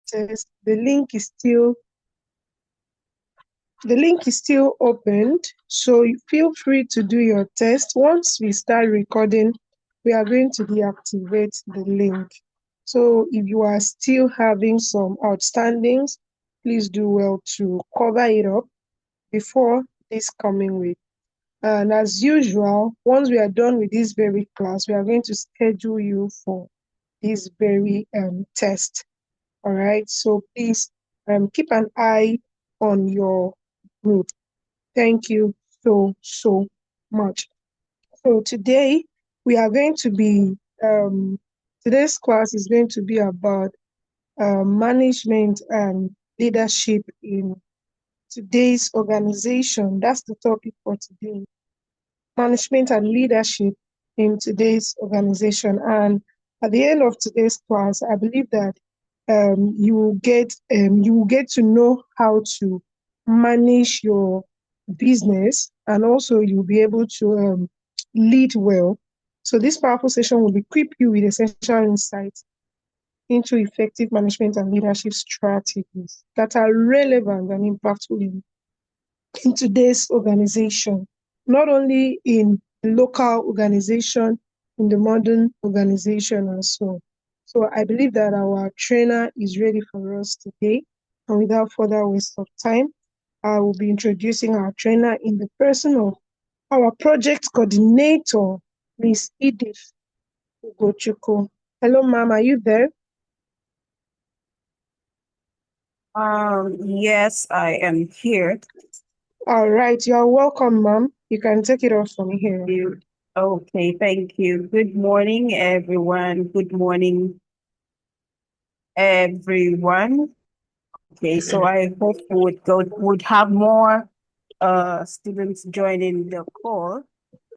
test, the link is still opened, so you feel free to do your test. Once we start recording, we are going to deactivate the link. So if you are still having some outstandings, please do well to cover it up before this coming week. And as usual, once we are done with this very class, we are going to schedule you for this very test. All right. So please keep an eye on your group. Thank you so much. So today we are going to be today's class is going to be about management and leadership in today's organization. That's the topic for today. Management and leadership in today's organization. And at the end of today's class, I believe that you will get to know how to manage your business, and also you'll be able to lead well. So this powerful session will equip you with essential insights into effective management and leadership strategies that are relevant and impactful in today's organization, not only in the local organization, in the modern organization as well. So I believe that our trainer is ready for us today. And without further waste of time, I will be introducing our trainer in the person of our project coordinator, Miss Edith Ugochukwu. Hello, ma'am, are you there? Yes, I am here. All right, you're welcome, ma'am. You can take it off from here. Okay, thank you. Good morning, everyone. Good morning, everyone. Okay, so I hope would have more students joining the call.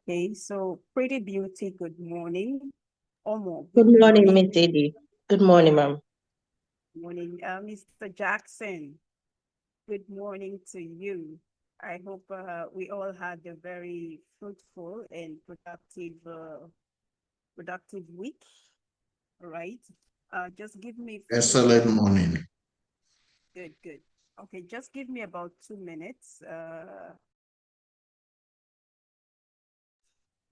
Okay, so Pretty Beauty, good morning. Omo, Good morning, Miss Edith. Good morning, ma'am. Good morning, Mr. Jackson. Good morning to you. I hope we all had a very fruitful and productive week. All right. Just give me Excellent morning. Good, good. Okay, just give me about 2 minutes.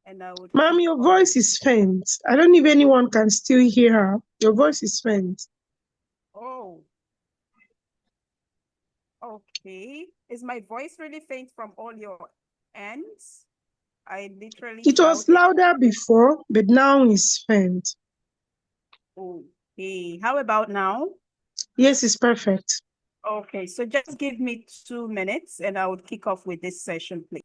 And I would. Ma'am, your voice is faint. I don't know if anyone can still hear her. Your voice is faint. Oh. Okay. Is my voice really faint from all your ends? I literally It was shouted. louder before, but now it's faint. Okay. How about now? Yes, it's perfect. Okay, so just give me 2 minutes and I would kick off with this session, please.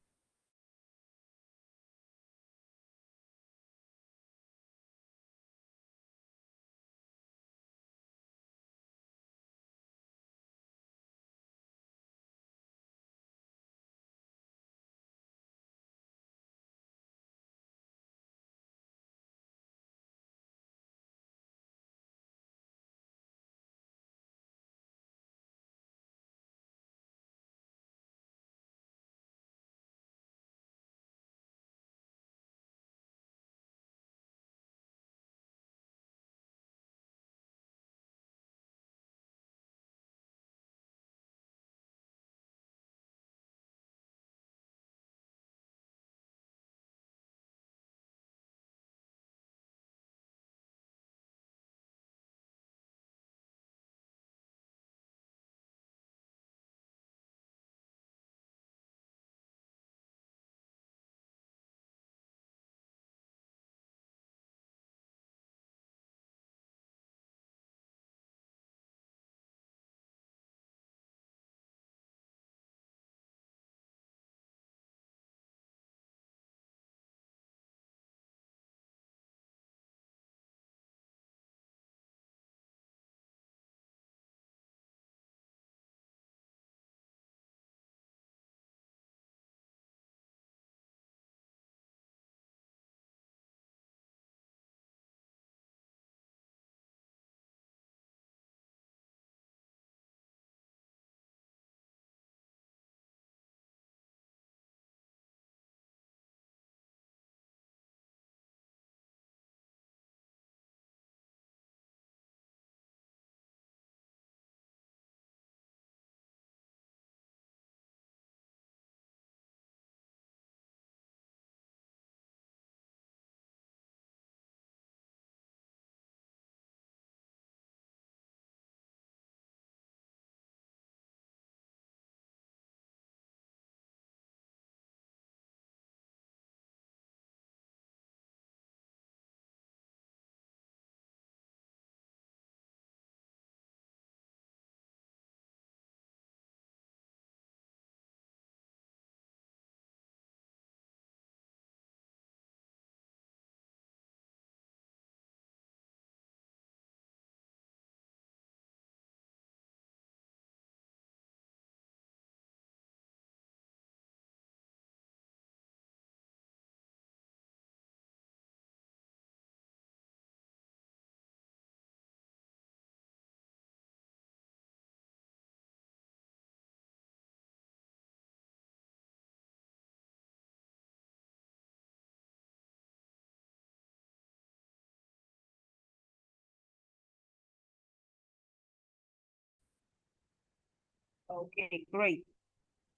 Okay, great.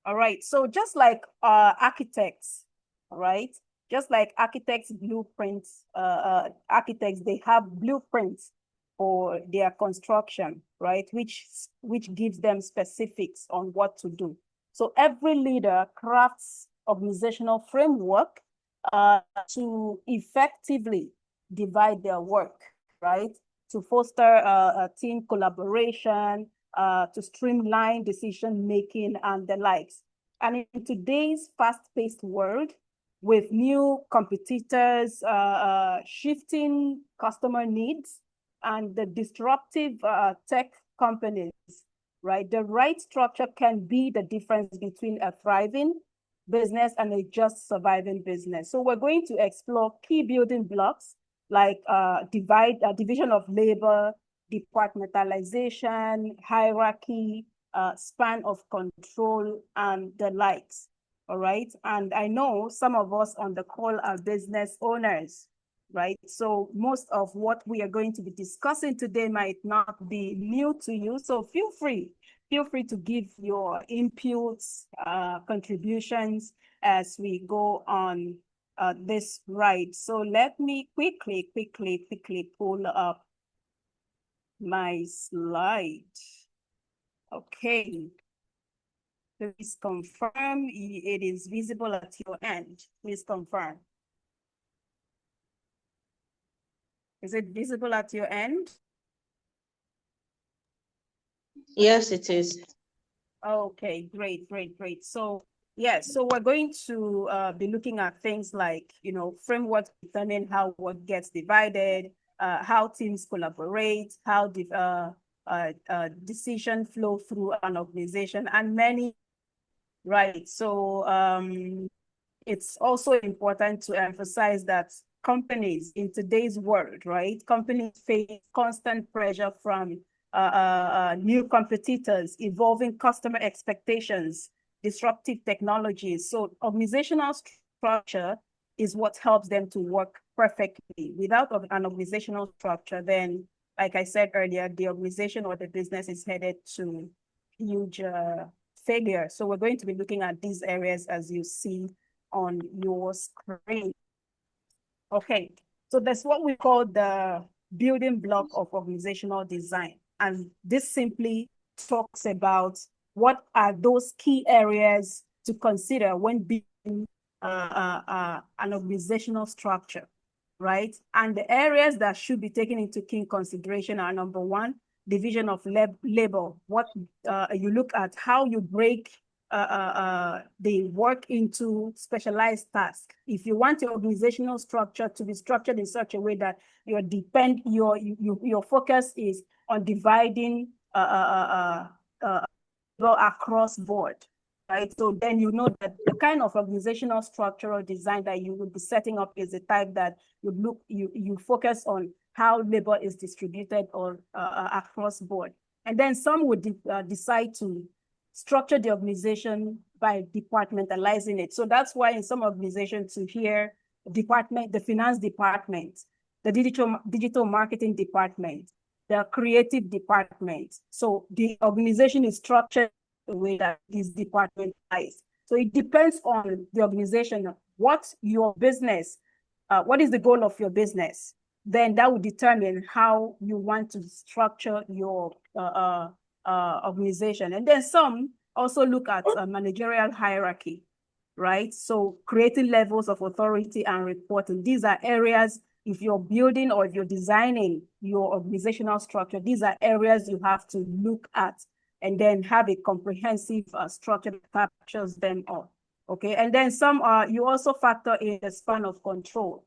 All right. So just like architects, all right? Just like architects' blueprints, architects, they have blueprints for their construction, right? Which gives them specifics on what to do. So every leader crafts organizational framework to effectively divide their work, right? To foster a team collaboration, to streamline decision making and the likes. And in today's fast-paced world, with new competitors, shifting customer needs, and the disruptive tech companies, right? The right structure can be the difference between a thriving business and a just surviving business. So we're going to explore key building blocks like division of labor, departmentalization, hierarchy, span of control, and the likes. All right. And I know some of us on the call are business owners, right? So most of what we are going to be discussing today might not be new to you. So feel free to give your inputs, contributions as we go on this ride. So let me quickly pull up my slide. Okay. Please confirm it is visible at your end. Please confirm. Is it visible at your end? Yes, it is. Okay, great. So yes, so we're going to be looking at things like, framework determine how work gets divided, how teams collaborate, how decision flow through an organization, and many, right? So it's also important to emphasize that companies in today's world, right? Companies face constant pressure from new competitors, evolving customer expectations, disruptive technologies. So organizational structure is what helps them to work perfectly. Without an organizational structure, then, like I said earlier, the organization or the business is headed to huge failure. So we're going to be looking at these areas as you see on your screen. Okay, so that's what we call the building block of organizational design. And this simply talks about what are those key areas to consider when building an organizational structure, right? And the areas that should be taken into key consideration are: number one, division of labor. What you look at how you break they work into specialized tasks. If you want your organizational structure to be structured in such a way that your focus is on dividing across board, right? So then you know that the kind of organizational structural design that you would be setting up is the type that you focus on how labor is distributed or across board. And then some would decide to structure the organization by departmentalizing it. So that's why in some organizations you hear the finance department, the digital marketing department, the creative department. So the organization is structured the way that is departmentalized. So it depends on the organization, what your business, what is the goal of your business? Then that will determine how you want to structure your organization. And then some also look at managerial hierarchy, right? So creating levels of authority and reporting. These are areas, if you're building or if you're designing your organizational structure, these are areas you have to look at and then have a comprehensive structure that captures them all. Okay, and then some you also factor in the span of control,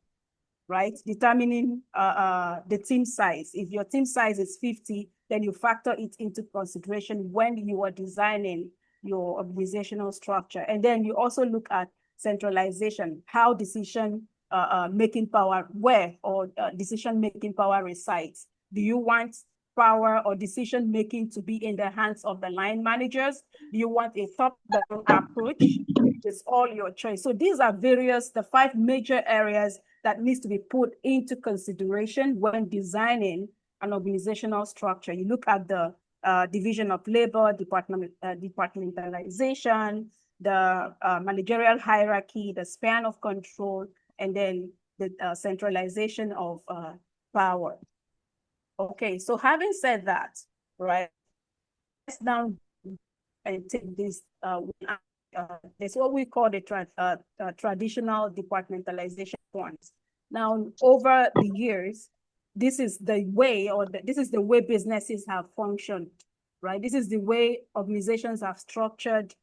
right? Determining the team size. If your team size is 50, then you factor it into consideration when you are designing your organizational structure. And then you also look at centralization, how decision making power, where or decision making power resides. Do you want power or decision making to be in the hands of the line managers? Do you want a top-down approach? It's all your choice. So these are the 5 major areas that needs to be put into consideration when designing an organizational structure. You look at the division of labor, departmentalization, the managerial hierarchy, the span of control, and then the centralization of power. Okay, so having said that, right, let's now and take this. That's what we call the traditional departmentalization forms. Now, over the years, this is the way, this is the way businesses have functioned, right? This is the way organizations have structured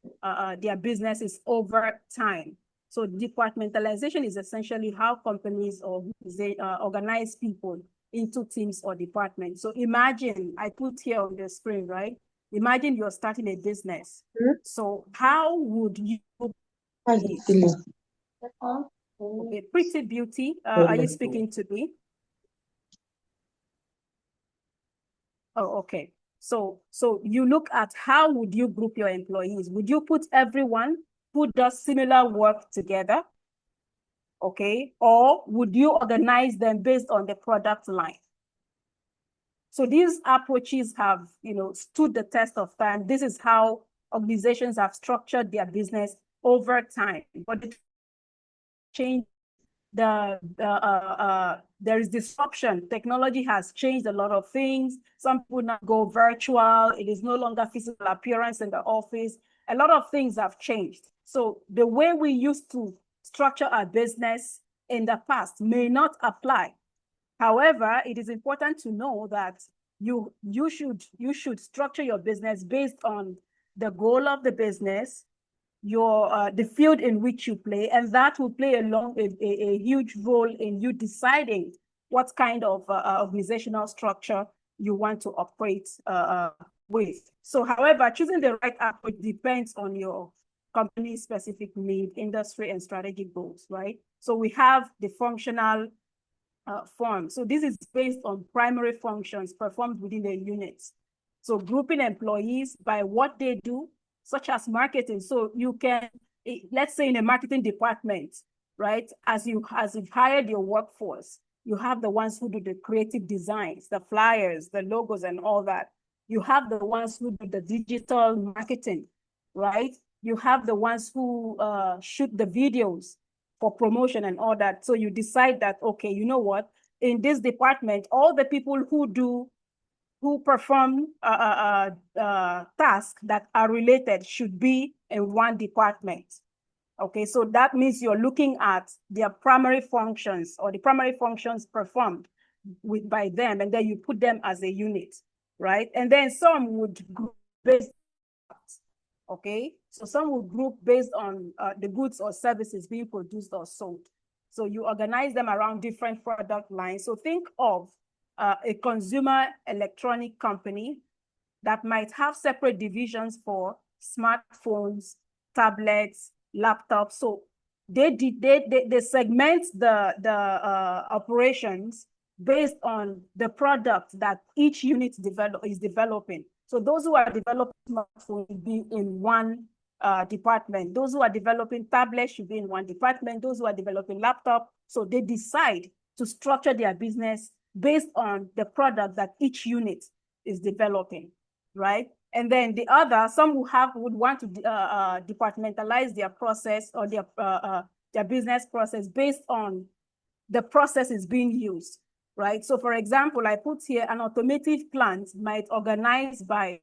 their businesses over time. So departmentalization is essentially how companies organize people into teams or departments. So imagine, I put here on the screen, right? Imagine you're starting a business. So how would you? Okay, Pretty Beauty, are you speaking to me? Oh, okay. So you look at how would you group your employees? Would you put everyone who does similar work together? Okay, or would you organize them based on the product line? So these approaches have, stood the test of time. This is how organizations have structured their business over time. But the change, there is disruption. Technology has changed a lot of things. Some people now go virtual. It is no longer physical appearance in the office. A lot of things have changed. So the way we used to structure our business in the past may not apply. However, it is important to know that you should structure your business based on the goal of the business, the field in which you play, and that will play a huge role in you deciding what kind of organizational structure you want to operate with. So, however, choosing the right approach depends on your company's specific need, industry, and strategic goals, right? So we have the functional form. So this is based on primary functions performed within a unit. So grouping employees by what they do, such as marketing. So you can, let's say in a marketing department, right? As you've hired your workforce, you have the ones who do the creative designs, the flyers, the logos, and all that. You have the ones who do the digital marketing, right? You have the ones who shoot the videos for promotion and all that. So you decide that, okay, you know what? In this department, all the people who perform tasks that are related should be in one department. Okay, so that means you're looking at their primary functions or the primary functions performed by them, and then you put them as a unit, right? And then some would group based, okay? So some would group based on the goods or services being produced or sold. So you organize them around different product lines. So think of a consumer electronic company that might have separate divisions for smartphones, tablets, laptops. So they segment the operations based on the product that each unit is developing. So those who are developing smartphones will be in one department. Those who are developing tablets should be in one department. Those who are developing laptop. So they decide to structure their business based on the product that each unit is developing, right? And then the other, some would want to departmentalize their process or their business process based on the process is being used, right? So for example, I put here an automotive plant might organize by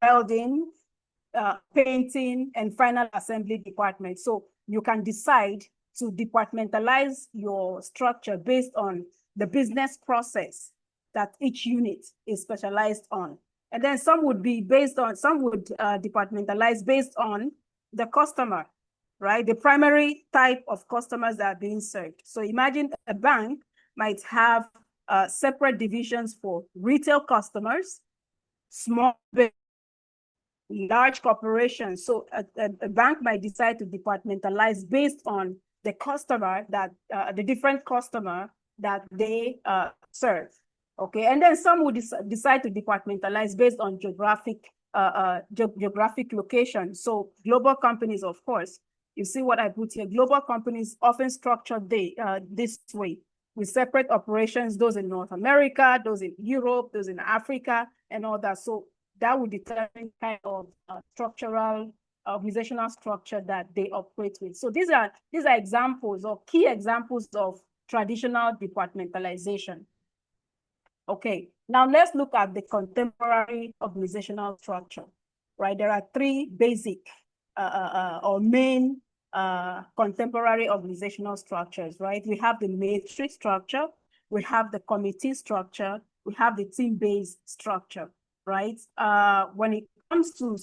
welding, painting, and final assembly department. So you can decide to departmentalize your structure based on the business process that each unit is specialized on. And then some would departmentalize based on the customer, right? The primary type of customers that are being served. So imagine a bank might have separate divisions for retail customers, small, big, large corporations. So a bank might decide to departmentalize based on the customer that, the different customer that they serve. Okay, and then some would decide to departmentalize based on geographic location. So global companies, of course, you see what I put here. Global companies often structure this way. with separate operations, those in North America, those in Europe, those in Africa, and all that. So that would determine kind of structural, organizational structure that they operate with. So these are examples or key examples of traditional departmentalization. Okay, now let's look at the contemporary organizational structure, right? There are three basic or main contemporary organizational structures, right? We have the matrix structure, we have the committee structure, we have the team-based structure, right? When it comes to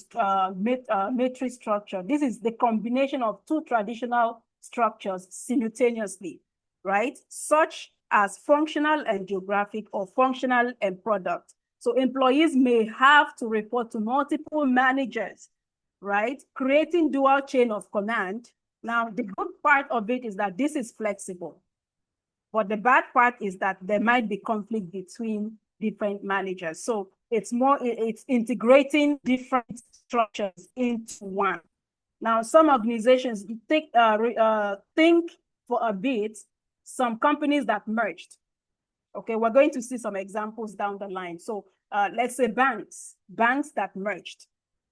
matrix structure, this is the combination of two traditional structures simultaneously, right? Such as functional and geographic, or functional and product. So employees may have to report to multiple managers, right? Creating dual chain of command. Now, the good part of it is that this is flexible, but the bad part is that there might be conflict between different managers. So it's integrating different structures into one. Now, some organizations think for a bit, some companies that merged. Okay, we're going to see some examples down the line. So let's say banks that merged.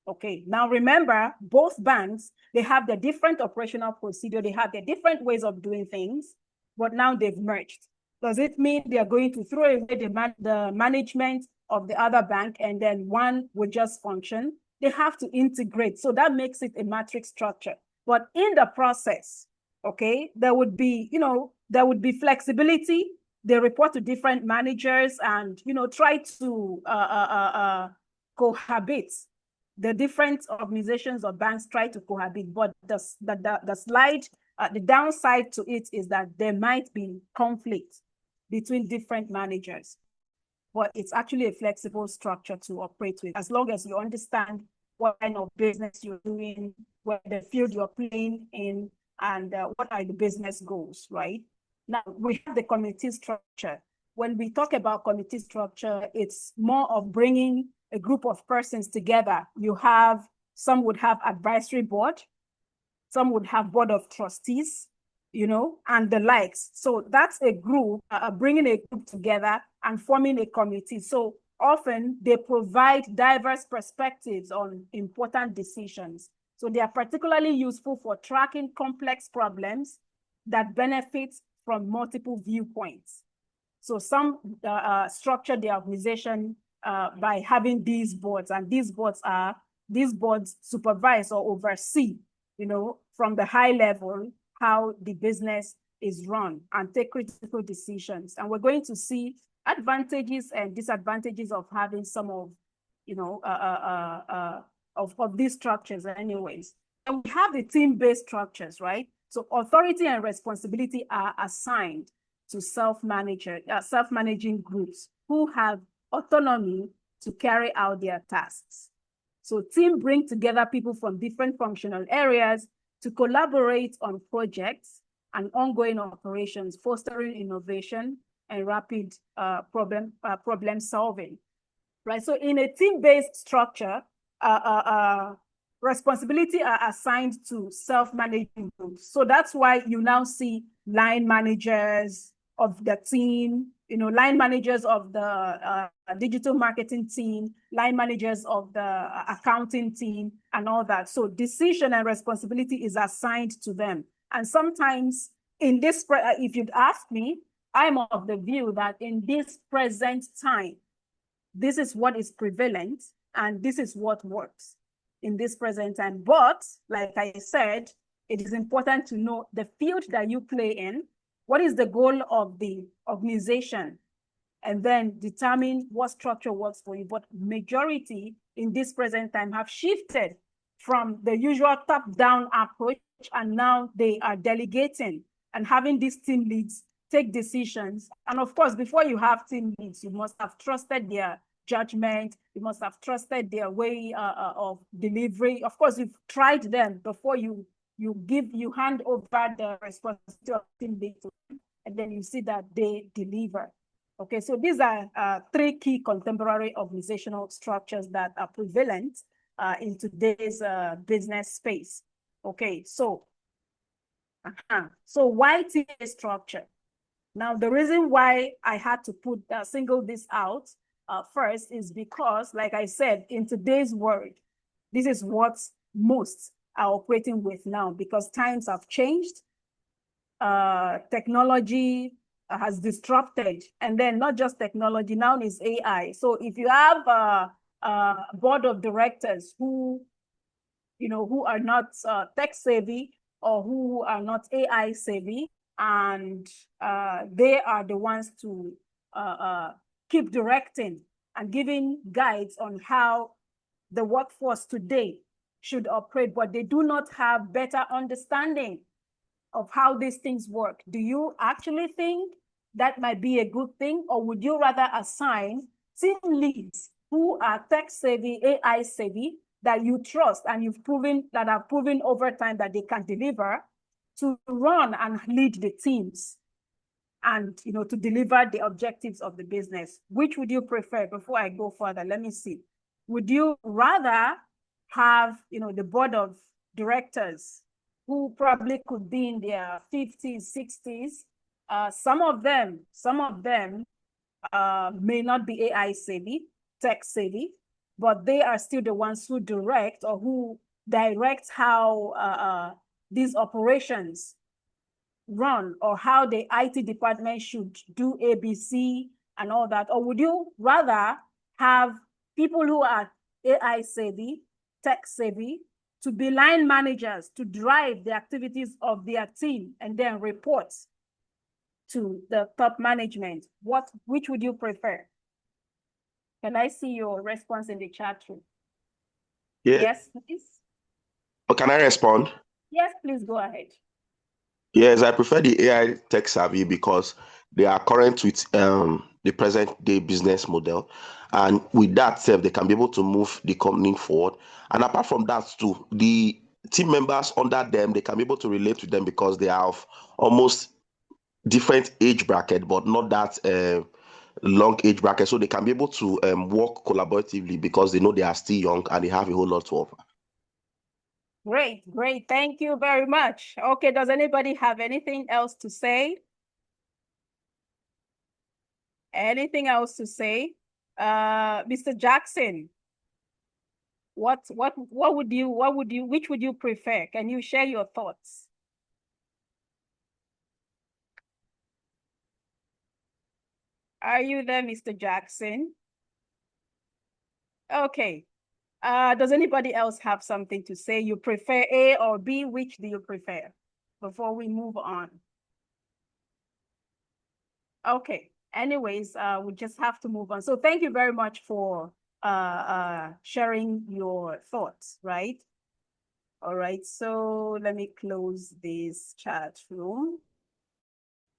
Okay, now remember, both banks, they have their different operational procedure, they have their different ways of doing things, but now they've merged. Does it mean they are going to throw away the management of the other bank and then one will just function? They have to integrate. So that makes it a matrix structure. But in the process, okay, there would be flexibility. They report to different managers and, try to cohabit. The different organizations or banks try to cohabit, but the downside to it is that there might be conflict between different managers. But it's actually a flexible structure to operate with, as long as you understand what kind of business you're doing, what the field you're playing in, and what are the business goals, right? Now, we have the committee structure. When we talk about committee structure, it's more of bringing a group of persons together. Some would have advisory board, some would have board of trustees, and the likes. So that's a group, bringing a group together and forming a committee. So often they provide diverse perspectives on important decisions. So they are particularly useful for tracking complex problems that benefit from multiple viewpoints. So some structure the organization by having these boards, and these boards supervise or oversee, from the high level, how the business is run and take critical decisions. And we're going to see advantages and disadvantages of having some of, of these structures anyways. And we have the team-based structures, right? So authority and responsibility are assigned to self-managing groups who have autonomy to carry out their tasks. So team bring together people from different functional areas to collaborate on projects and ongoing operations, fostering innovation and rapid problem solving, right? So in a team-based structure, responsibility are assigned to self-managing groups. So that's why you now see line managers of the team, line managers of the digital marketing team, line managers of the accounting team, and all that. So decision and responsibility is assigned to them. And sometimes in this, if you'd ask me, I'm of the view that in this present time, this is what is prevalent and this is what works in this present time. But like I said, it is important to know the field that you play in, what is the goal of the organization, and then determine what structure works for you. But majority in this present time have shifted from the usual top-down approach, and now they are delegating and having these team leads take decisions. And of course, before you have team leads, you must have trusted their judgment, you must have trusted their way of delivery. Of course, you've tried them before you hand over the responsibility of team lead to them, and then you see that they deliver. Okay, so these are three key contemporary organizational structures that are prevalent in today's business space. Okay, so why team structure? Now, the reason why I had to single this out first is because, like I said, in today's world, this is what most are operating with now because times have changed. Technology has disrupted, and then not just technology, now is AI. So if you have a board of directors who are not tech savvy or who are not AI savvy, and they are the ones to keep directing and giving guides on how the workforce today should operate, but they do not have better understanding of how these things work. Do you actually think that might be a good thing, or would you rather assign team leads who are tech savvy, AI savvy, that you trust and have proven over time that they can deliver, to run and lead the teams and to deliver the objectives of the business? Which would you prefer? Before I go further, let me see. Would you rather have the board of directors who probably could be in their 50s, 60s? Some of them may not be AI savvy, tech savvy, but they are still the ones who direct how these operations run, or how the IT department should do ABC and all that? Or would you rather have people who are AI savvy, tech savvy, to be line managers, to drive the activities of their team and then report to the top management? Which would you prefer? Can I see your response in the chat room? Yeah. Yes, please. Oh, can I respond? Yes, please go ahead. Yes, I prefer the AI tech savvy because they are current with the present day business model, and with that they can be able to move the company forward. And apart from that too, the team members under them, they can be able to relate to them because they are of almost different age bracket, but not that long age bracket, so they can be able to work collaboratively because they know they are still young and they have a whole lot to offer. Great. Thank you very much. Okay, does anybody have anything else to say? Anything else to say? Mr. Jackson, which would you prefer? Can you share your thoughts? Are you there, Mr. Jackson? Okay. Does anybody else have something to say? You prefer A or B? Which do you prefer? Before we move on. Okay. Anyways, we just have to move on. So thank you very much for sharing your thoughts, right? All right, so let me close this chat room.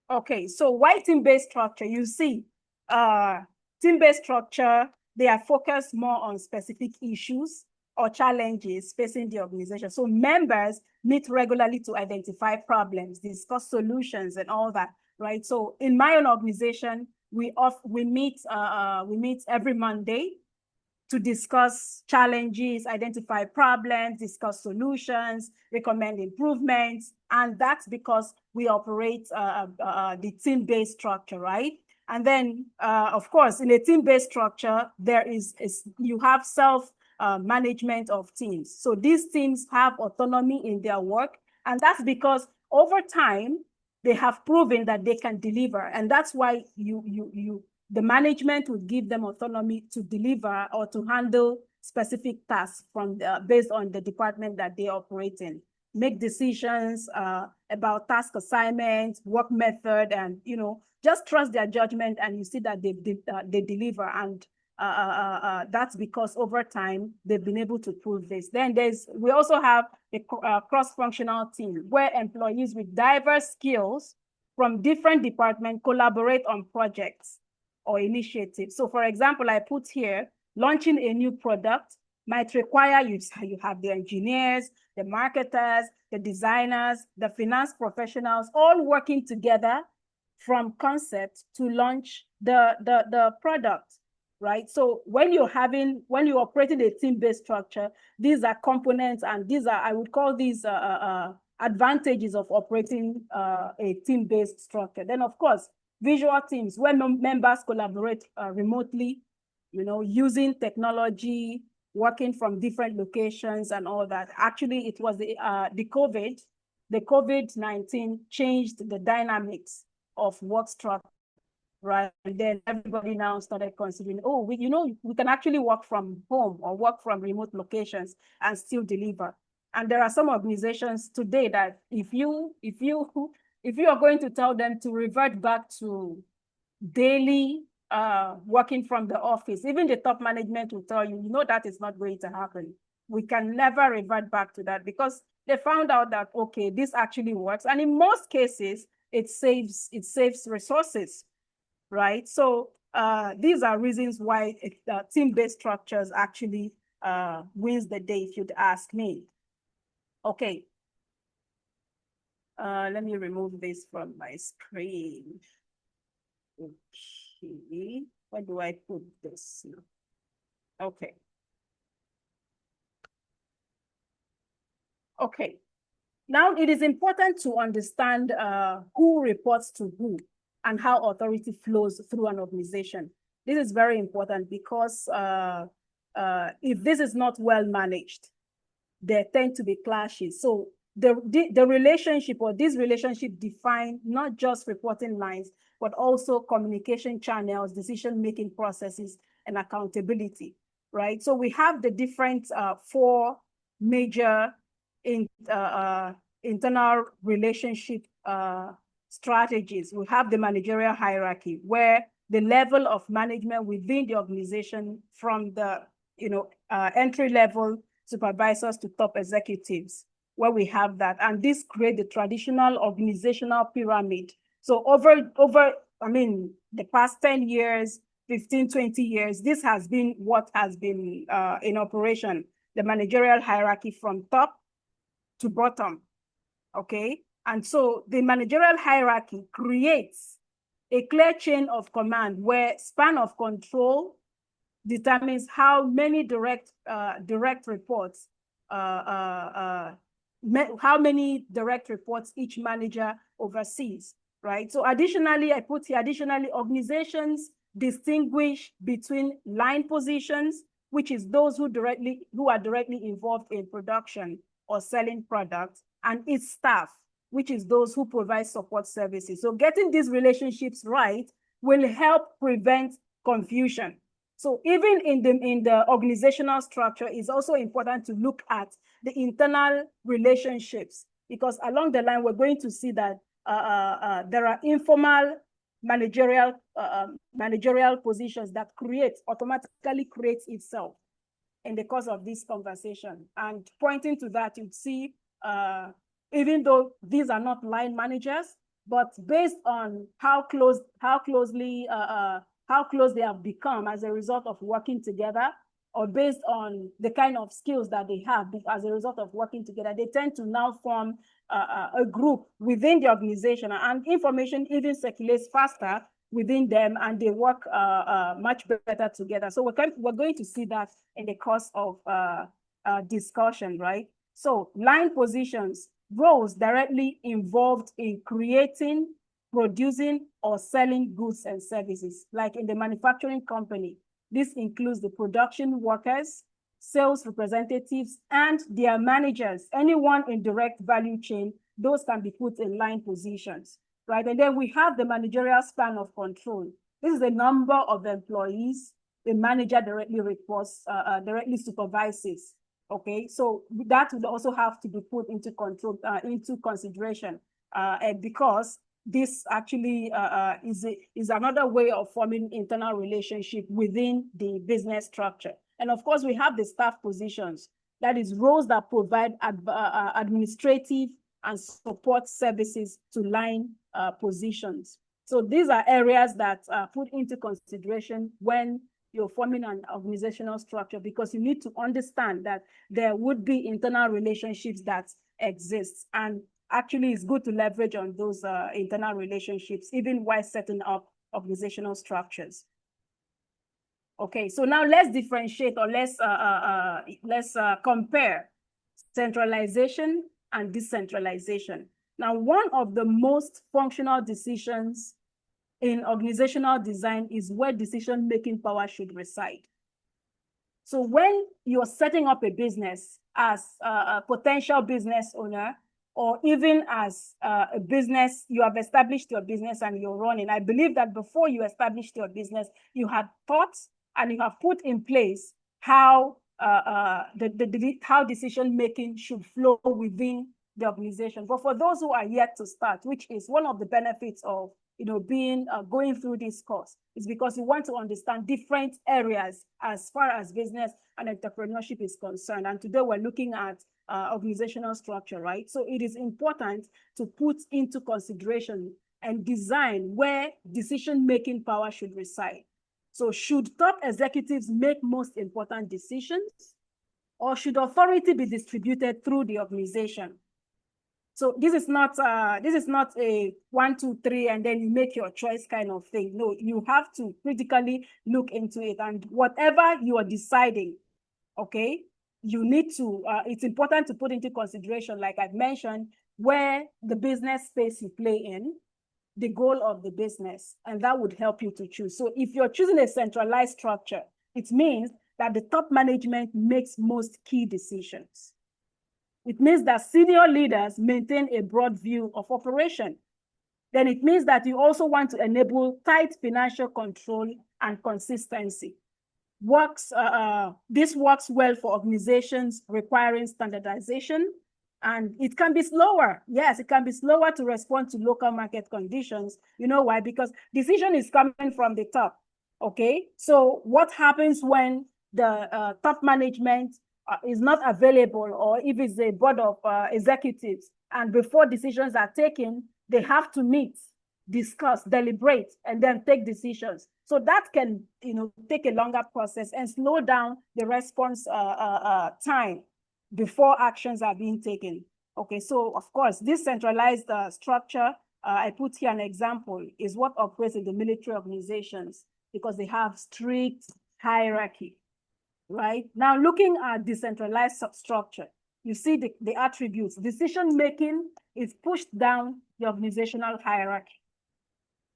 Okay, so why team-based structure? You see, team-based structure, they are focused more on specific issues or challenges facing the organization. So members meet regularly to identify problems, discuss solutions and all that, right? So in my own organization, we meet every Monday to discuss challenges, identify problems, discuss solutions, recommend improvements. And that's because we operate the team-based structure, right? And then, of course, in a team-based structure, you have self-management of teams. So these teams have autonomy in their work. And that's because over time, they have proven that they can deliver. And that's why the management would give them autonomy to deliver or to handle specific tasks based on the department that they operate in, make decisions about task assignments, work method, and just trust their judgment, and you see that they deliver. And that's because over time they've been able to prove this. Then we also have a cross-functional team where employees with diverse skills from different departments collaborate on projects or initiatives. So for example, I put here, launching a new product might require you have the engineers, the marketers, the designers, the finance professionals, all working together from concept to launch the product, right? So when you're operating a team-based structure, these are components, and I would call these advantages of operating a team-based structure. Then of course, visual teams where members collaborate remotely, using technology, working from different locations and all that. Actually, it was the COVID-19 changed the dynamics of work structure, right? And then everybody now started considering, oh, we can actually work from home or work from remote locations and still deliver. And there are some organizations today that if you are going to tell them to revert back to daily working from the office, even the top management will tell you, that is not going to happen. We can never revert back to that because they found out that, okay, this actually works. And in most cases, it saves resources, right? So these are reasons why team-based structures actually wins the day, if you'd ask me. Okay. Let me remove this from my screen. Okay, where do I put this? Okay. Okay. Now it is important to understand who reports to who and how authority flows through an organization. This is very important because if this is not well managed, there tend to be clashes. So the relationship or this relationship define not just reporting lines, but also communication channels, decision-making processes, and accountability, right? So we have the different 4 major internal relationship strategies. We have the managerial hierarchy, where the level of management within the organization from the entry-level supervisors to top executives, where we have that. And this creates the traditional organizational pyramid. So over the past 10 years, 15, 20 years, this has been what has been in operation, the managerial hierarchy from top to bottom, okay? And so the managerial hierarchy creates a clear chain of command where span of control determines how many direct reports, how many direct reports each manager oversees, right? So additionally, I put here, organizations distinguish between line positions, which is those who are directly involved in production or selling products, and its staff, which is those who provide support services. So getting these relationships right will help prevent confusion. So even in the organizational structure, it's also important to look at the internal relationships, because along the line, we're going to see that there are informal managerial positions that automatically creates itself in the course of this conversation. And pointing to that, you'd see, even though these are not line managers, but based on how close they have become as a result of working together, or based on the kind of skills that they have as a result of working together, they tend to now form a group within the organization, and information even circulates faster within them, and they work much better together. So we're going to see that in the course of discussion, right? So line positions, roles directly involved in creating, producing, or selling goods and services. Like in the manufacturing company, this includes the production workers, sales representatives, and their managers. Anyone in direct value chain, those can be put in line positions, right? And then we have the managerial span of control. This is the number of employees the manager directly reports, directly supervises. Okay, so that would also have to be put into consideration, because this actually is another way of forming internal relationship within the business structure. And of course, we have the staff positions, that is roles that provide administrative and support services to line positions. So these are areas that are put into consideration when you're forming an organizational structure, because you need to understand that there would be internal relationships that exist. And actually, it's good to leverage on those internal relationships, even while setting up organizational structures. Okay, so now let's differentiate, or let's compare centralization and decentralization. Now, one of the most functional decisions in organizational design is where decision-making power should reside. So when you're setting up a business as a potential business owner, or even as a business, you have established your business and you're running, I believe that before you established your business, you had thought and you have put in place how how decision-making should flow within the organization. But for those who are yet to start, which is one of the benefits of being going through this course, is because you want to understand different areas as far as business and entrepreneurship is concerned. And today we're looking at organizational structure, right? So it is important to put into consideration and design where decision-making power should reside. So should top executives make most important decisions, or should authority be distributed through the organization? So this is not a 1, 2, 3, and then you make your choice kind of thing. No, you have to critically look into it, and whatever you are deciding, okay, you need to, it's important to put into consideration, like I've mentioned, where the business space you play in, the goal of the business, and that would help you to choose. So if you're choosing a centralized structure, it means that the top management makes most key decisions. It means that senior leaders maintain a broad view of operation. Then it means that you also want to enable tight financial control and consistency. This works well for organizations requiring standardization, and it can be slower. Yes, it can be slower to respond to local market conditions. You know why? Because decision is coming from the top, okay? So what happens when the top management is not available, or if it's a board of executives, and before decisions are taken, they have to meet, discuss, deliberate, and then take decisions. So that can, take a longer process and slow down the response time before actions are being taken. Okay, so of course, this centralized structure, I put here an example, is what operates in the military organizations, because they have strict hierarchy, right? Now, looking at decentralized structure, you see the attributes. Decision-making is pushed down the organizational hierarchy,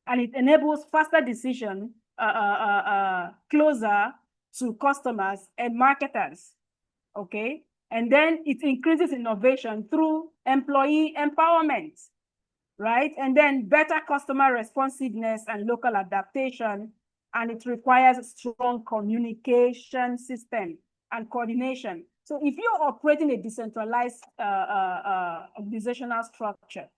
and it enables faster decision closer to customers and marketers, okay? And then it increases innovation through employee empowerment, right? And then better customer responsiveness and local adaptation, and it requires a strong communication system and coordination. So if you're operating a decentralized organizational structure,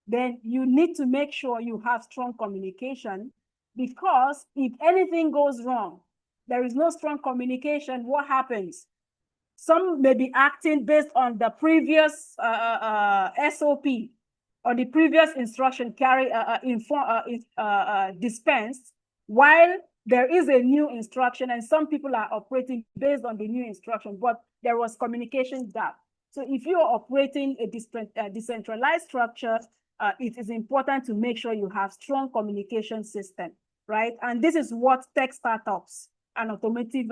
then you need to make sure you have strong communication, because if anything goes wrong, there is no strong communication, what happens? Some may be acting based on the previous SOP or the previous instruction dispensed, while there is a new instruction, and some people are operating based on the new instruction, but there was communication gap. So if you are operating a decentralized structure, it is important to make sure you have strong communication system, right? And this is what tech startups and automotive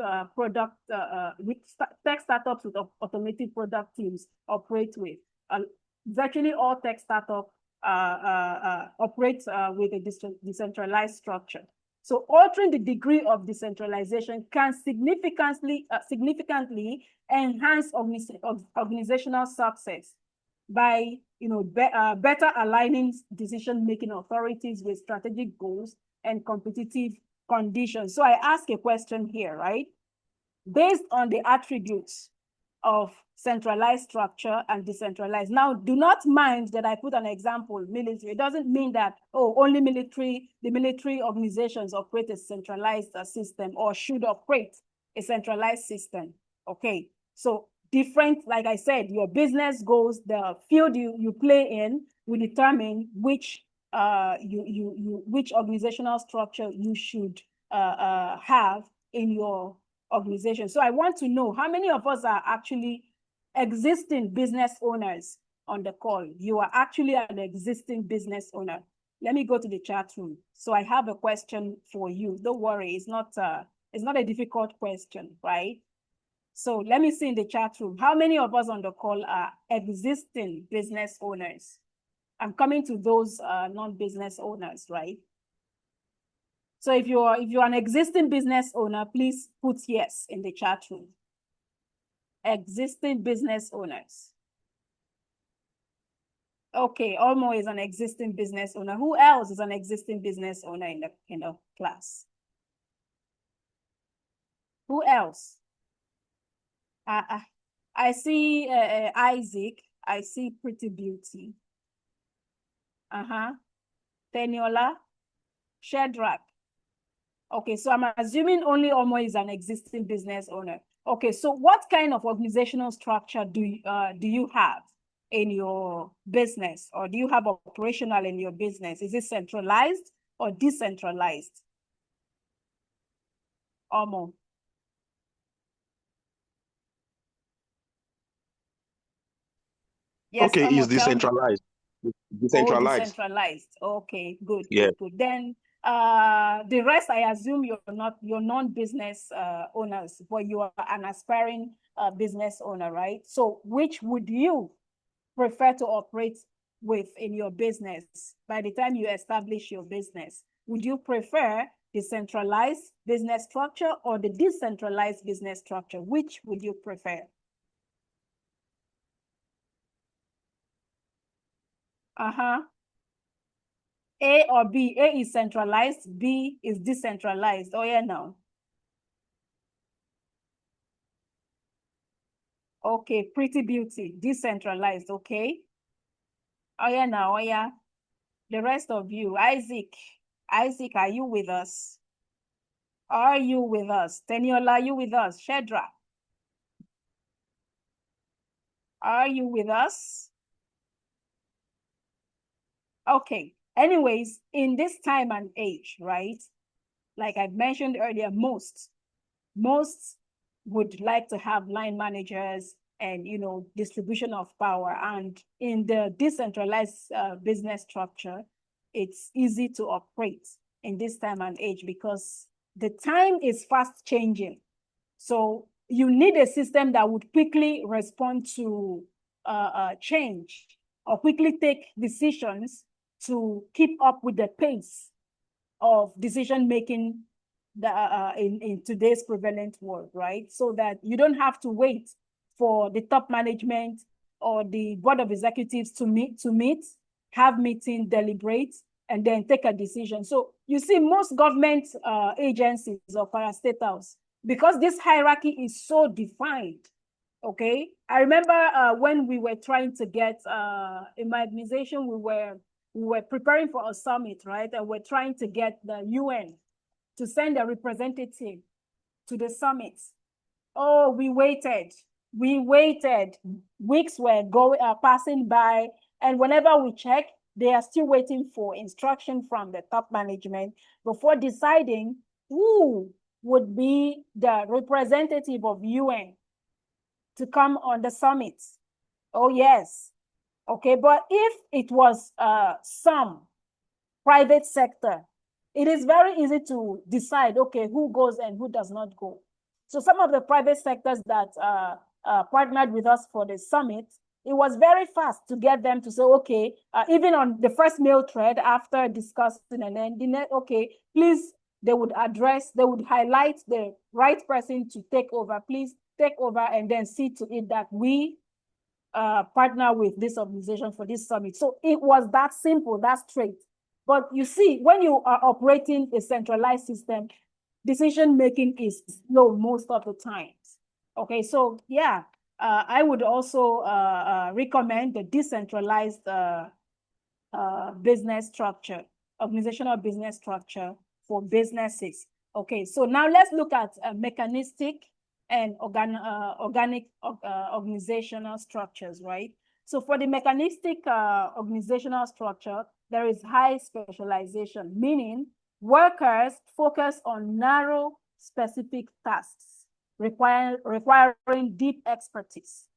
tech startups with automotive product teams operate with. Virtually all tech startups operate with a decentralized structure. So altering the degree of decentralization can significantly enhance organizational success by better aligning decision-making authorities with strategic goals and competitive conditions. So I ask a question here, right? Based on the attributes of centralized structure and decentralized. Now, do not mind that I put an example, military. It doesn't mean that, only the military organizations operate a centralized system or should operate a centralized system. Okay, so different, like I said, your business goals, the field you play in will determine which organizational structure you should have in your organization. So I want to know how many of us are actually existing business owners on the call. You are actually an existing business owner. Let me go to the chat room. So I have a question for you. Don't worry, it's not a difficult question, right? So let me see in the chat room. How many of us on the call are existing business owners? I'm coming to those non-business owners, right? So if you're an existing business owner, please put yes in the chat room. Existing business owners. Okay, Olmo is an existing business owner. Who else is an existing business owner in the class? Who else? I see Isaac. I see Pretty Beauty. Teniola, Shadrach. Okay, so I'm assuming only Olmo is an existing business owner. Okay, so what kind of organizational structure do you have in your business, or do you have operational in your business? Is it centralized or decentralized? Olmo. Yes, Okay, Olmo, it's tell me. decentralized. Oh, Decentralized. decentralized. Okay, good, Yeah. good. Then the rest, I assume you're non-business owners, but you are an aspiring business owner, right? So which would you prefer to operate with in your business by the time you establish your business? Would you prefer the centralized business structure or the decentralized business structure? Which would you prefer? A or B? A is centralized, B is decentralized. Oh yeah, no. Okay, Pretty Beauty, decentralized, okay. Oh yeah, now, oh yeah. The rest of you, Isaac, are you with us? Are you with us? Teniola, are you with us? Shedra, are you with us? Okay, anyways, in this time and age, right? Like I mentioned earlier, most would like to have line managers and distribution of power. And in the decentralized business structure, it's easy to operate in this time and age because the time is fast changing. So you need a system that would quickly respond to change or quickly take decisions to keep up with the pace of decision making in today's prevalent world, right? So that you don't have to wait for the top management or the board of executives to meet, have meeting, deliberate, and then take a decision. So you see most government agencies or parastatals, because this hierarchy is so defined, okay? I remember when we were trying to get, in my organization, we were preparing for a summit, right? And we're trying to get the UN to send a representative to the summit. Oh, we waited. Weeks were passing by, and whenever we check, they are still waiting for instruction from the top management before deciding who would be the representative of UN to come on the summit. Oh, yes. Okay, but if it was some private sector, it is very easy to decide, okay, who goes and who does not go. So some of the private sectors that partnered with us for the summit, it was very fast to get them to say, okay, even on the first mail thread after discussing and then, okay, please, they would highlight the right person to take over, please take over, and then see to it that we partner with this organization for this summit. So it was that simple, that straight. But you see, when you are operating a centralized system, decision-making is slow most of the times. Okay, so yeah, I would also recommend the decentralized business structure, organizational business structure for businesses. Okay, so now let's look at mechanistic and organic organizational structures, right? So for the mechanistic organizational structure, there is high specialization, meaning workers focus on narrow, specific tasks, requiring deep expertise.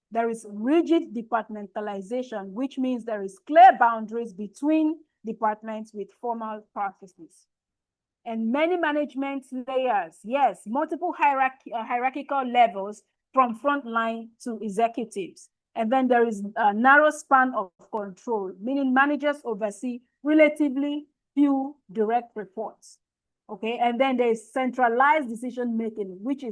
There is rigid departmentalization, which means there is clear boundaries between departments with formal processes. And many management layers, yes, multiple hierarchical levels from frontline to executives. And then there is a narrow span of control, meaning managers oversee relatively few direct reports. Okay, and then there is centralized decision making, which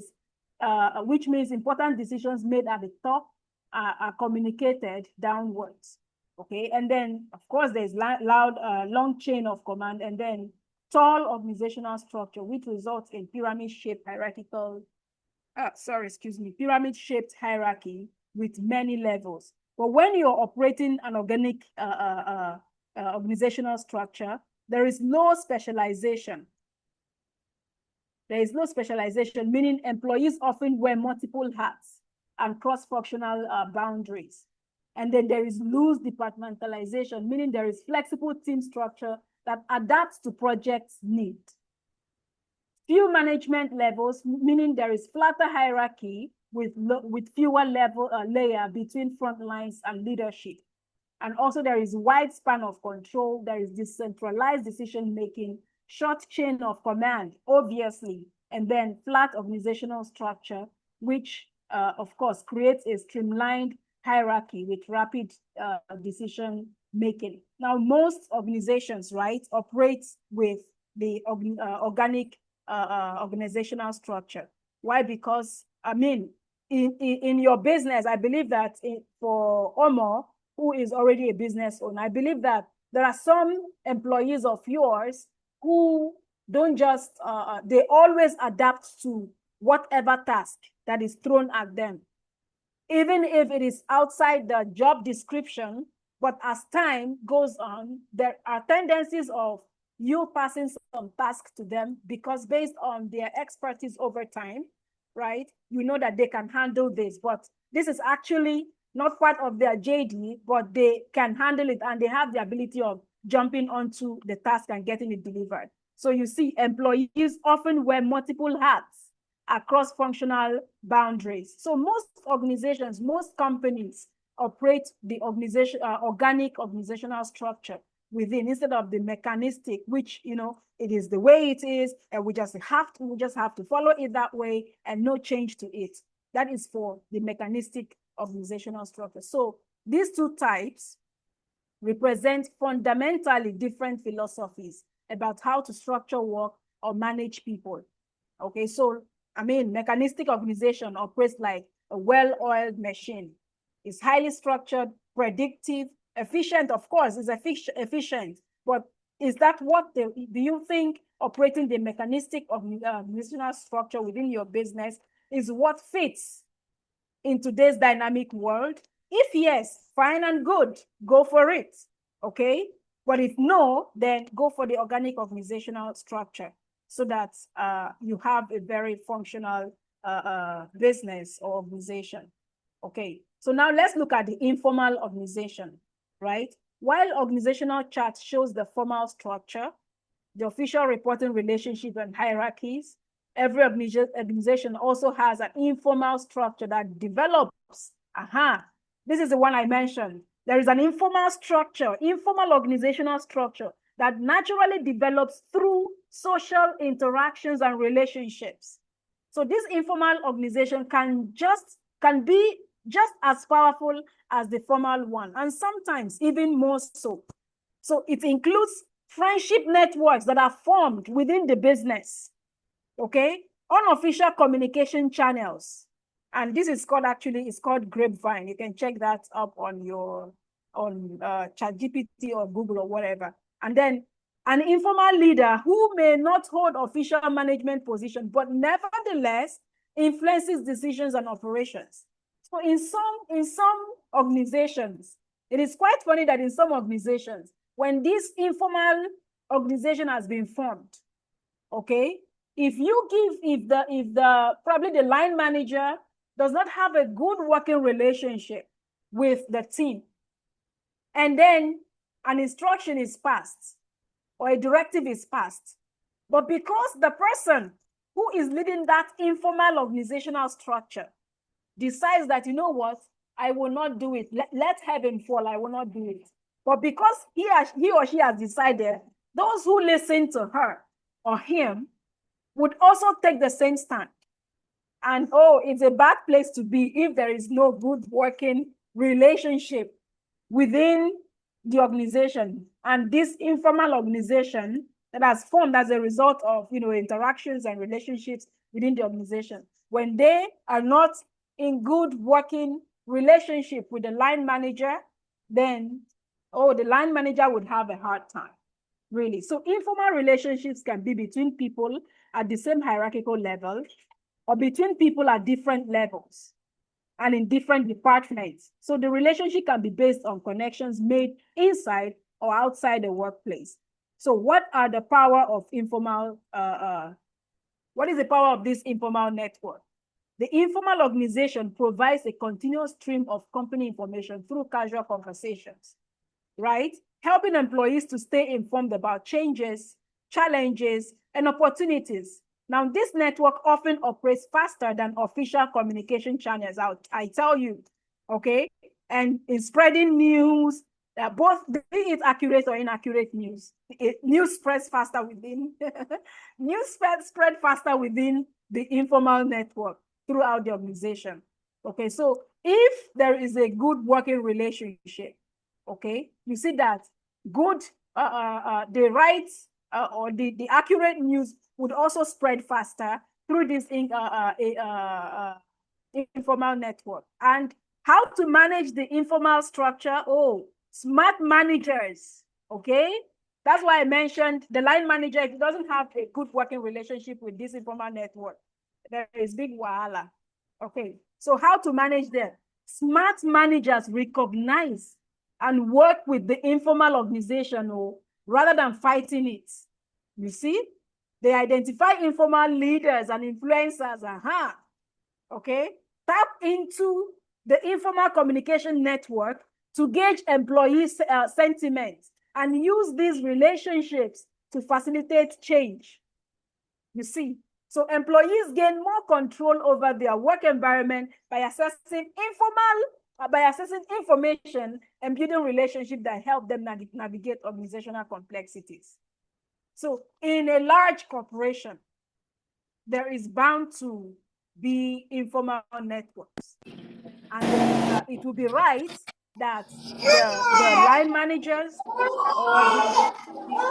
means important decisions made at the top are communicated downwards. Okay, and then of course there's long chain of command, and then tall organizational structure, which results in pyramid-shaped pyramid-shaped hierarchy with many levels. But when you're operating an organic organizational structure, there is no specialization. There is no specialization, meaning employees often wear multiple hats and cross-functional boundaries. And then there is loose departmentalization, meaning there is flexible team structure that adapts to project's need. Few management levels, meaning there is flatter hierarchy with fewer layer between front lines and leadership. And also there is wide span of control, there is decentralized decision-making, short chain of command, obviously, and then flat organizational structure, which of course creates a streamlined hierarchy with rapid decision making. Now, most organizations, right, operate with the organic organizational structure. Why? Because, I mean, in your business, I believe that for Omo, who is already a business owner, I believe that there are some employees of yours who don't just, they always adapt to whatever task that is thrown at them, even if it is outside the job description. But as time goes on, there are tendencies of you passing some tasks to them, because based on their expertise over time, right, you know that they can handle this, but this is actually not part of their JD, but they can handle it and they have the ability of jumping onto the task and getting it delivered. So you see, employees often wear multiple hats across functional boundaries. So most organizations, most companies operate the organic organizational structure within, instead of the mechanistic, which, you know, it is the way it is, and we just have to follow it that way and no change to it. That is for the mechanistic organizational structure. So these two types represent fundamentally different philosophies about how to structure work or manage people. Okay, so I mean, mechanistic organization operates like a well-oiled machine. It's highly structured, predictive, efficient. Of course, it's efficient, but is that what do you think operating the mechanistic organizational structure within your business is what fits in today's dynamic world? If yes, fine and good, go for it, okay? But if no, then go for the organic organizational structure, so that you have a very functional business or organization. Okay, so now let's look at the informal organization, right? While organizational chart shows the formal structure, the official reporting relationship and hierarchies, every organization also has an informal structure that develops. This is the one I mentioned. There is an informal structure, informal organizational structure that naturally develops through social interactions and relationships. So this informal organization can be just as powerful as the formal one, and sometimes even more so. So it includes friendship networks that are formed within the business, okay? Unofficial communication channels. And this is called, it's called Grapevine. You can check that up on ChatGPT or Google or whatever. And then an informal leader who may not hold official management position, but nevertheless influences decisions and operations. So in some organizations, it is quite funny that in some organizations, when this informal organization has been formed, okay, if probably the line manager does not have a good working relationship with the team, and then an instruction is passed or a directive is passed, but because the person who is leading that informal organizational structure decides that, you know what, I will not do it, let heaven fall, I will not do it. But because he or she has decided, those who listen to her or him would also take the same stand. And it's a bad place to be if there is no good working relationship within the organization. And this informal organization that has formed as a result of, interactions and relationships within the organization. When they are not in good working relationship with the line manager, then, the line manager would have a hard time, really. So informal relationships can be between people at the same hierarchical level or between people at different levels and in different departments. So the relationship can be based on connections made inside or outside the workplace. So what are the power of informal, what is the power of this informal network? The informal organization provides a continuous stream of company information through casual conversations, right? Helping employees to stay informed about changes, challenges, and opportunities. Now, this network often operates faster than official communication channels, I tell you, okay? And in spreading news, both be it accurate or inaccurate news, news spreads faster within, news spread faster within the informal network throughout the organization. Okay, so if there is a good working relationship, okay, you see that good, the right or the accurate news would also spread faster through this informal network. And how to manage the informal structure? Oh, smart managers, okay? That's why I mentioned the line manager, if he doesn't have a good working relationship with this informal network, there is big wahala. Okay, so how to manage them? Smart managers recognize and work with the informal organization rather than fighting it. You see, they identify informal leaders and influencers. Okay, tap into the informal communication network to gauge employee sentiment and use these relationships to facilitate change. You see, so employees gain more control over their work environment by assessing information and building relationships that help them navigate organizational complexities. So in a large corporation, there is bound to be informal networks. And it will be right that the line managers or the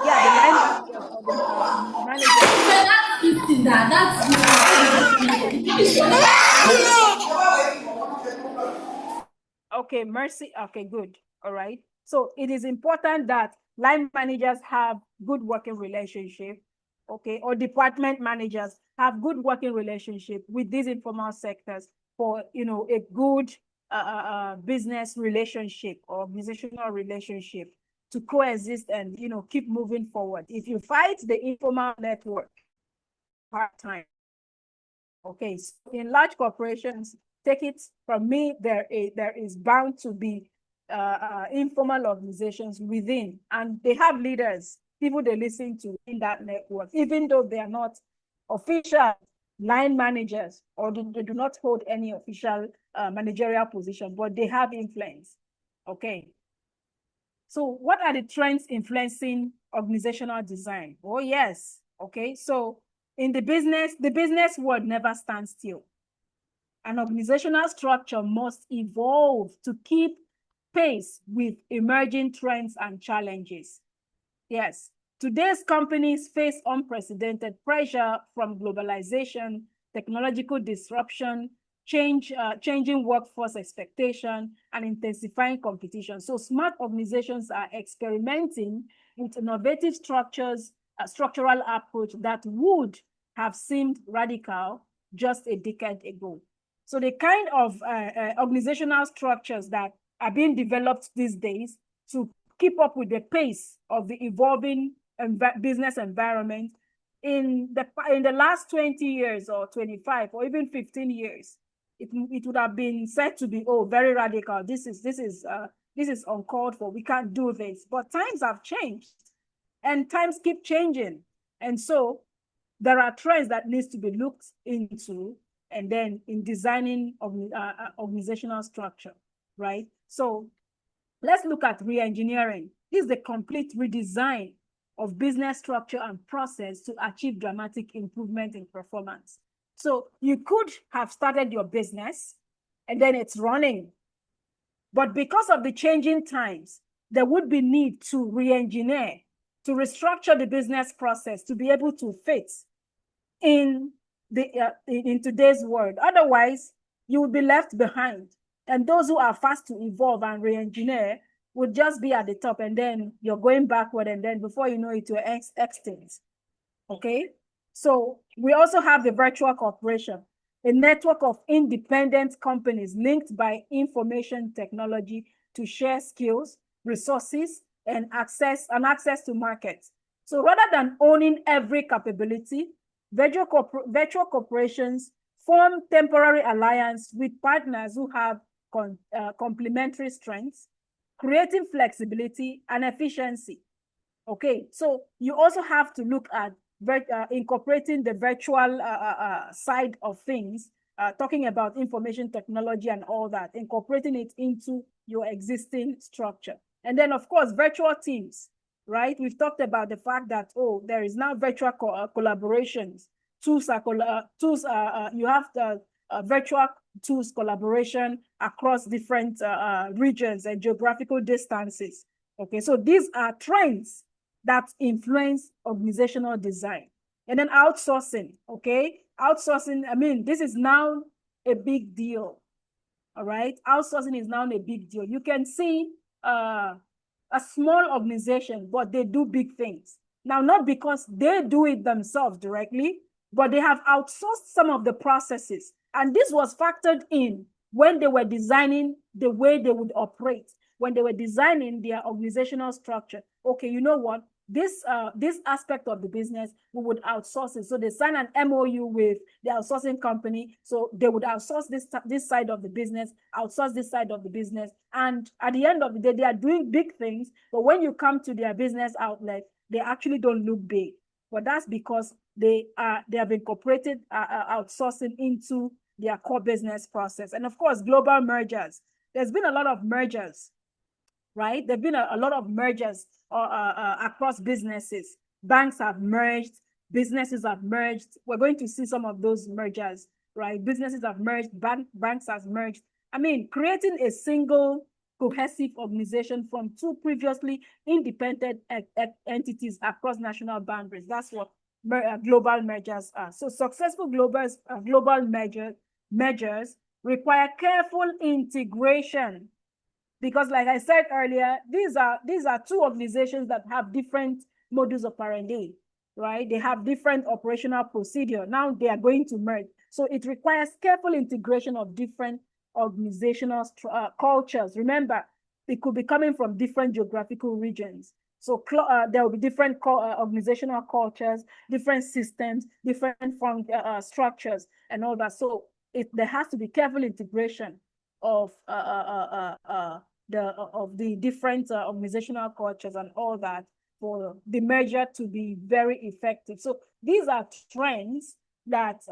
line managers or the Okay, mercy. Okay, good. All right. So it is important that line managers have good working relationship, okay, or department managers have good working relationship with these informal sectors for, a good business relationship or organizational relationship to coexist and, keep moving forward. If you fight the informal network, hard time. Okay, so in large corporations, take it from me, there is bound to be informal organizations within, and they have leaders, people they listen to in that network, even though they are not official line managers or they do not hold any official managerial position, but they have influence. Okay. So what are the trends influencing organizational design? Oh, yes. Okay, so in the business world never stands still. An organizational structure must evolve to keep pace with emerging trends and challenges. Yes, today's companies face unprecedented pressure from globalization, technological disruption, changing workforce expectation, and intensifying competition. So smart organizations are experimenting with innovative structures, structural approach that would have seemed radical just a decade ago. So the kind of organizational structures that are being developed these days to keep up with the pace of the evolving business environment in the last 20 years or 25 or even 15 years, it would have been said to be, oh, very radical. This is uncalled for. We can't do this. But times have changed and times keep changing. And so there are trends that needs to be looked into and then in designing organizational structure, right? So let's look at re-engineering. This is the complete redesign of business structure and process to achieve dramatic improvement in performance. So you could have started your business and then it's running. But because of the changing times, there would be need to re-engineer to restructure the business process to be able to fit in in today's world. Otherwise, you will be left behind. And those who are fast to evolve and re-engineer would just be at the top, and then you're going backward, and then before you know it, you're extinct. Okay? So we also have the virtual corporation, a network of independent companies linked by information technology to share skills, resources, and access to markets. So rather than owning every capability, virtual corporations form temporary alliance with partners who have complementary strengths, creating flexibility and efficiency. Okay, so you also have to look at incorporating the virtual side of things, talking about information technology and all that, incorporating it into your existing structure. And then, of course, virtual teams, right? We've talked about the fact that, oh, there is now virtual collaborations. You have the virtual tools collaboration across different regions and geographical distances. Okay, so these are trends that influence organizational design. And then outsourcing, okay? Outsourcing, I mean, this is now a big deal, all right? Outsourcing is now a big deal. You can see a small organization, but they do big things. Now, not because they do it themselves directly, but they have outsourced some of the processes. And this was factored in when they were designing the way they would operate, when they were designing their organizational structure. Okay, you know what? This aspect of the business, we would outsource it. So they sign an MOU with the outsourcing company. So they would outsource this side of the business, outsource this side of the business. And at the end of the day, they are doing big things. But when you come to their business outlet, they actually don't look big. But that's because they have incorporated outsourcing into their core business process. And of course, global mergers. There's been a lot of mergers, right? There've been a lot of mergers across businesses. Banks have merged, businesses have merged. We're going to see some of those mergers, right? Businesses have merged, banks have merged. I mean, creating a single cohesive organization from two previously independent entities across national boundaries. That's what global mergers are. So successful global mergers require careful integration, because like I said earlier, these are two organizations that have different modus operandi, right? They have different operational procedure. Now they are going to merge. So it requires careful integration of different organizational cultures. Remember, it could be coming from different geographical regions. So there will be different organizational cultures, different systems, different structures, and all that. So there has to be careful integration of the different organizational cultures and all that for the merger to be very effective. So these are trends that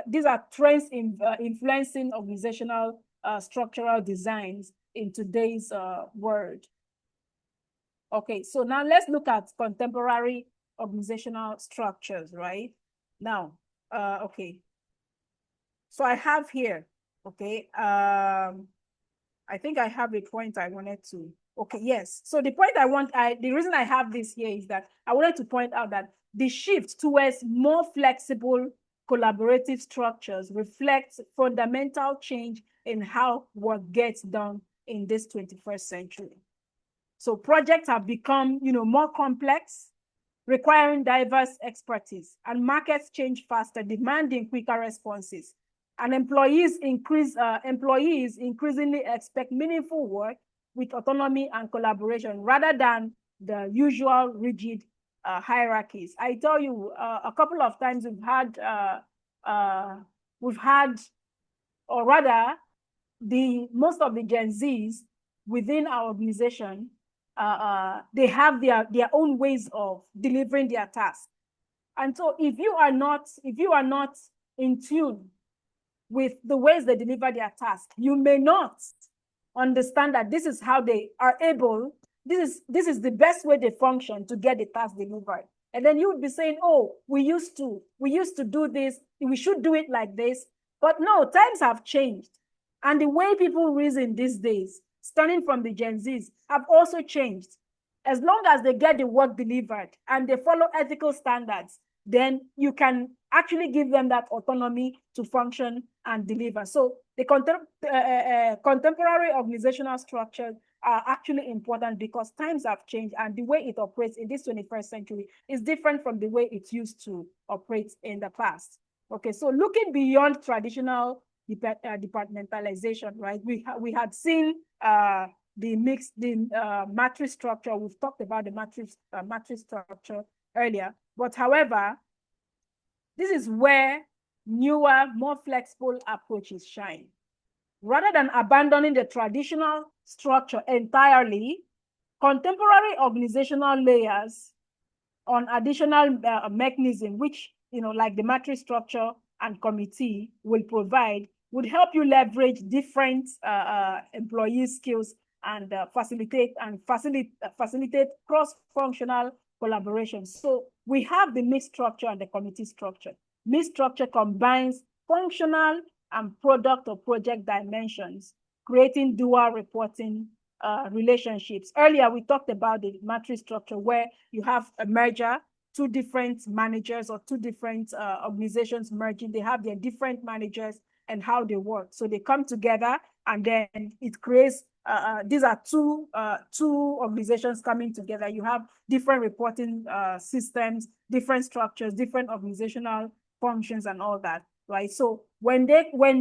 these are trends in influencing organizational structural designs in today's world. Okay, so now let's look at contemporary organizational structures, right? Now, okay. So I have here, okay, I think I have a point I wanted to, okay, yes. So the point the reason I have this here is that I wanted to point out that the shift towards more flexible collaborative structures reflects fundamental change in how work gets done in this 21st century. So projects have become, more complex, requiring diverse expertise, and markets change faster, demanding quicker responses. And employees increasingly expect meaningful work with autonomy and collaboration rather than the usual rigid hierarchies. I tell you, a couple of times or rather, most of the Gen Zs within our organization, they have their own ways of delivering their tasks. And so if you are not in tune with the ways they deliver their task, you may not understand that this is how they are able, this is the best way they function to get the task delivered. And then you would be saying, oh, we used to do this, we should do it like this. But no, times have changed. And the way people reason these days starting from the Gen Zs, have also changed. As long as they get the work delivered and they follow ethical standards, then you can actually give them that autonomy to function and deliver. So the contemporary organizational structures are actually important because times have changed and the way it operates in this 21st century is different from the way it used to operate in the past. Okay, so looking beyond traditional departmentalization, right? We had seen the matrix structure. We've talked about the matrix structure earlier, but however, this is where newer, more flexible approaches shine. Rather than abandoning the traditional structure entirely, contemporary organizational layers on additional mechanism, which, like the matrix structure and committee will provide, would help you leverage different employee skills and facilitate cross-functional collaboration. So we have the mixed structure and the committee structure. Mixed structure combines functional and product or project dimensions, creating dual reporting relationships. Earlier, we talked about the matrix structure where you have a merger, two different managers or two different organizations merging. They have their different managers and how they work. So they come together and then it creates, these are two organizations coming together. You have different reporting systems, different structures, different organizational functions and all that, right? So when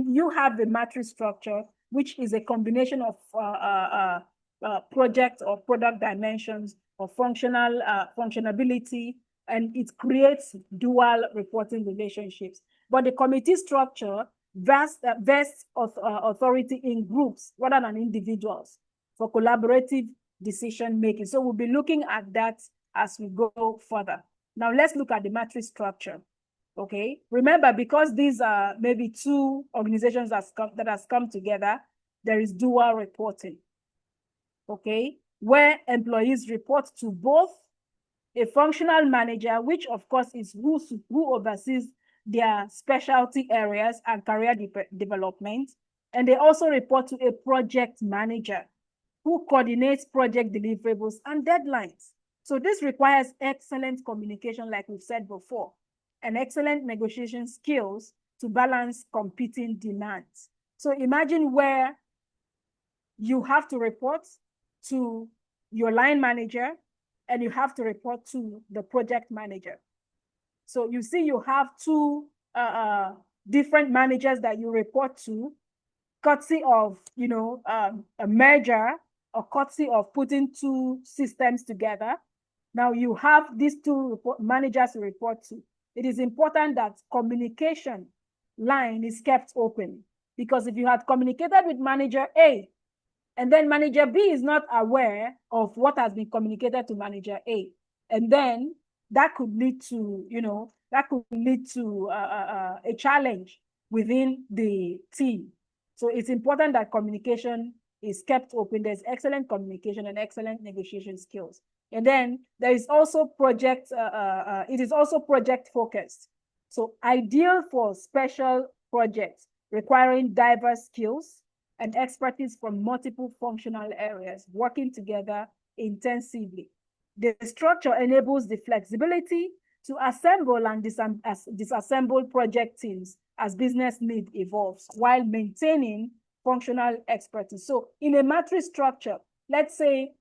you have the matrix structure, which is a combination of project or product dimensions or functionality, and it creates dual reporting relationships. But the committee structure vests authority in groups rather than individuals for collaborative decision making. So we'll be looking at that as we go further. Now let's look at the matrix structure. Okay, remember, because these are maybe two organizations that has come together, there is dual reporting. Okay, where employees report to both a functional manager, which of course is who oversees their specialty areas and career development, and they also report to a project manager who coordinates project deliverables and deadlines. So this requires excellent communication, like we've said before, and excellent negotiation skills to balance competing demands. So imagine where you have to report to your line manager and you have to report to the project manager. So you see, you have two different managers that you report to, courtesy of a merger, or courtesy of putting two systems together. Now you have these two managers to report to. It is important that communication line is kept open, because if you had communicated with manager A and then manager B is not aware of what has been communicated to manager A, and then that could lead to a challenge within the team. So it's important that communication is kept open. There's excellent communication and excellent negotiation skills. And then there is also it is also project focused. So ideal for special projects requiring diverse skills and expertise from multiple functional areas working together intensively. The structure enables the flexibility to assemble and disassemble project teams as business need evolves while maintaining functional expertise. So in a matrix structure, let's say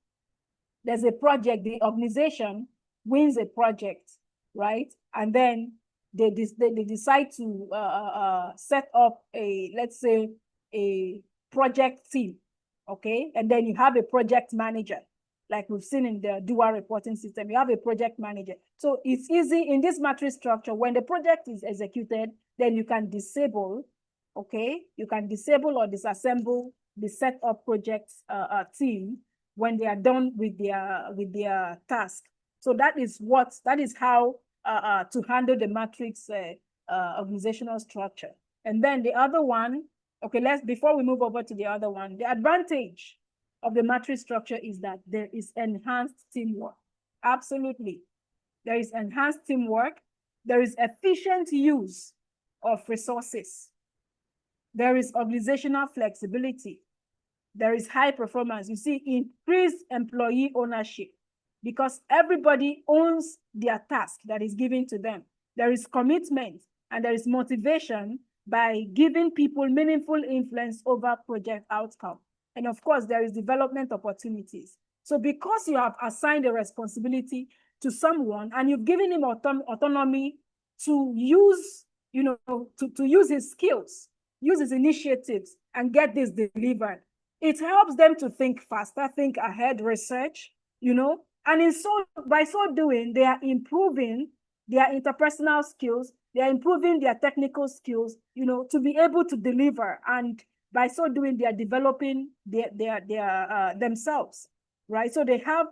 there's a project, the organization wins a project, right? And then they decide to set up let's say a project team, okay? And then you have a project manager, like we've seen in the dual reporting system. You have a project manager. So it's easy in this matrix structure. When the project is executed, then you can disable, okay? You can disable or disassemble the set up project team when they are done with their task. So that is how to handle the matrix organizational structure. And then the other one, okay, before we move over to the other one, the advantage of the matrix structure is that there is enhanced teamwork. Absolutely. There is enhanced teamwork. There is efficient use of resources. There is organizational flexibility. there is high performance. You see increased employee ownership because everybody owns their task that is given to them. There is commitment and there is motivation by giving people meaningful influence over project outcome. And of course, there is development opportunities. So because you have assigned a responsibility to someone and you've given him autonomy to use, to use his skills, use his initiatives and get this delivered, it helps them to think faster, think ahead, research, and by so doing, they are improving their interpersonal skills, they are improving their technical skills, to be able to deliver. And by so doing, they are developing their themselves, right? So they have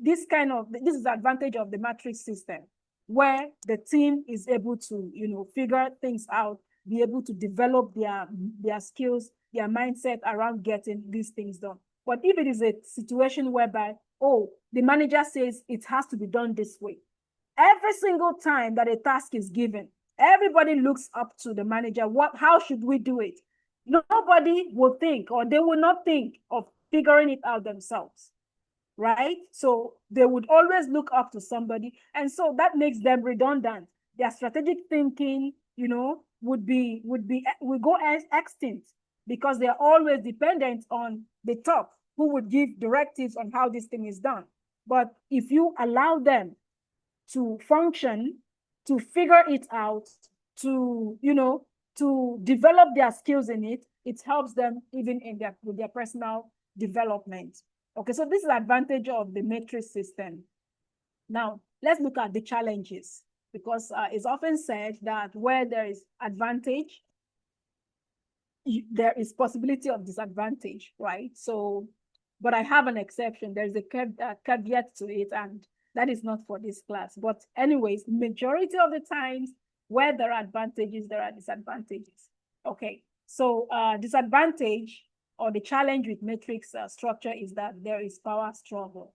this is the advantage of the matrix system, where the team is able to, figure things out, be able to develop their skills, their mindset around getting these things done. But if it is a situation whereby, the manager says it has to be done this way, every single time that a task is given, everybody looks up to the manager. How should we do it? Nobody will think, or they will not think of figuring it out themselves, right? So they would always look up to somebody. And so that makes them redundant. Their strategic thinking, would go extinct because they're always dependent on the top who would give directives on how this thing is done. But if you allow them to function, to figure it out, to develop their skills in it, it helps them even with their personal development. Okay, so this is the advantage of the matrix system. Now, let's look at the challenges, because it's often said that where there is advantage, there is possibility of disadvantage, right? So, but I have an exception. There's a caveat to it, and that is not for this class. But anyways, majority of the times where there are advantages, there are disadvantages. Okay, so disadvantage or the challenge with matrix structure is that there is power struggle.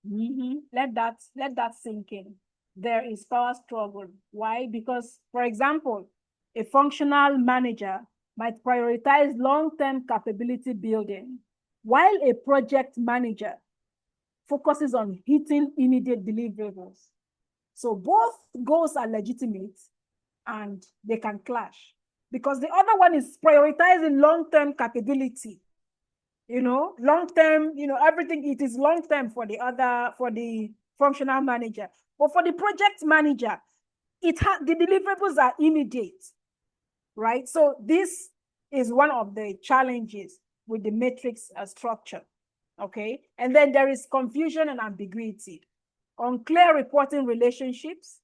Let that sink in. There is power struggle. Why? Because, for example, a functional manager might prioritize long-term capability building, while a project manager focuses on hitting immediate deliverables. So both goals are legitimate and they can clash, because the other one is prioritizing long-term capability. Long-term, everything, it is long-term for the functional manager. But for the project manager, the deliverables are immediate, right? So this is one of the challenges with the matrix structure, okay? And then there is confusion and ambiguity. Unclear reporting relationships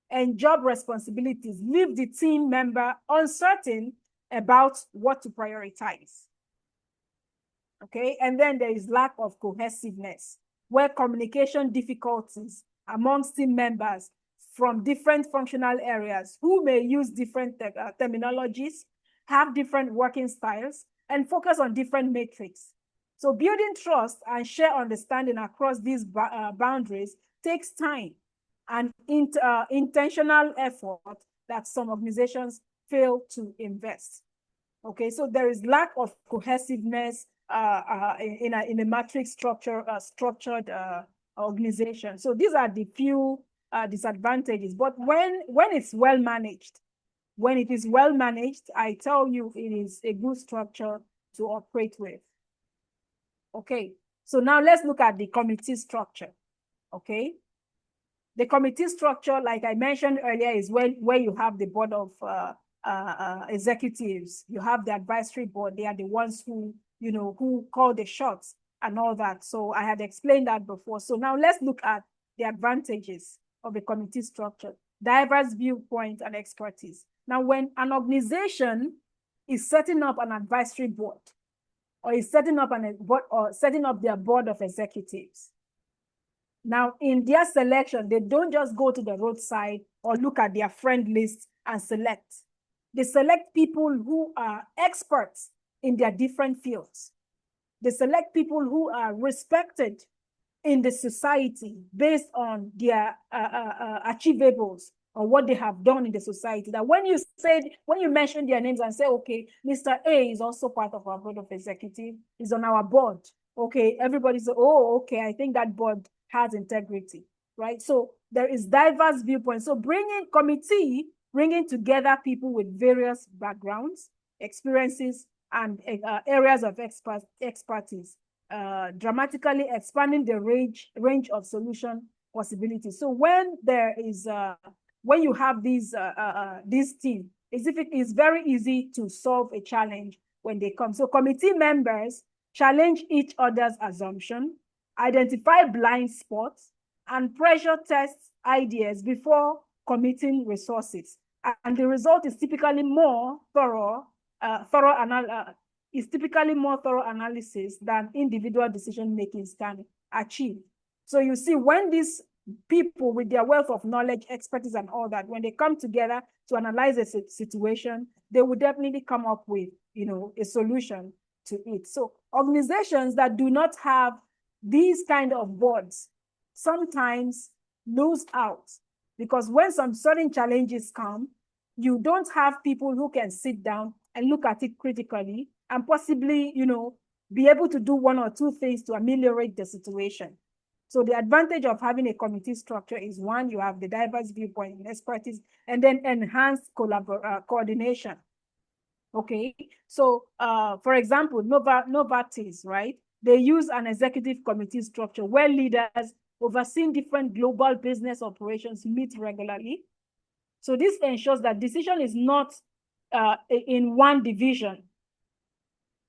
and job responsibilities leave the team member uncertain about what to prioritize. Okay, and then there is lack of cohesiveness, where communication difficulties amongst team members from different functional areas who may use different terminologies, have different working styles, and focus on different metrics. So building trust and share understanding across these boundaries takes time and intentional effort that some organizations fail to invest. Okay, so there is lack of cohesiveness in a matrix structured organization. So these are the few disadvantages. But when it's well managed, when it is well managed, I tell you, it is a good structure to operate with. Okay, so now let's look at the committee structure. Okay, the committee structure, like I mentioned earlier, is where you have the board of executives, you have the advisory board. They are the ones who call the shots and all that. So I had explained that before. So now let's look at the advantages of a committee structure: diverse viewpoint and expertise. Now, when an organization is setting up an advisory board, or is setting up their board of executives, now in their selection, they don't just go to the roadside or look at their friend list and select. They select people who are experts in their different fields. They select people who are respected in the society based on their achievables, or what they have done in the society. That when you mention their names and say, okay, Mr. A is also part of our board of executive, is on our board. Okay, everybody says, oh, okay, I think that board has integrity, right? So there is diverse viewpoints. So bringing together people with various backgrounds, experiences, and areas of expertise, dramatically expanding the range of solution possibilities. So when there is when you have this team, it's very easy to solve a challenge when they come. So committee members challenge each other's assumption, identify blind spots, and pressure test ideas before committing resources. And the result is typically more thorough analysis than individual decision makings can achieve. So you see, when these people with their wealth of knowledge, expertise, and all that, when they come together to analyze a situation, they will definitely come up with, a solution to it. So organizations that do not have these kind of boards sometimes lose out, because when some certain challenges come, you don't have people who can sit down and look at it critically and possibly, be able to do one or two things to ameliorate the situation. So the advantage of having a committee structure is, one, you have the diverse viewpoint and expertise, and then enhanced coordination. Okay, so for example, Novartis, right? They use an executive committee structure where leaders overseeing different global business operations meet regularly. So this ensures that decision is not in one division.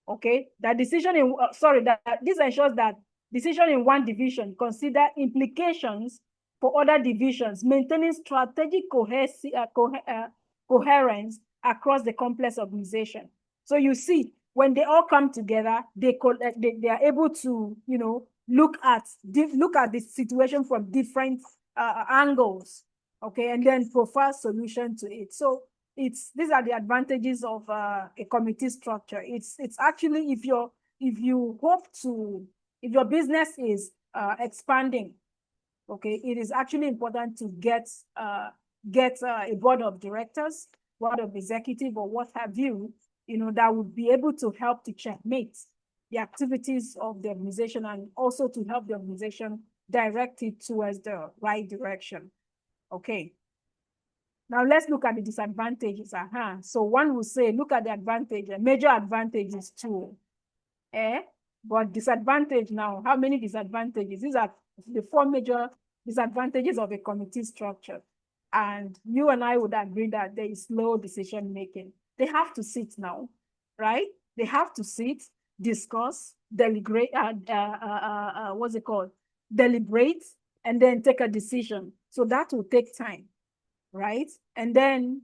Okay, this ensures that decision in one division consider implications for other divisions, maintaining strategic coherence across the complex organization. So you see, when they all come together, they are able to, look at the situation from different angles, okay, and then provide solution to it. So these are the advantages of a committee structure. It's actually, if your business is expanding, okay, it is actually important to get a board of directors, board of executive, or what have you, that would be able to help to checkmate the activities of the organization, and also to help the organization direct it towards the right direction. Okay. Now let's look at the disadvantages. So one will say, look at the advantage, major advantages too. But disadvantage now, how many disadvantages? These are the 4 major disadvantages of a committee structure. And you and I would agree that there is slow decision making. They have to sit now, right? They have to sit, discuss, deliberate, deliberate, and then take a decision. So that will take time, right? And then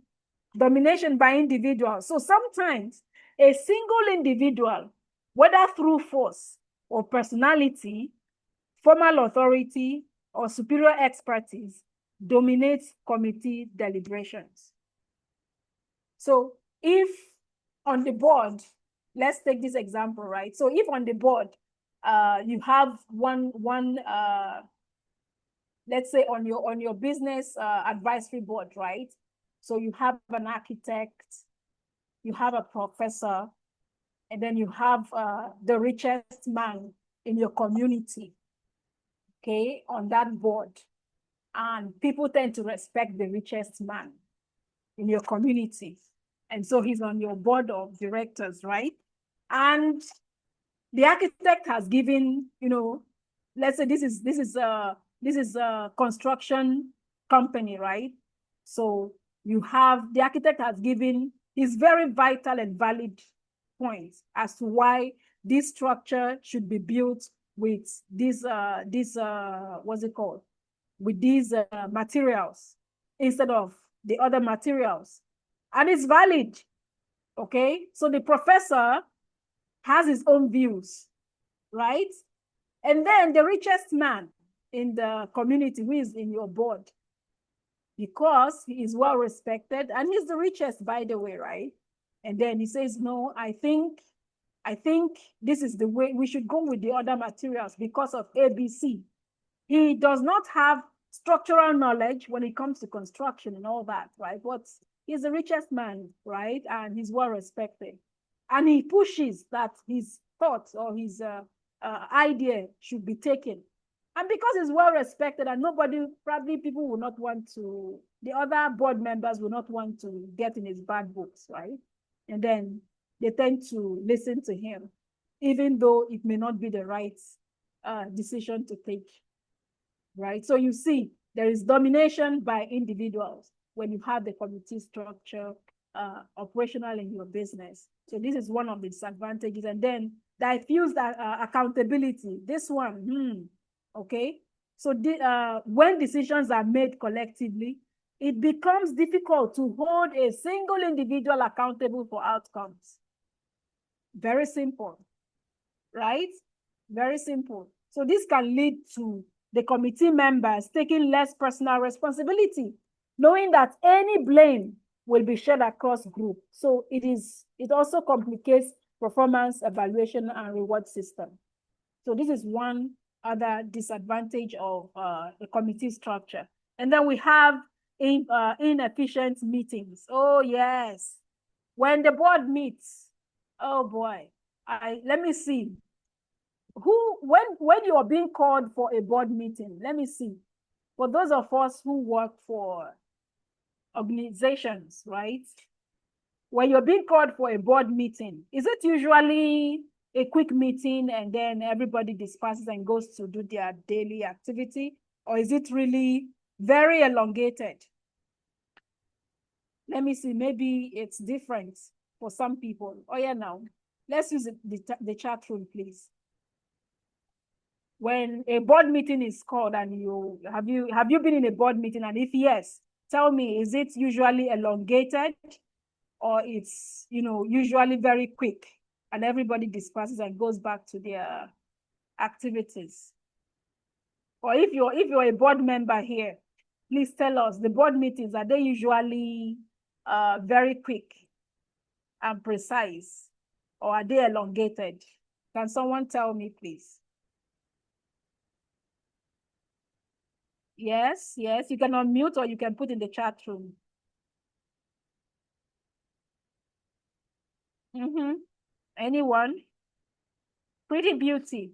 domination by individuals. So sometimes a single individual, whether through force or personality, formal authority, or superior expertise, dominates committee deliberations. So if on the board, let's take this example, right? So if on the board, you have one let's say on your business advisory board, right? So you have an architect, you have a professor, and then you have the richest man in your community, okay, on that board. And people tend to respect the richest man in your community. And so he's on your board of directors, right? And the architect has given, let's say this is a construction company, right? So you have, the architect has given his very vital and valid points as to why this structure should be built with what's it called? With these materials instead of the other materials. And it's valid, okay? So the professor has his own views, right? And then the richest man in the community who is in your board, because he is well respected and he's the richest, by the way, right? And then he says, no, I think this is the way we should go with the other materials because of ABC. He does not have structural knowledge when it comes to construction and all that, right? But he's the richest man, right? And he's well respected. And he pushes that his thoughts or his idea should be taken. And because he's well respected and nobody, probably people will not want to, the other board members will not want to get in his bad books, right? And then they tend to listen to him, even though it may not be the right decision to take, right? So you see, there is domination by individuals when you have the committee structure operational in your business. So this is one of the disadvantages. And then diffuse accountability. This one, okay? So when decisions are made collectively, it becomes difficult to hold a single individual accountable for outcomes. Very simple, right? Very simple. So this can lead to the committee members taking less personal responsibility, knowing that any blame will be shared across group. So it also complicates performance evaluation and reward system. So this is one other disadvantage of a committee structure. And then we have inefficient meetings. Oh yes, when the board meets, oh boy, let me see. When you are being called for a board meeting, let me see. For those of us who work for organizations, right? When you're being called for a board meeting, is it usually a quick meeting and then everybody disperses and goes to do their daily activity? Or is it really very elongated? Let me see, maybe it's different for some people. Oh yeah, now, let's use the chat room, please. When a board meeting is called and have you been in a board meeting, and if yes, tell me, is it usually elongated or it's usually very quick and everybody disperses and goes back to their activities? Or if you're a board member here, please tell us, the board meetings, are they usually very quick and precise, or are they elongated? Can someone tell me, please? Yes, you can unmute or you can put in the chat room. Anyone? Pretty Beauty,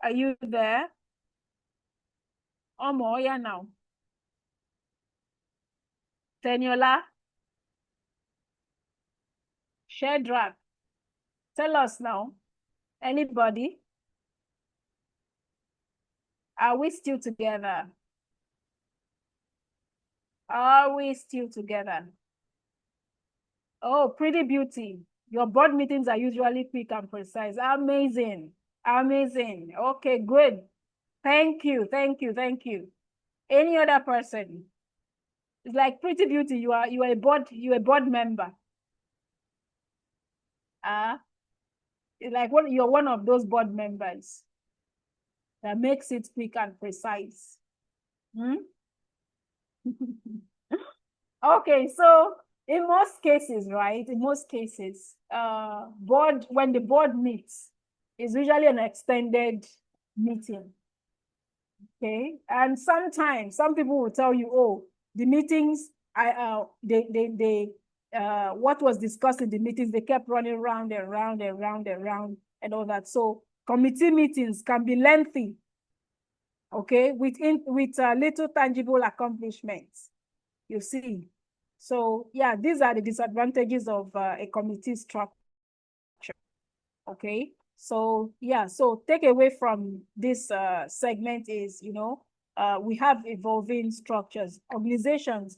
are you there? Omo, yeah now. Teniola? Shadrach? Tell us now. Anybody? Are we still together? Are we still together? Oh, Pretty Beauty. Your board meetings are usually quick and precise. Amazing. Amazing. Okay, good. Thank you. Any other person? It's like Pretty Beauty, you are a board member. It's like you're one of those board members that makes it quick and precise. Okay, so in most cases, right? In most cases, when the board meets, it's usually an extended meeting. Okay, and sometimes some people will tell you, oh, the meetings, what was discussed in the meetings, they kept running round and round and round and round and all that. So committee meetings can be lengthy, okay, with little tangible accomplishments, you see. So yeah, these are the disadvantages of a committee structure, okay? So yeah, so take away from this segment is, we have evolving structures. Organizations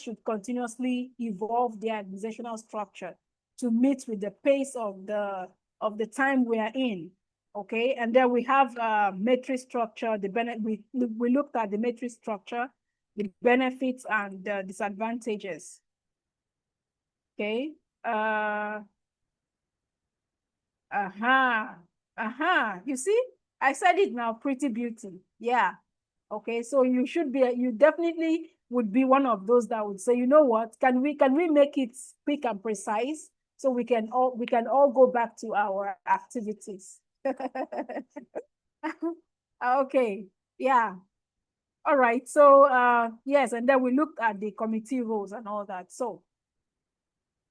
should continuously evolve their organizational structure to meet with the pace of the time we are in, okay? And then we have matrix structure. We looked at the matrix structure, the benefits and the disadvantages, okay? You see, I said it now, Pretty Beauty. Yeah. Okay, so you definitely would be one of those that would say, you know what, can we make it quick and precise so we can all go back to our activities. Okay, yeah. All right, so yes, and then we looked at the committee roles and all that. So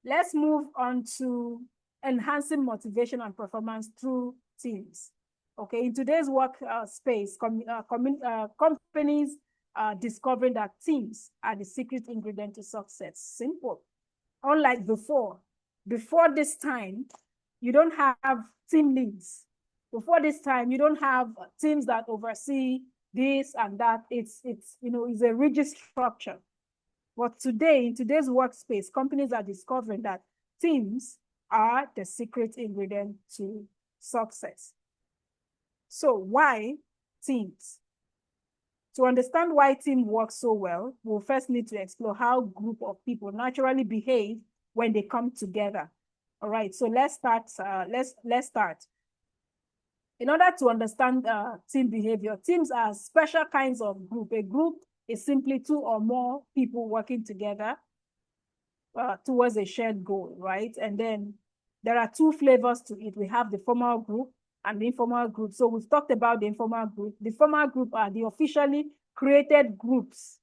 let's move on to enhancing motivation and performance through teams. Okay, in today's work space, companies are discovering that teams are the secret ingredient to success. Simple. Unlike before this time, you don't have team leads. Before this time, you don't have teams that oversee this and that. It's a rigid structure. But today, in today's workspace, companies are discovering that teams are the secret ingredient to success. So why teams? To understand why team works so well, we'll first need to explore how a group of people naturally behave when they come together. All right, so let's start. Let's start. In order to understand team behavior, teams are special kinds of group. A group is simply two or more people working together towards a shared goal, right? And then there are two flavors to it. We have the formal group and the informal group. So we've talked about the informal group. The formal group are the officially created groups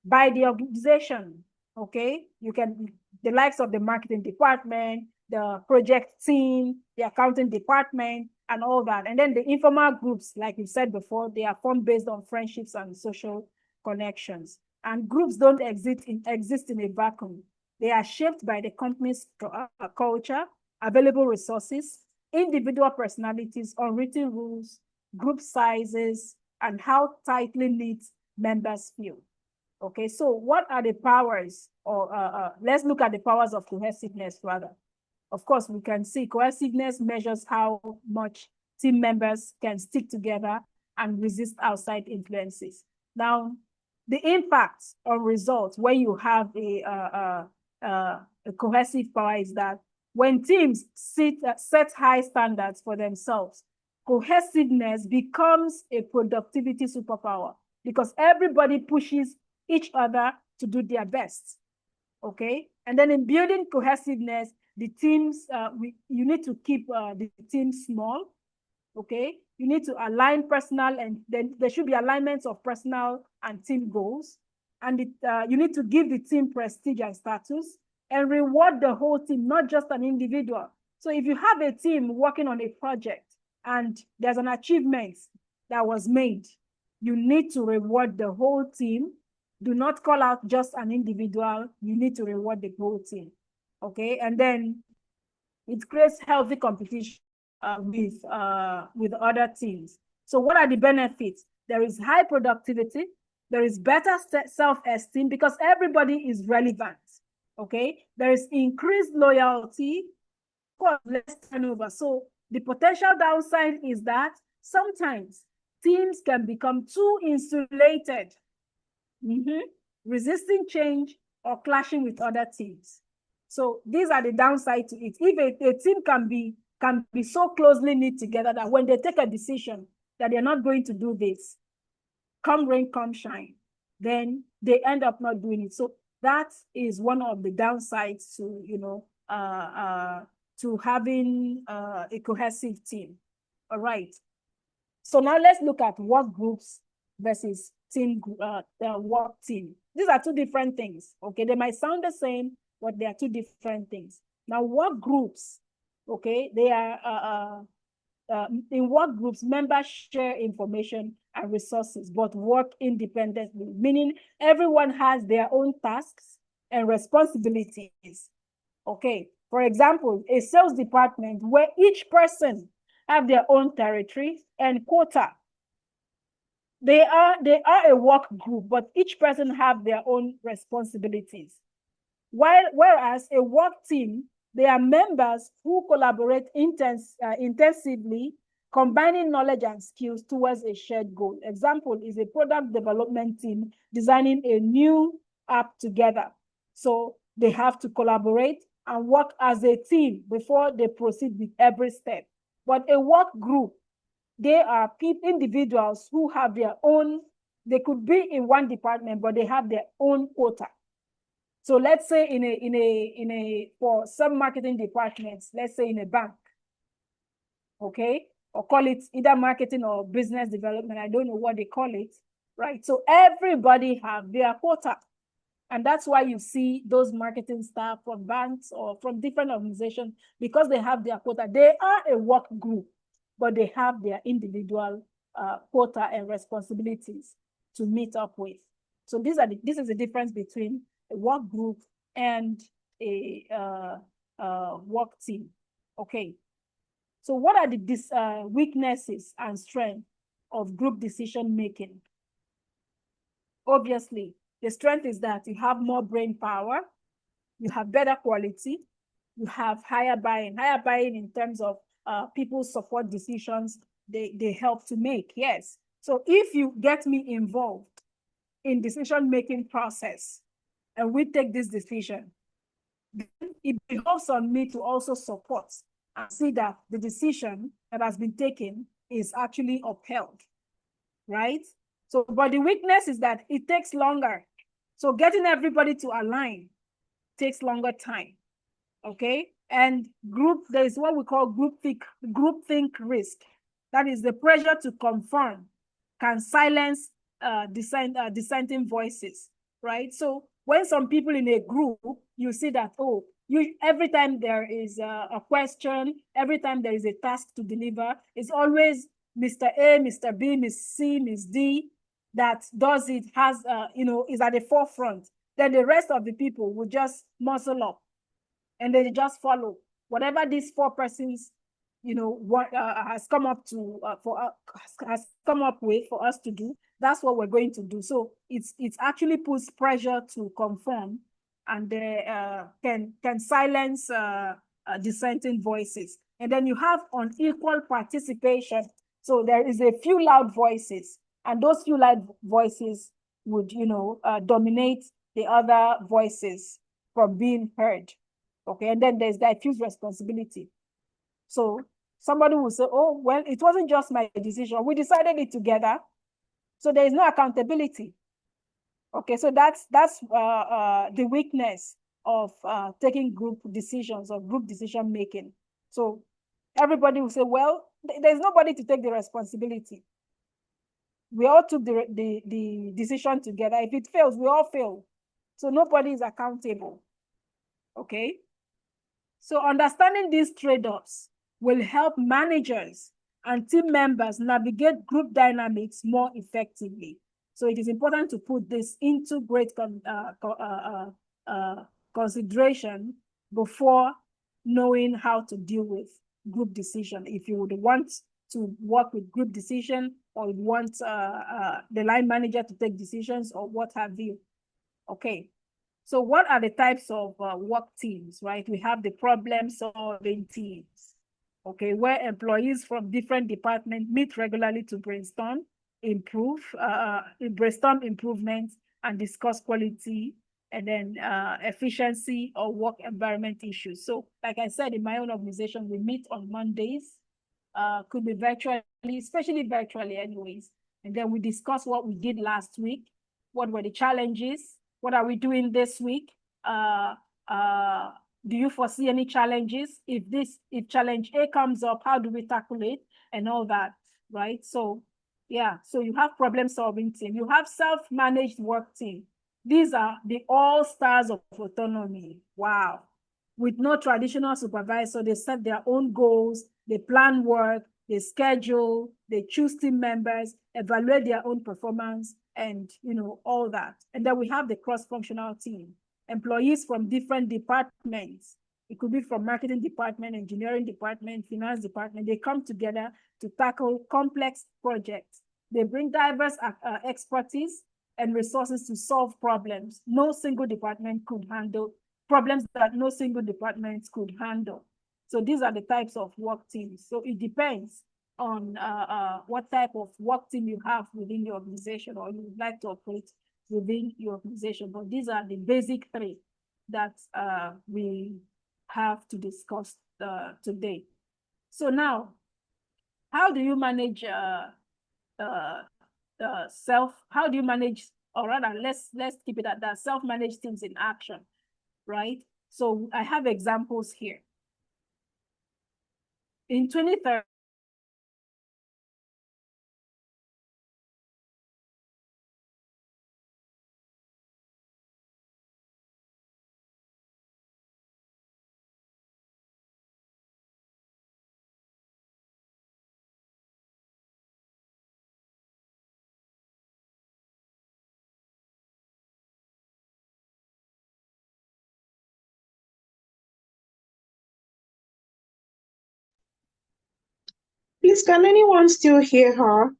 by the organization, okay? The likes of the marketing department, the project team, the accounting department, and all that. And then the informal groups, like you said before, they are formed based on friendships and social connections. And groups don't exist in a vacuum. They are shaped by the company's culture, available resources, individual personalities, unwritten rules, group sizes, and how tightly knit members feel. Okay, so what are the powers, or let's look at the powers of cohesiveness rather. Of course, we can see cohesiveness measures how much team members can stick together and resist outside influences. Now, the impact on results when you have a cohesive power is that when teams set high standards for themselves, cohesiveness becomes a productivity superpower because everybody pushes each other to do their best. Okay, and then in building cohesiveness, the teams, you need to keep the team small. Okay, you need to align personal, and then there should be alignments of personal and team goals. And you need to give the team prestige and status and reward the whole team, not just an individual. So if you have a team working on a project and there's an achievement that was made, you need to reward the whole team. Do not call out just an individual. You need to reward the whole team. Okay, and then it creates healthy competition with other teams. So what are the benefits? There is high productivity. There is better self-esteem because everybody is relevant. Okay, there is increased loyalty, of course, less turnover. So the potential downside is that sometimes teams can become too insulated, resisting change or clashing with other teams. So these are the downside to it. If a team can be so closely knit together that when they take a decision that they're not going to do this, come rain, come shine, then they end up not doing it. So that is one of the downsides to, to having a cohesive team. All right. So now let's look at work groups versus work team. These are two different things. Okay, they might sound the same, but they are two different things. Now, work groups, okay, they are in work groups, members share information and resources, but work independently, meaning everyone has their own tasks and responsibilities. Okay, for example, a sales department where each person have their own territory and quota. They are a work group, but each person have their own responsibilities. Whereas a work team, they are members who collaborate intensively, combining knowledge and skills towards a shared goal. Example is a product development team designing a new app together. So they have to collaborate and work as a team before they proceed with every step. But a work group, they are individuals who have their own, they could be in one department, but they have their own quota. So let's say for some marketing departments, let's say in a bank, okay, or call it either marketing or business development, I don't know what they call it, right? So everybody have their quota. And that's why you see those marketing staff from banks or from different organizations, because they have their quota. They are a work group, but they have their individual quota and responsibilities to meet up with. So this is the difference between a work group and a work team. Okay. So what are the weaknesses and strengths of group decision making? Obviously, the strength is that you have more brain power, you have better quality, you have higher buy-in in terms of people support decisions they help to make. Yes. So if you get me involved in decision-making process and we take this decision, then it behoves on me to also support and see that the decision that has been taken is actually upheld, right? So, but the weakness is that it takes longer. So getting everybody to align takes longer time, okay? And there is what we call groupthink risk. That is the pressure to conform can silence dissenting voices, right? So when some people in a group, you see that, oh, every time there is a question, every time there is a task to deliver, it's always Mr. A, Mr. B, Miss C, Miss D that does it, is at the forefront. Then the rest of the people will just muscle up and they just follow whatever these four persons, has come up with for us to do. That's what we're going to do. So it's actually puts pressure to conform, and they can silence dissenting voices. And then you have unequal participation. So there is a few loud voices, and those few loud voices would, dominate the other voices from being heard. Okay, and then there's diffuse responsibility. So somebody will say, oh, well, it wasn't just my decision. We decided it together. So there is no accountability. Okay, so that's the weakness of taking group decisions or group decision making. So everybody will say, well, there's nobody to take the responsibility. We all took the decision together. If it fails, we all fail. So nobody is accountable. Okay. So understanding these trade-offs will help managers and team members navigate group dynamics more effectively. So it is important to put this into great consideration before knowing how to deal with group decision. If you would want to work with group decision, or you want the line manager to take decisions, or what have you. Okay. So what are the types of work teams, right? We have the problem-solving teams, okay, where employees from different departments meet regularly to brainstorm improvements and discuss quality and then efficiency or work environment issues. So like I said, in my own organization, we meet on Mondays, could be virtually, especially virtually anyways. And then we discuss what we did last week, what were the challenges, what are we doing this week? Do you foresee any challenges? If challenge A comes up, how do we tackle it? And all that, right? So yeah, so you have problem-solving team. You have self-managed work team. These are the all-stars of autonomy. Wow. With no traditional supervisor, they set their own goals, they plan work, they schedule, they choose team members, evaluate their own performance, and all that. And then we have the cross-functional team, employees from different departments. It could be from marketing department, engineering department, finance department. They come together to tackle complex projects. They bring diverse expertise and resources to solve problems no single department could handle, problems that no single department could handle. So these are the types of work teams. So it depends on what type of work team you have within your organization, or you would like to operate within your organization. But these are the basic three that we have to discuss today. So now, how do you manage how do you manage, or rather, let's keep it at that, self-managed teams in action, right? So I have examples here. In 2013, Please, can anyone still hear her?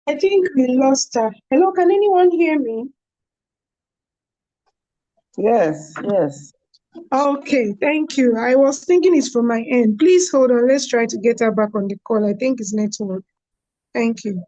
I think we lost her. Hello, can anyone hear me? Yes, yes. Okay, thank you. I was thinking it's from my end. Please hold on. Let's try to get her back on the call. I think it's network. Thank you.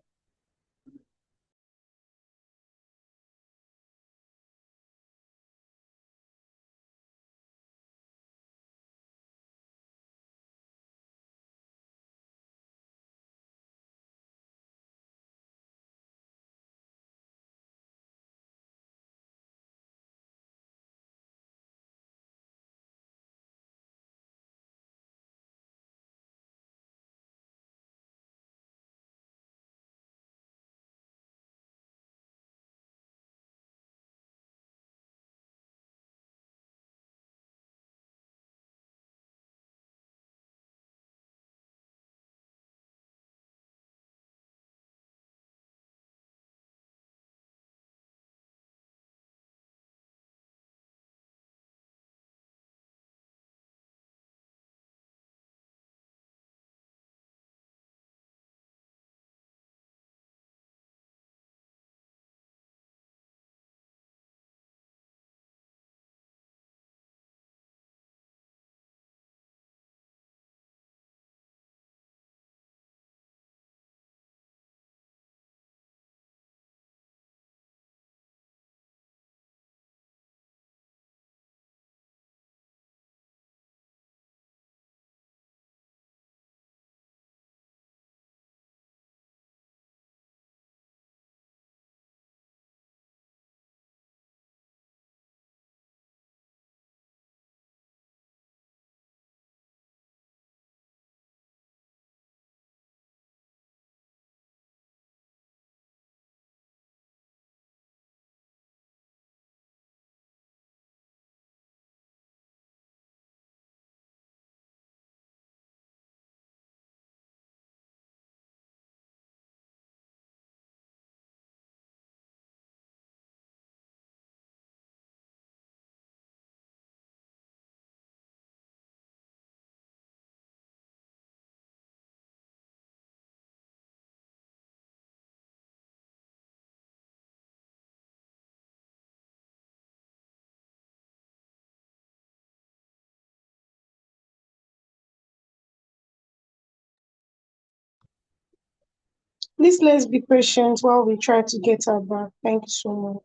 Please let's be patient while we try to get her back. Thank you so much.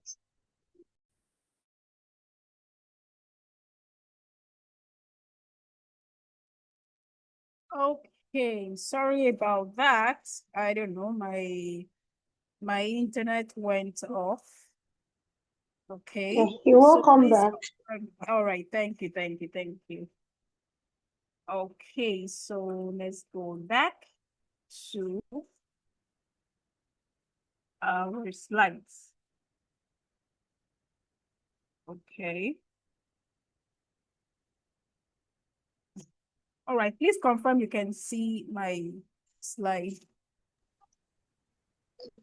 Okay, sorry about that. I don't know, my internet went off. Okay. Yeah, you're welcome please, back. all right, thank you, thank you, thank you. Okay, so let's go back to our slides. Okay. All right, please confirm you can see my slide.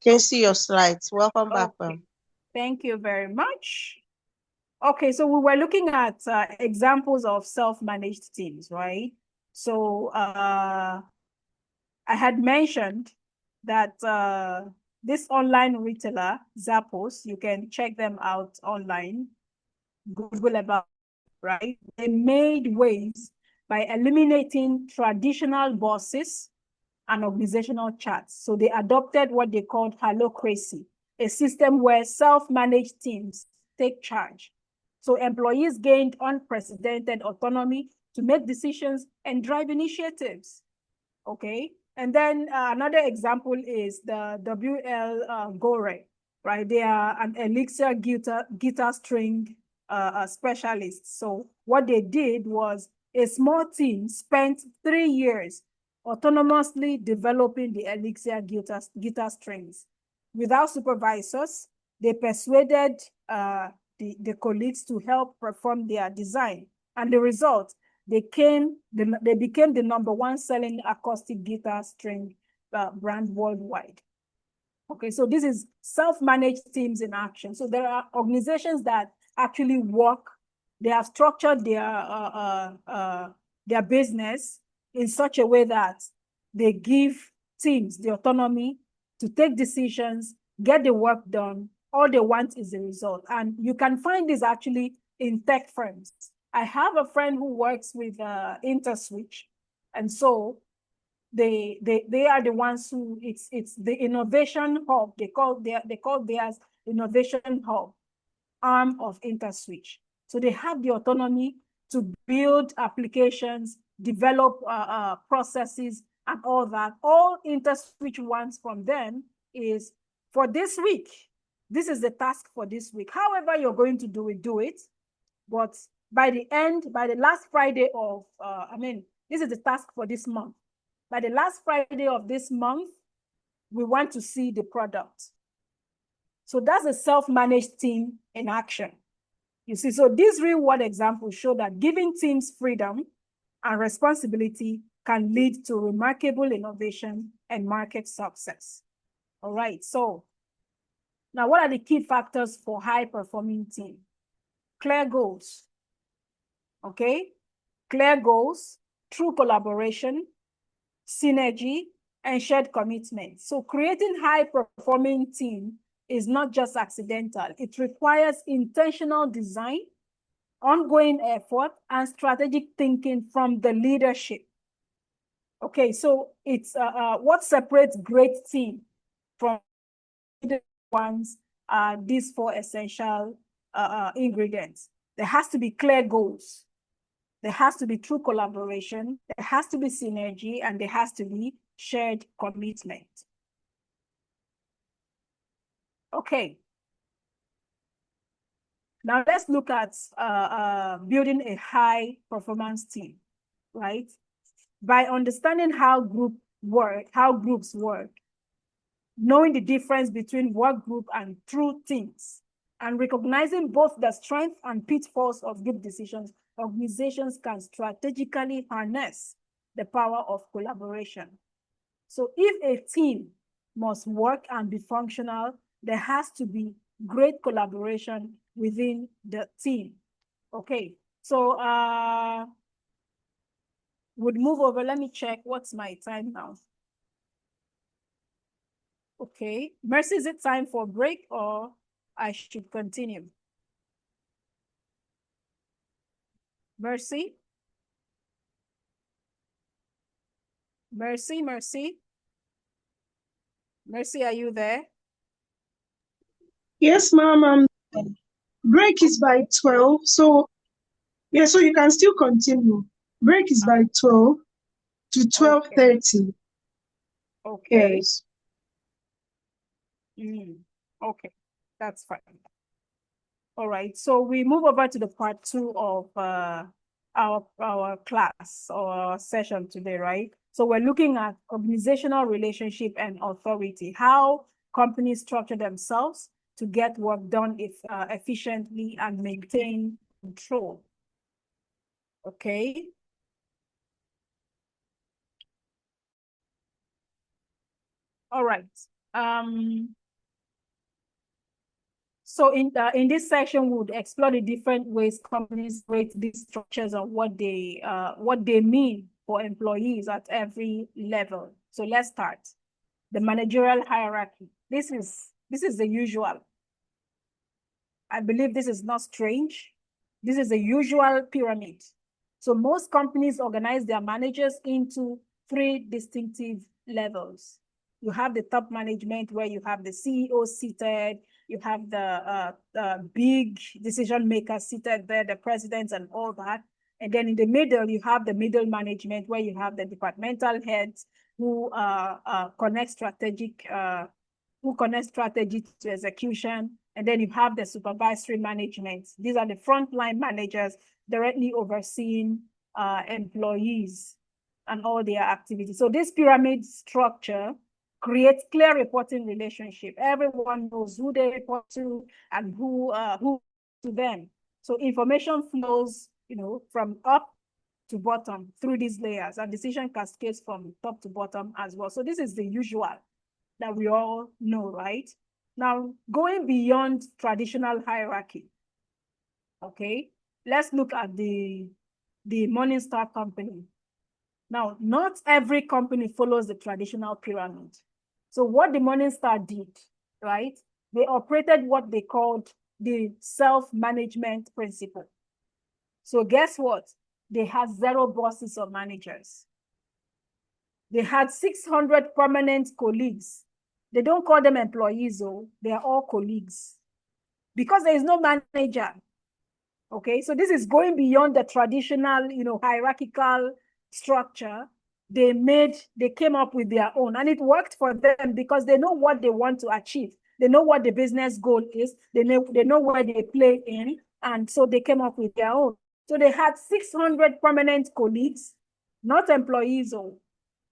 Can see your slides. Welcome back, Okay, ma'am. thank you very much. Okay, so we were looking at examples of self-managed teams, right? So I had mentioned that this online retailer, Zappos, you can check them out online, Google about, right? They made waves by eliminating traditional bosses and organizational charts. So they adopted what they called holacracy, a system where self-managed teams take charge. So employees gained unprecedented autonomy to make decisions and drive initiatives. Okay. And then another example is the WL Gore, right? They are an Elixir guitar string specialist. So what they did was a small team spent 3 years autonomously developing the Elixir guitar strings. Without supervisors, they persuaded the colleagues to help perform their design. And the result, they became the #1 selling acoustic guitar string brand worldwide. Okay, so this is self-managed teams in action. So there are organizations that actually work. They have structured their business in such a way that they give teams the autonomy to take decisions, get the work done. All they want is the result. And you can find this actually in tech firms. I have a friend who works with InterSwitch, and so they are the ones who it's the innovation hub. They call theirs innovation hub arm of InterSwitch. So they have the autonomy to build applications, develop processes, and all that. All InterSwitch wants from them is for this week. This is the task for this week. However you're going to do it. But by the last Friday of, this is the task for this month. By the last Friday of this month, we want to see the product. So that's a self-managed team in action. You see, so these real-world examples show that giving teams freedom and responsibility can lead to remarkable innovation and market success. All right, so now what are the key factors for high-performing team? Clear goals, okay? Clear goals, true collaboration, synergy, and shared commitment. So creating high-performing team is not just accidental. It requires intentional design, ongoing effort, and strategic thinking from the leadership. Okay, so it's what separates great team from the ones are these 4 essential ingredients. There has to be clear goals. There has to be true collaboration. There has to be synergy, and there has to be shared commitment. Okay. Now let's look at building a high performance team, right? By understanding how groups work, knowing the difference between work group and true teams, and recognizing both the strengths and pitfalls of group decisions, organizations can strategically harness the power of collaboration. So if a team must work and be functional, there has to be great collaboration within the team. Okay, so would move over. Let me check what's my time now. Okay, Mercy, is it time for break or I should continue? Mercy? Mercy, Mercy? Mercy, are you there? Yes, ma'am. Break is by 12. So, yeah, so you can still continue. Break is by 12 to 12:30. Okay. Yes. Okay, that's fine. All right, so we move over to the part 2 of our class or our session today, right? So we're looking at organizational relationship and authority, how companies structure themselves to get work done efficiently and maintain control. Okay. All right. So in this section, we would explore the different ways companies rate these structures and what they mean for employees at every level. So let's start. The managerial hierarchy. This is the usual. I believe this is not strange. This is the usual pyramid. So most companies organize their managers into 3 distinctive levels. You have the top management where you have the CEO seated, you have the big decision makers seated there, the presidents and all that. And then in the middle, you have the middle management where you have the departmental heads who connect strategy to execution. And then you have the supervisory management. These are the frontline managers directly overseeing employees and all their activities. So this pyramid structure creates clear reporting relationship. Everyone knows who they report to and who to them. So information flows, from up to bottom through these layers, and decision cascades from top to bottom as well. So this is the usual that we all know, right? Now, going beyond traditional hierarchy, okay, let's look at the Morningstar company. Now, not every company follows the traditional pyramid. So what the Morningstar did, right? They operated what they called the self-management principle. So guess what? They had 0 bosses or managers. They had 600 permanent colleagues. They don't call them employees, though. They are all colleagues. Because there is no manager. Okay, so this is going beyond the traditional, hierarchical structure. They came up with their own, and it worked for them because they know what they want to achieve. They know what the business goal is. They know where they play in, and so they came up with their own. So they had 600 permanent colleagues, not employees,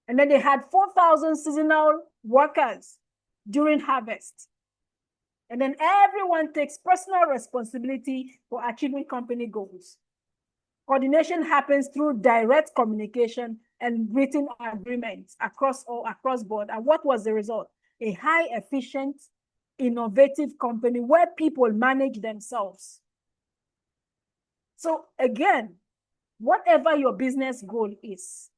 and then they had 4,000 seasonal workers during harvest. And then everyone takes personal responsibility for achieving company goals. Coordination happens through direct communication and written agreements across board. And what was the result? A high efficient, innovative company where people manage themselves. So again, whatever your business goal is,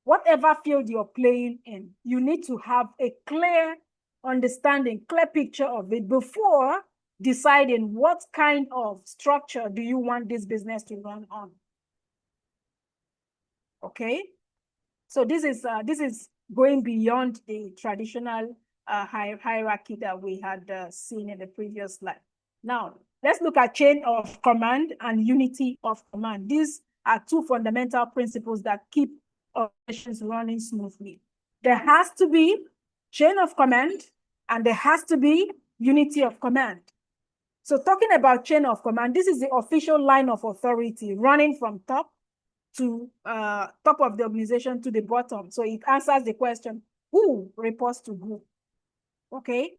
whatever field you're playing in, you need to have a clear understanding, clear picture of it before deciding what kind of structure do you want this business to run on. Okay, so this is going beyond the traditional hierarchy that we had seen in the previous slide. Now, let's look at chain of command and unity of command. These are 2 fundamental principles that keep operations running smoothly. There has to be chain of command, and there has to be unity of command. So talking about chain of command, this is the official line of authority running from top to top of the organization to the bottom. So it answers the question, who reports to who? Okay.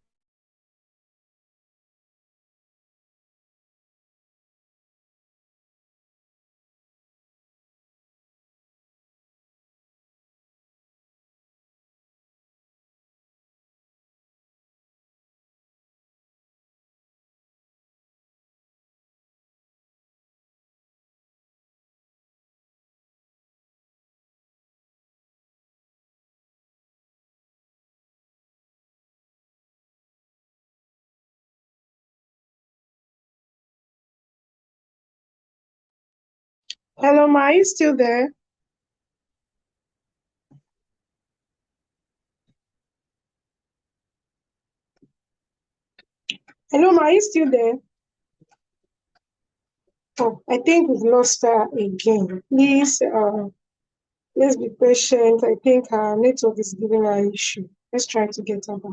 Hello, Ma, are you still there? Hello, Ma, are you still there? Oh, I think we've lost her again. Please, let's be patient. I think her network is giving her issue. Let's try to get her back.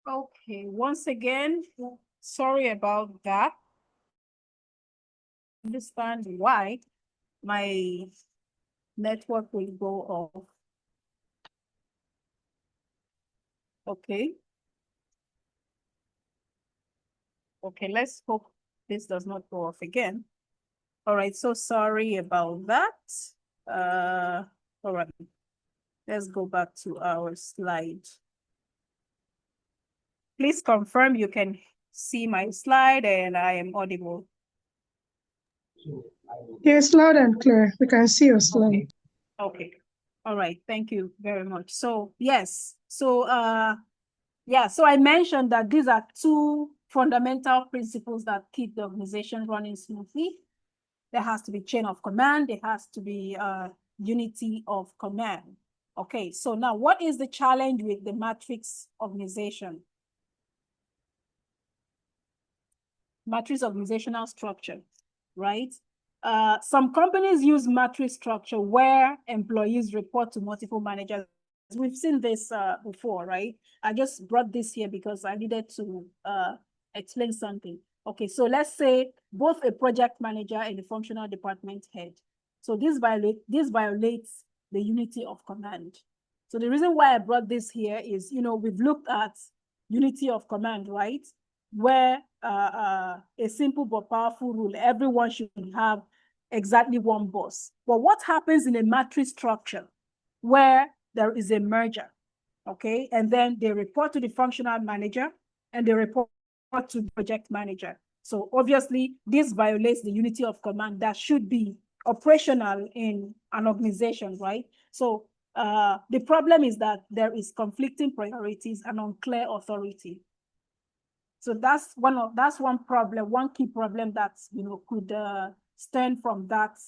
Okay, once again, sorry about that. Understand why my network will go off. Okay. Okay, let's hope this does not go off again. All right, so sorry about that. All right, let's go back to our slide. Please confirm you can see my slide and I am audible. Yes, loud and clear. We can see your slide. Okay. All right. Thank you very much. So yes. So yeah, so I mentioned that these are two fundamental principles that keep the organization running smoothly. There has to be chain of command. There has to be unity of command. Okay, so now what is the challenge with the matrix organization? Matrix organizational structure, right? Some companies use matrix structure where employees report to multiple managers. We've seen this before, right? I just brought this here because I needed to explain something. Okay, so let's say both a project manager and a functional department head. So this violates the unity of command. So the reason why I brought this here is, we've looked at unity of command, right? Where a simple but powerful rule, everyone should have exactly one boss. But what happens in a matrix structure where there is a merger, okay? And then they report to the functional manager and they report to the project manager. So obviously this violates the unity of command that should be operational in an organization, right? So the problem is that there is conflicting priorities and unclear authority. So that's one problem, one key problem that could stem from that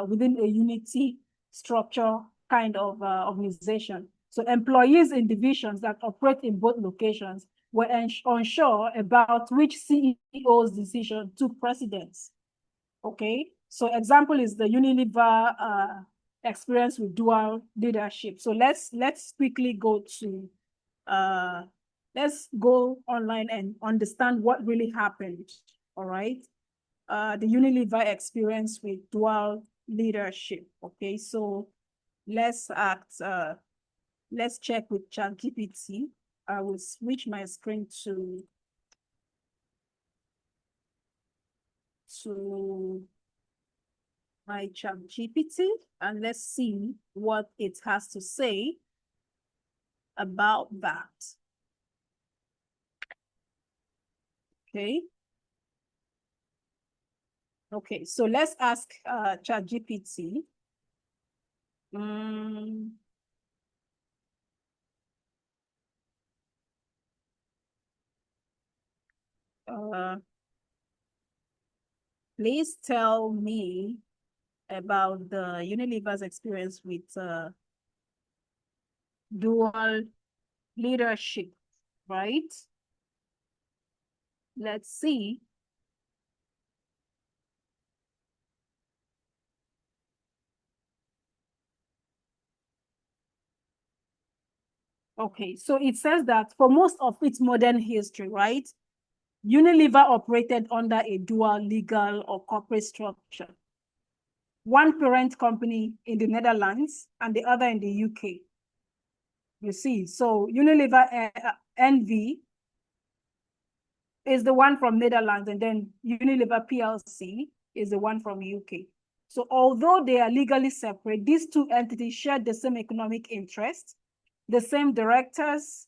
within a unity structure kind of organization. So employees in divisions that operate in both locations were unsure about which CEO's decision took precedence. Okay, so example is the Unilever experience with dual leadership. So let's quickly go to let's go online and understand what really happened. All right, the Unilever experience with dual leadership. Okay, so let's check with ChatGPT. I will switch my screen to my ChatGPT and let's see what it has to say about that. Okay. Okay, so let's ask ChatGPT. Please tell me about the Unilever's experience with dual leadership, right? Let's see. Okay, so it says that for most of its modern history, right, Unilever operated under a dual legal or corporate structure. One parent company in the Netherlands and the other in the UK. You see, so Unilever NV is the one from Netherlands, and then Unilever PLC is the one from UK. So although they are legally separate, these two entities share the same economic interests, the same directors,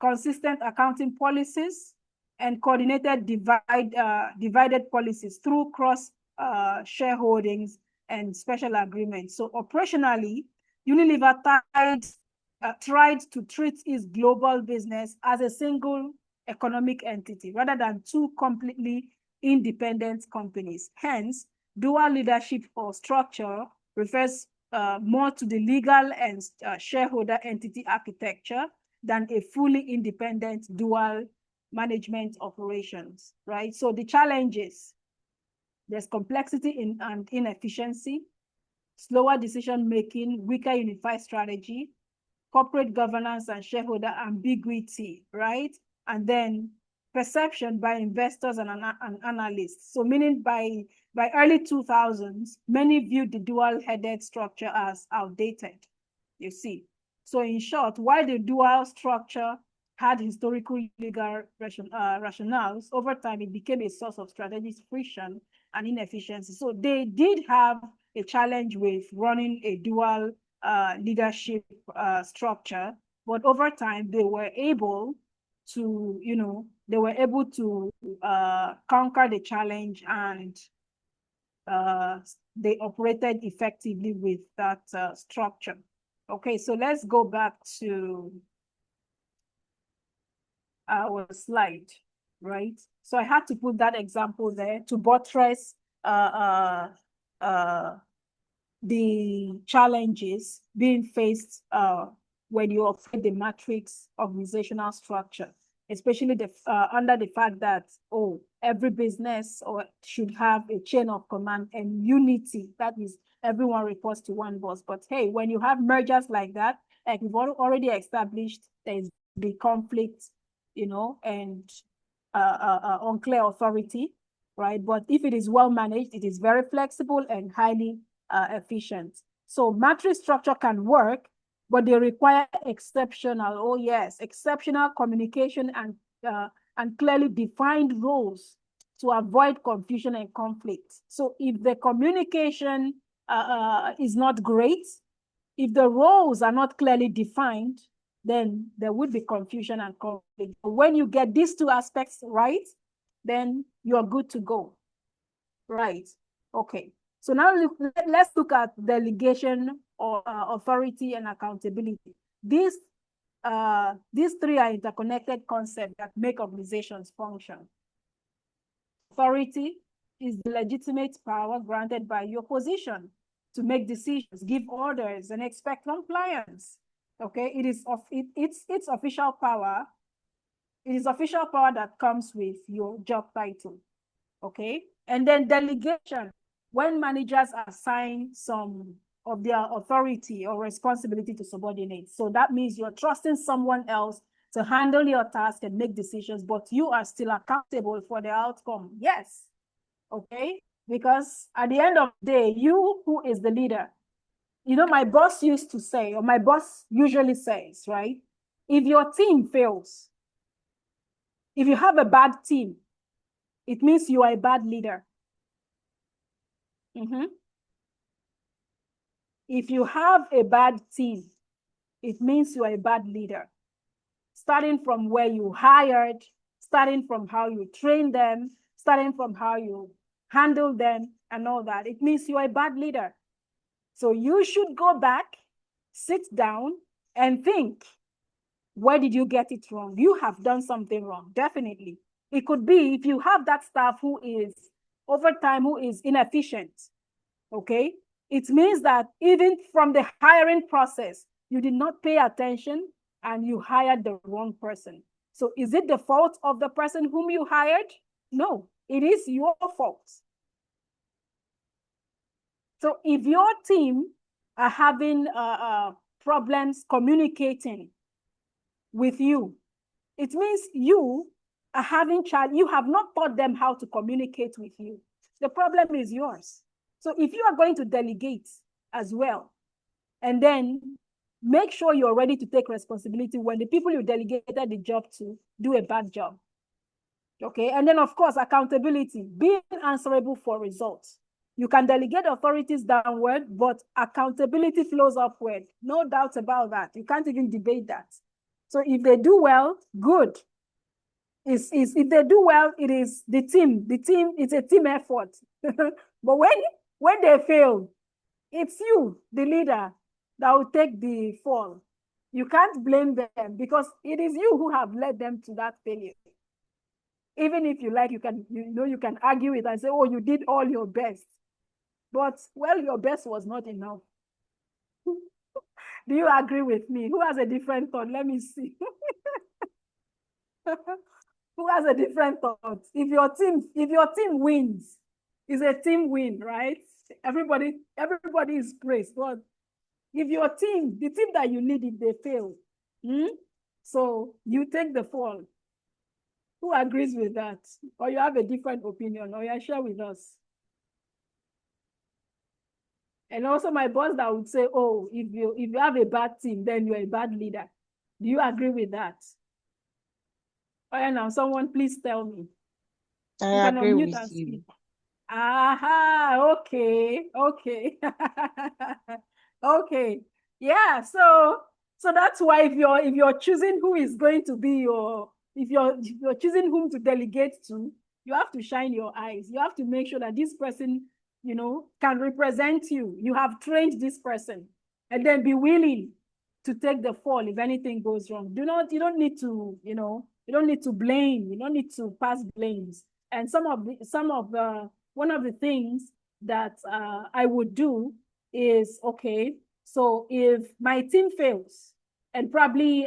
consistent accounting policies, and coordinated divided policies through cross shareholdings and special agreements. So operationally, Unilever tried to treat its global business as a single economic entity rather than two completely independent companies. Hence, dual leadership or structure refers more to the legal and shareholder entity architecture than a fully independent dual management operations, right? So the challenges, there's complexity and inefficiency, slower decision-making, weaker unified strategy, corporate governance and shareholder ambiguity, right? And then perception by investors and analysts. So meaning by early 2000s, many viewed the dual-headed structure as outdated, you see. So in short, while the dual structure had historical legal rationales, over time it became a source of strategic friction and inefficiency. So they did have a challenge with running a dual leadership structure, but over time they were able to, conquer the challenge, and they operated effectively with that structure. Okay, so let's go back to our slide, right? So I had to put that example there to buttress the challenges being faced when you operate the matrix organizational structure, especially under the fact that, every business should have a chain of command and unity. That is, everyone reports to one boss. But hey, when you have mergers like that, like we've already established, there's the conflict, and unclear authority, right? But if it is well managed, it is very flexible and highly efficient. So matrix structure can work, but they require exceptional communication and clearly defined roles to avoid confusion and conflict. So if the communication is not great, if the roles are not clearly defined, then there would be confusion and conflict. When you get these two aspects right, then you're good to go. Right. Okay. So now let's look at delegation or authority and accountability. These three are interconnected concepts that make organizations function. Authority is the legitimate power granted by your position to make decisions, give orders, and expect compliance. Okay, it's official power. It is official power that comes with your job title. Okay, and then delegation, when managers assign some of their authority or responsibility to subordinates. So that means you're trusting someone else to handle your task and make decisions, but you are still accountable for the outcome. Yes. Okay, because at the end of the day, you who is the leader, my boss used to say, or my boss usually says, right? If your team fails, if you have a bad team, it means you are a bad leader. If you have a bad team, it means you are a bad leader. Starting from where you hired, starting from how you train them, starting from how you handle them and all that, it means you are a bad leader. So you should go back, sit down and think, where did you get it wrong? You have done something wrong, definitely. It could be if you have that staff who is, over time, who is inefficient, okay? It means that even from the hiring process, you did not pay attention and you hired the wrong person. So is it the fault of the person whom you hired? No, it is your fault. So if your team are having problems communicating with you, it means you are having you have not taught them how to communicate with you. The problem is yours. So if you are going to delegate as well, and then make sure you're ready to take responsibility when the people you delegated the job to do a bad job. Okay, and then of course, accountability, being answerable for results. You can delegate authorities downward, but accountability flows upward. No doubt about that. You can't even debate that. So if they do well, good. If they do well, it is the team. The team, it's a team effort. But when they fail, it's you, the leader, that will take the fall. You can't blame them because it is you who have led them to that failure. Even if you like, you can argue it and say, oh, you did all your best. But, well, your best was not enough. Do you agree with me? Who has a different thought? Let me see. Who has a different thought? If your team wins, it's a team win, right? Everybody is praised. But If your team, the team that you lead, if they fail, so you take the fall. Who agrees with that? Or you have a different opinion, or you share with us? And also my boss that would say, oh, if you have a bad team, then you're a bad leader. Do you agree with that? Oh, yeah, now someone please tell me. You I can agree unmute with and you. speak. Aha, okay. Okay. Yeah, so that's why if you're choosing who is going to be if you're choosing whom to delegate to, you have to shine your eyes. You have to make sure that this person, can represent you. You have trained this person, and then be willing to take the fall if anything goes wrong. You don't need to, you don't need to blame. You don't need to pass blames. And one of the things that I would do is, okay, so if my team fails and probably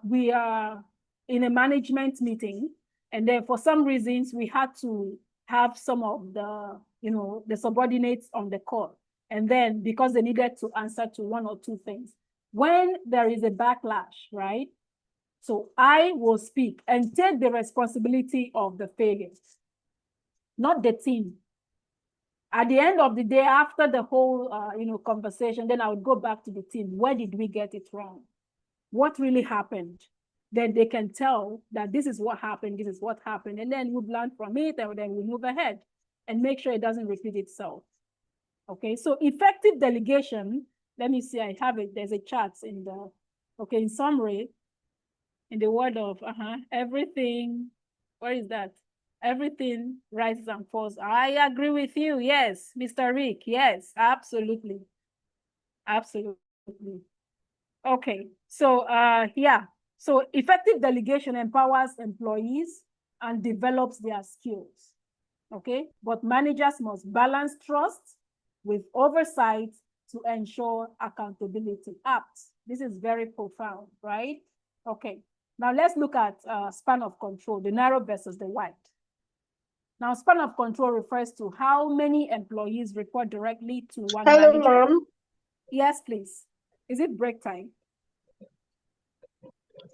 we are in a management meeting, and then for some reasons we had to have some of the subordinates on the call, and then because they needed to answer to one or two things, when there is a backlash, right? So I will speak and take the responsibility of the failures, not the team. At the end of the day, after the whole conversation, then I would go back to the team. Where did we get it wrong? What really happened? Then they can tell that this is what happened, this is what happened, and then we've learned from it, and then we move ahead and make sure it doesn't repeat itself. Okay, so effective delegation, let me see, I have it, there's a chart in summary, in the word of everything, what is that? Everything rises and falls. I agree with you. Yes, Mr. Rick. Yes, absolutely. Absolutely. Okay. So yeah. So effective delegation empowers employees and develops their skills. Okay. But managers must balance trust with oversight to ensure accountability. Apt. This is very profound, right? Okay. Now let's look at span of control, the narrow versus the wide. Now, span of control refers to how many employees report directly to one Hello, manager. ma'am. Yes, please. Is it break time?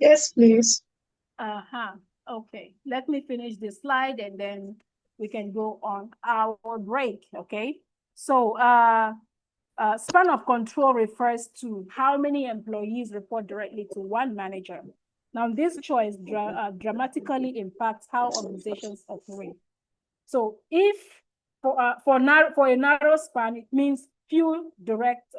Yes, please. Okay. Let me finish this slide and then we can go on our break. Okay. So, span of control refers to how many employees report directly to one manager. Now, this choice dramatically impacts how organizations operate. So if for a narrow span, it means few direct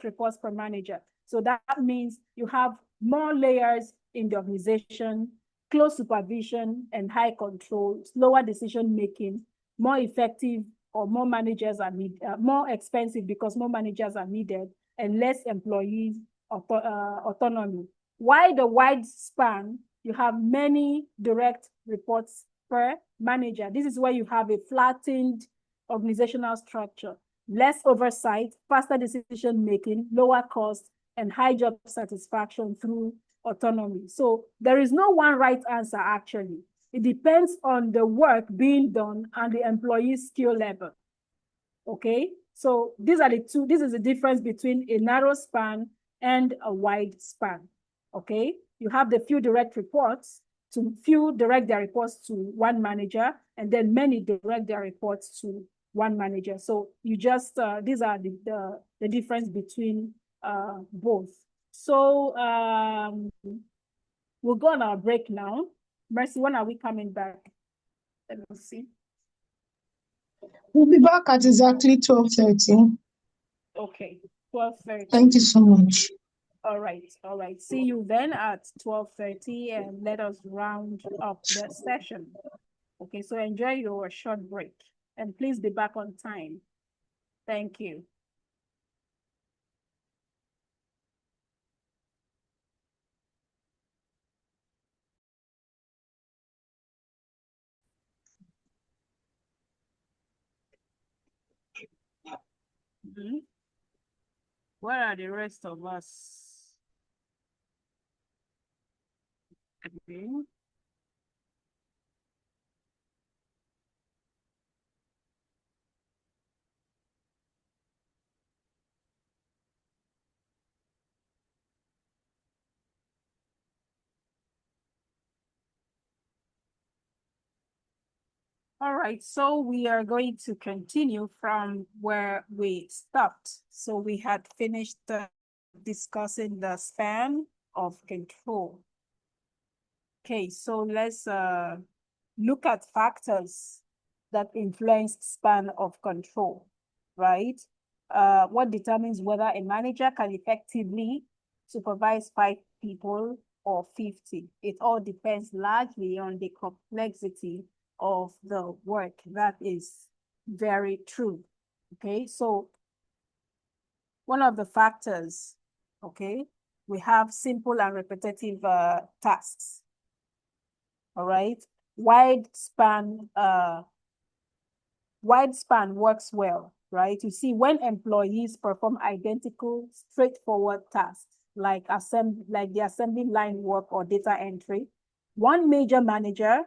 reports per manager. So that means you have more layers in the organization, close supervision and high control, slower decision making, more effective, or more managers are needed, more expensive because more managers are needed, and less employees autonomy. Why the wide span? You have many direct reports per manager. This is where you have a flattened organizational structure, less oversight, faster decision-making, lower cost, and high job satisfaction through autonomy. So there is no one right answer, actually. It depends on the work being done and the employee's skill level. Okay? So these are the two. This is the difference between a narrow span and a wide span. Okay? You have the few direct reports, few direct their reports to one manager, and then many direct their reports to one manager. So you just, these are the difference between both. So we'll go on our break now. Mercy, when are we coming back? Let me see. We'll be back at exactly 12:30. Okay, 12:30. Thank you so much. All right. See you then at 12:30 and let us round up the session. Okay, so enjoy your short break and please be back on time. Thank you. Where are the rest of us? Okay. All right, so we are going to continue from where we stopped. So we had finished discussing the span of control. Okay, so let's look at factors that influence span of control, right? What determines whether a manager can effectively supervise 5 people or 50? It all depends largely on the complexity of the work. That is very true. Okay, so one of the factors, okay, we have simple and repetitive tasks. All right, wide span works well, right? You see, when employees perform identical, straightforward tasks like the assembly line work or data entry, one major manager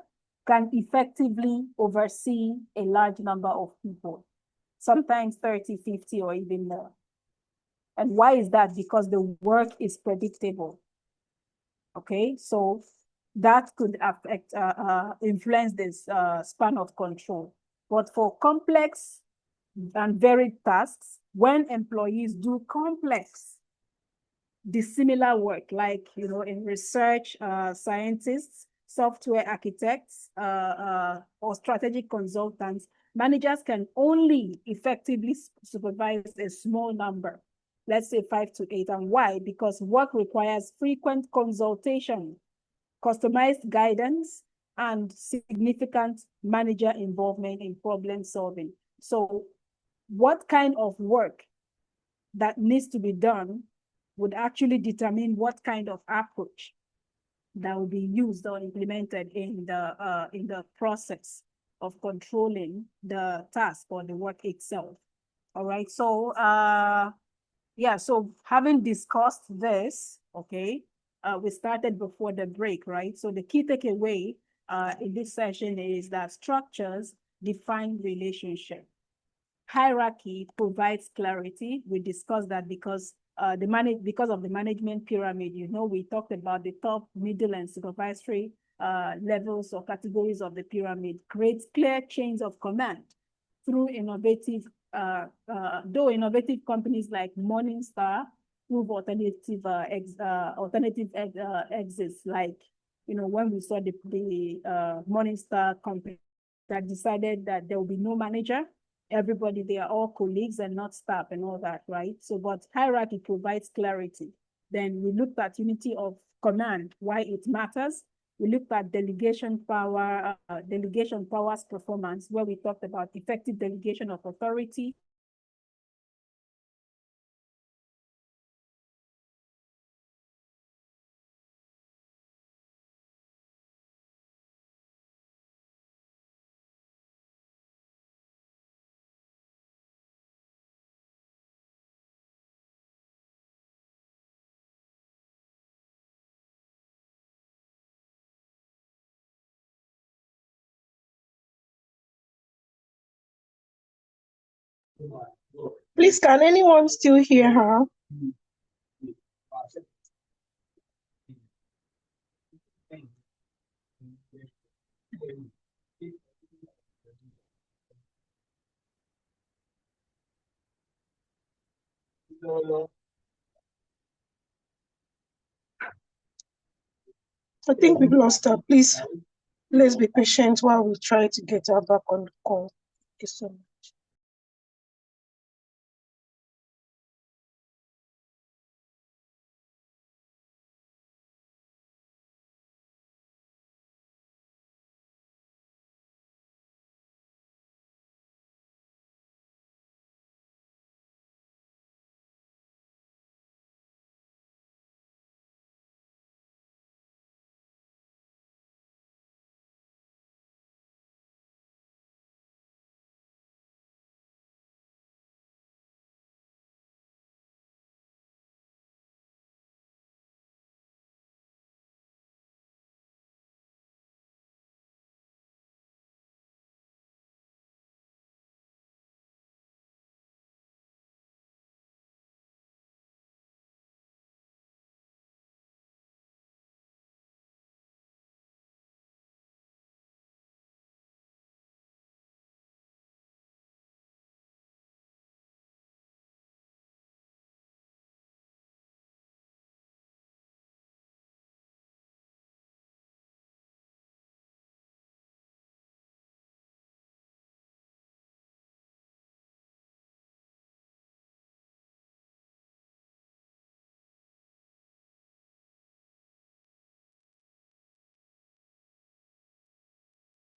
can effectively oversee a large number of people, sometimes 30, 50, or even more. And why is that? Because the work is predictable. Okay, so that could affect, influence this span of control. But for complex and varied tasks, when employees do complex, dissimilar work, like, in research, scientists, software architects, or strategic consultants, managers can only effectively supervise a small number, let's say 5 to 8. And why? Because work requires frequent consultation, customized guidance, and significant manager involvement in problem solving. So what kind of work that needs to be done would actually determine what kind of approach that will be used or implemented in the process of controlling the task or the work itself. All right, so yeah, so having discussed this, okay, we started before the break, right? So the key takeaway in this session is that structures define relationship. Hierarchy provides clarity. We discussed that because because of the management pyramid, we talked about the top, middle, and supervisory levels or categories of the pyramid creates clear chains of command through innovative, though innovative companies like Morningstar prove alternative exits, like, when we saw the Morningstar company that decided that there will be no manager, everybody, they are all colleagues and not staff and all that, right? So, but hierarchy provides clarity. Then we looked at unity of command, why it matters. We looked at delegation powers performance, where we talked about effective delegation of authority, Please, can anyone still hear her? I think we've lost her. Please, let's be patient while we try to get her back on the call. Thank you so much.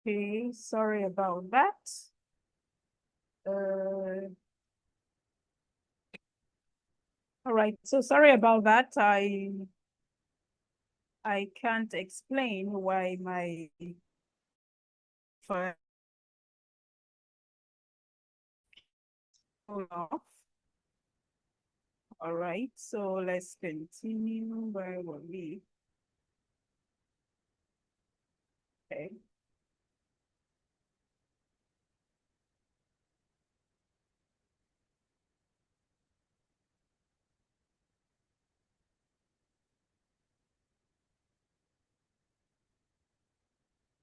Okay, sorry about that. All right, so sorry about that. I can't explain why my file off. All right, so let's continue. Where were we? Okay.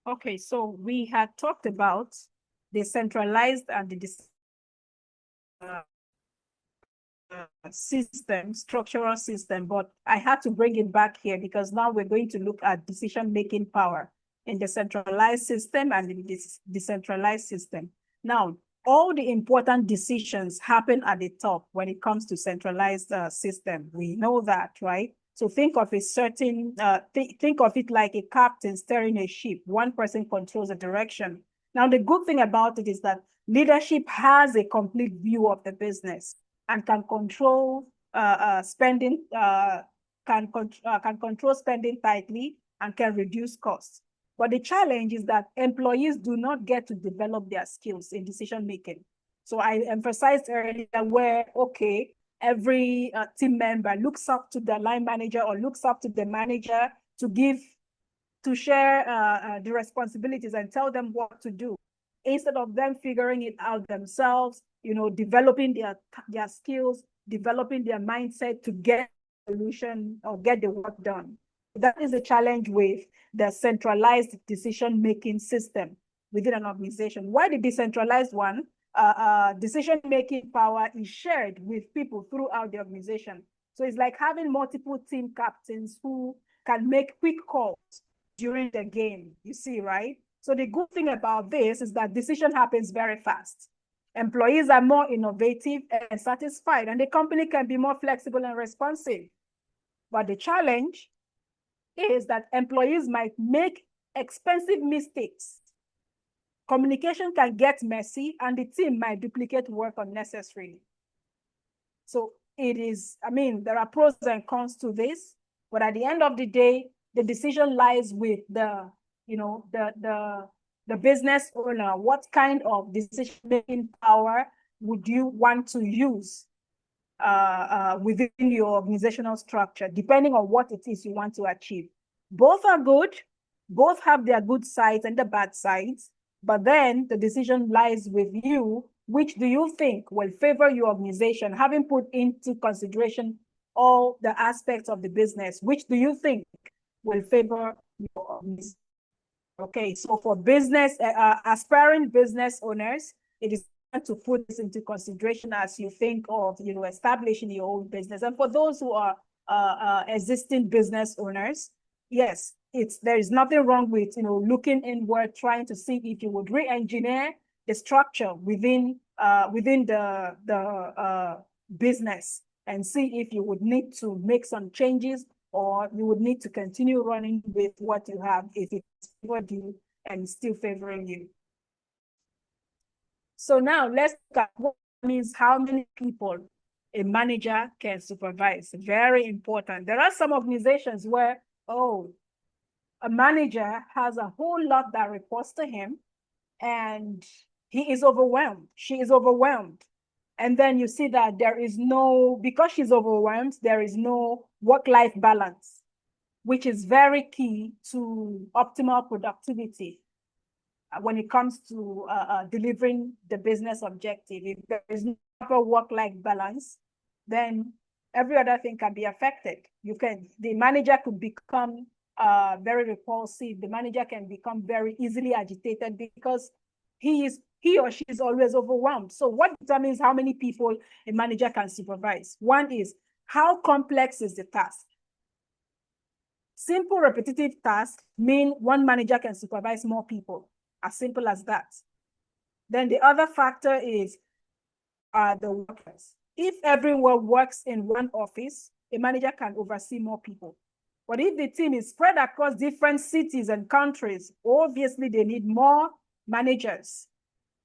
Okay, so we had talked about decentralized and the system, structural system, but I had to bring it back here because now we're going to look at decision-making power in the centralized system and in this decentralized system. Now, all the important decisions happen at the top when it comes to centralized system. We know that, right? So think of a certain, think of it like a captain steering a ship. One person controls the direction. Now, the good thing about it is that leadership has a complete view of the business and can control spending, can control spending tightly and can reduce costs. But the challenge is that employees do not get to develop their skills in decision making. So I emphasized earlier where, okay, every team member looks up to the line manager or looks up to the manager to share the responsibilities and tell them what to do instead of them figuring it out themselves, developing their skills, developing their mindset to get a solution or get the work done. That is a challenge with the centralized decision-making system within an organization. Why the decentralized one? Decision-making power is shared with people throughout the organization. So it's like having multiple team captains who can make quick calls during the game, you see, right? So the good thing about this is that decision happens very fast. Employees are more innovative and satisfied, and the company can be more flexible and responsive. But the challenge is that employees might make expensive mistakes. Communication can get messy, and the team might duplicate work unnecessarily. So it is, there are pros and cons to this, but at the end of the day, the decision lies with the business owner. What kind of decision-making power would you want to use within your organizational structure, depending on what it is you want to achieve? Both are good. Both have their good sides and the bad sides. But then the decision lies with you. Which do you think will favor your organization, having put into consideration all the aspects of the business? Which do you think will favor your organization? Okay, so for aspiring business owners, it is to put this into consideration as you think of establishing your own business. And for those who are existing business owners, yes, there is nothing wrong with looking inward, trying to see if you would re-engineer the structure within the business and see if you would need to make some changes or you would need to continue running with what you have if it's favored you and still favoring you. So now let's look at what means how many people a manager can supervise. Very important. There are some organizations where, a manager has a whole lot that reports to him and he is overwhelmed. She is overwhelmed. And then you see that because she's overwhelmed, there is no work-life balance, which is very key to optimal productivity when it comes to delivering the business objective. If there is no proper work-life balance, then every other thing can be affected. The manager could become very repulsive. The manager can become very easily agitated because he or she is always overwhelmed. So what determines how many people a manager can supervise? One is, how complex is the task? Simple repetitive tasks mean one manager can supervise more people, as simple as that. Then the other factor is the workers. If everyone works in one office, a manager can oversee more people. But if the team is spread across different cities and countries, obviously they need more managers.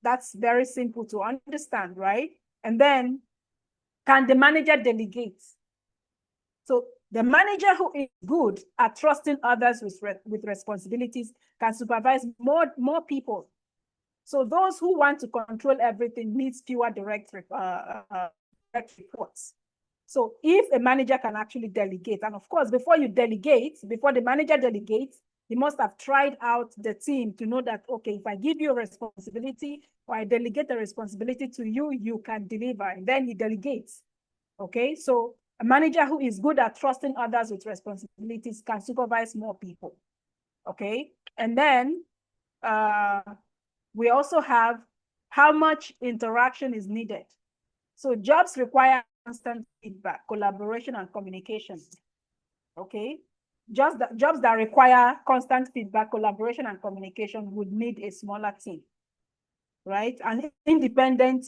That's very simple to understand, right? And then, can the manager delegate? So the manager who is good at trusting others with responsibilities can supervise more people. So those who want to control everything needs fewer direct reports. So if a manager can actually delegate, and of course, before the manager delegates, he must have tried out the team to know that, okay, if I give you a responsibility or I delegate the responsibility to you, you can deliver, and then he delegates. Okay, so a manager who is good at trusting others with responsibilities can supervise more people. Okay, and then we also have how much interaction is needed. So jobs require constant feedback, collaboration, and communication. Okay, jobs that require constant feedback, collaboration, and communication would need a smaller team, right? And independent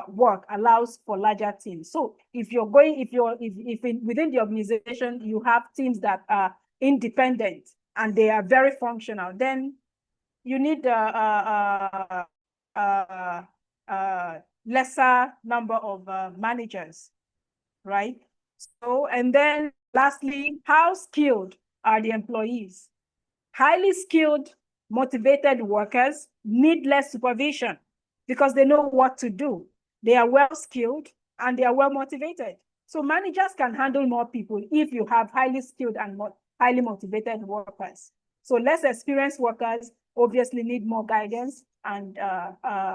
work allows for larger teams. So if within the organization you have teams that are independent and they are very functional, then you need lesser number of managers, right? So, and then lastly, how skilled are the employees? Highly skilled, motivated workers need less supervision because they know what to do. They are well skilled and they are well motivated. So managers can handle more people if you have highly skilled and highly motivated workers. So less experienced workers obviously need more guidance and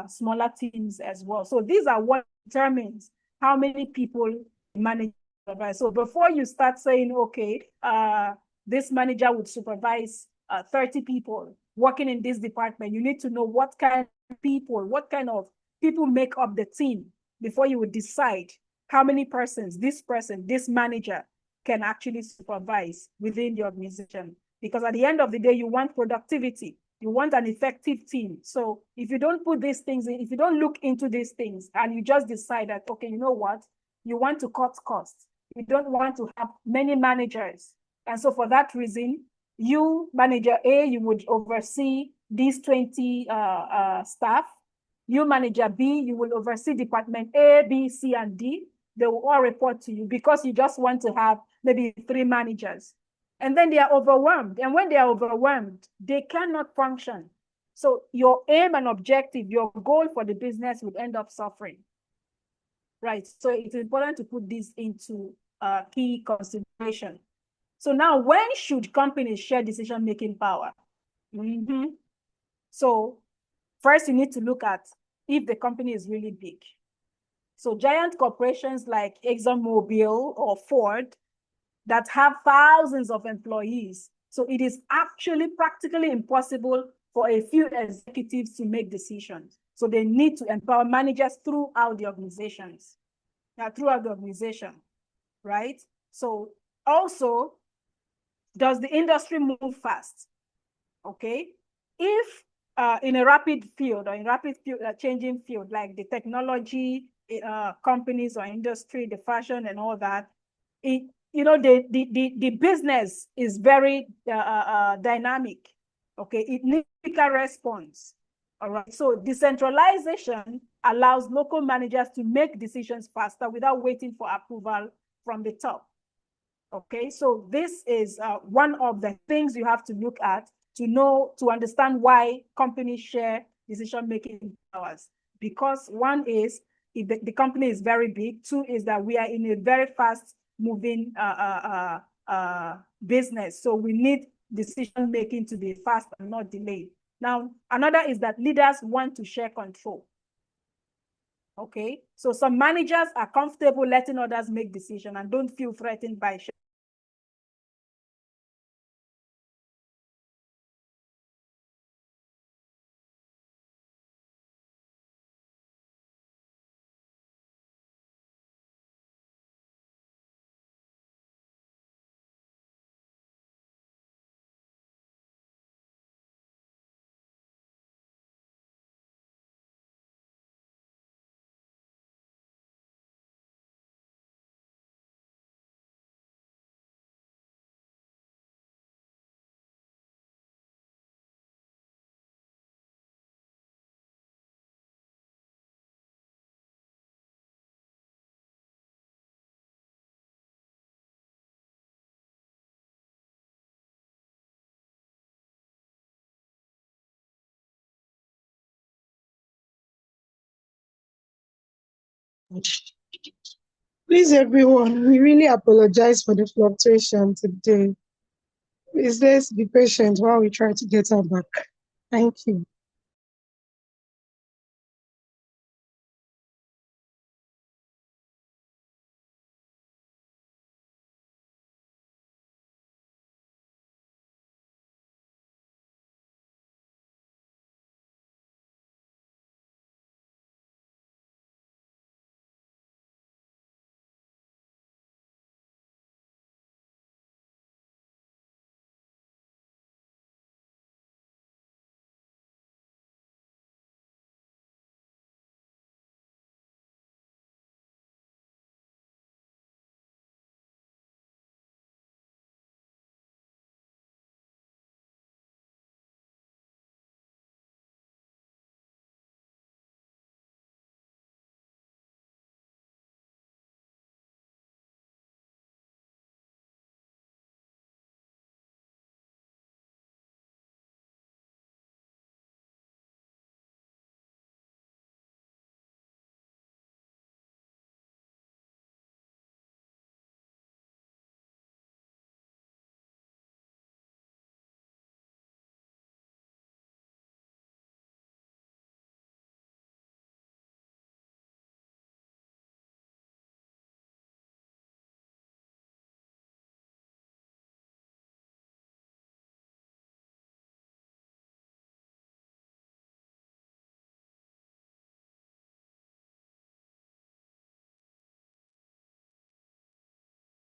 smaller teams as well. So these are what determines how many people manage. So before you start saying, okay, this manager would supervise 30 people working in this department, you need to know what kind of people make up the team before you would decide how many persons this manager can actually supervise within the organization. Because at the end of the day, you want productivity, you want an effective team. So if you don't put these things in, if you don't look into these things and you just decide that, okay, you know what, you want to cut costs, you don't want to have many managers. And so for that reason, you, manager A, you would oversee these 20 staff. You, manager B, you will oversee department A, B, C, and D. They will all report to you because you just want to have maybe 3 managers. And then they are overwhelmed. And when they are overwhelmed, they cannot function. So your aim and objective, your goal for the business would end up suffering. Right. So it's important to put this into key consideration. So now, when should companies share decision-making power? So first, you need to look at if the company is really big. So giant corporations like ExxonMobil or Ford that have thousands of employees. So it is actually practically impossible for a few executives to make decisions. So they need to empower managers throughout the organizations. Throughout the organization, right? So also, does the industry move fast? Okay. If in a rapid field or in rapid field, changing field, like the technology companies or industry, the fashion and all that, the business is very dynamic. Okay. It needs quicker response. All right. So decentralization allows local managers to make decisions faster without waiting for approval from the top. Okay, so this is one of the things you have to look at to understand why companies share decision-making powers. Because one is, if the company is very big. 2 is that we are in a very fast-moving business. So we need decision-making to be fast and not delayed. Now, another is that leaders want to share control. Okay, so some managers are comfortable letting others make decisions and don't feel threatened by Please, everyone, we really apologize for the fluctuation today. Please, let's be patient while we try to get her back. Thank you.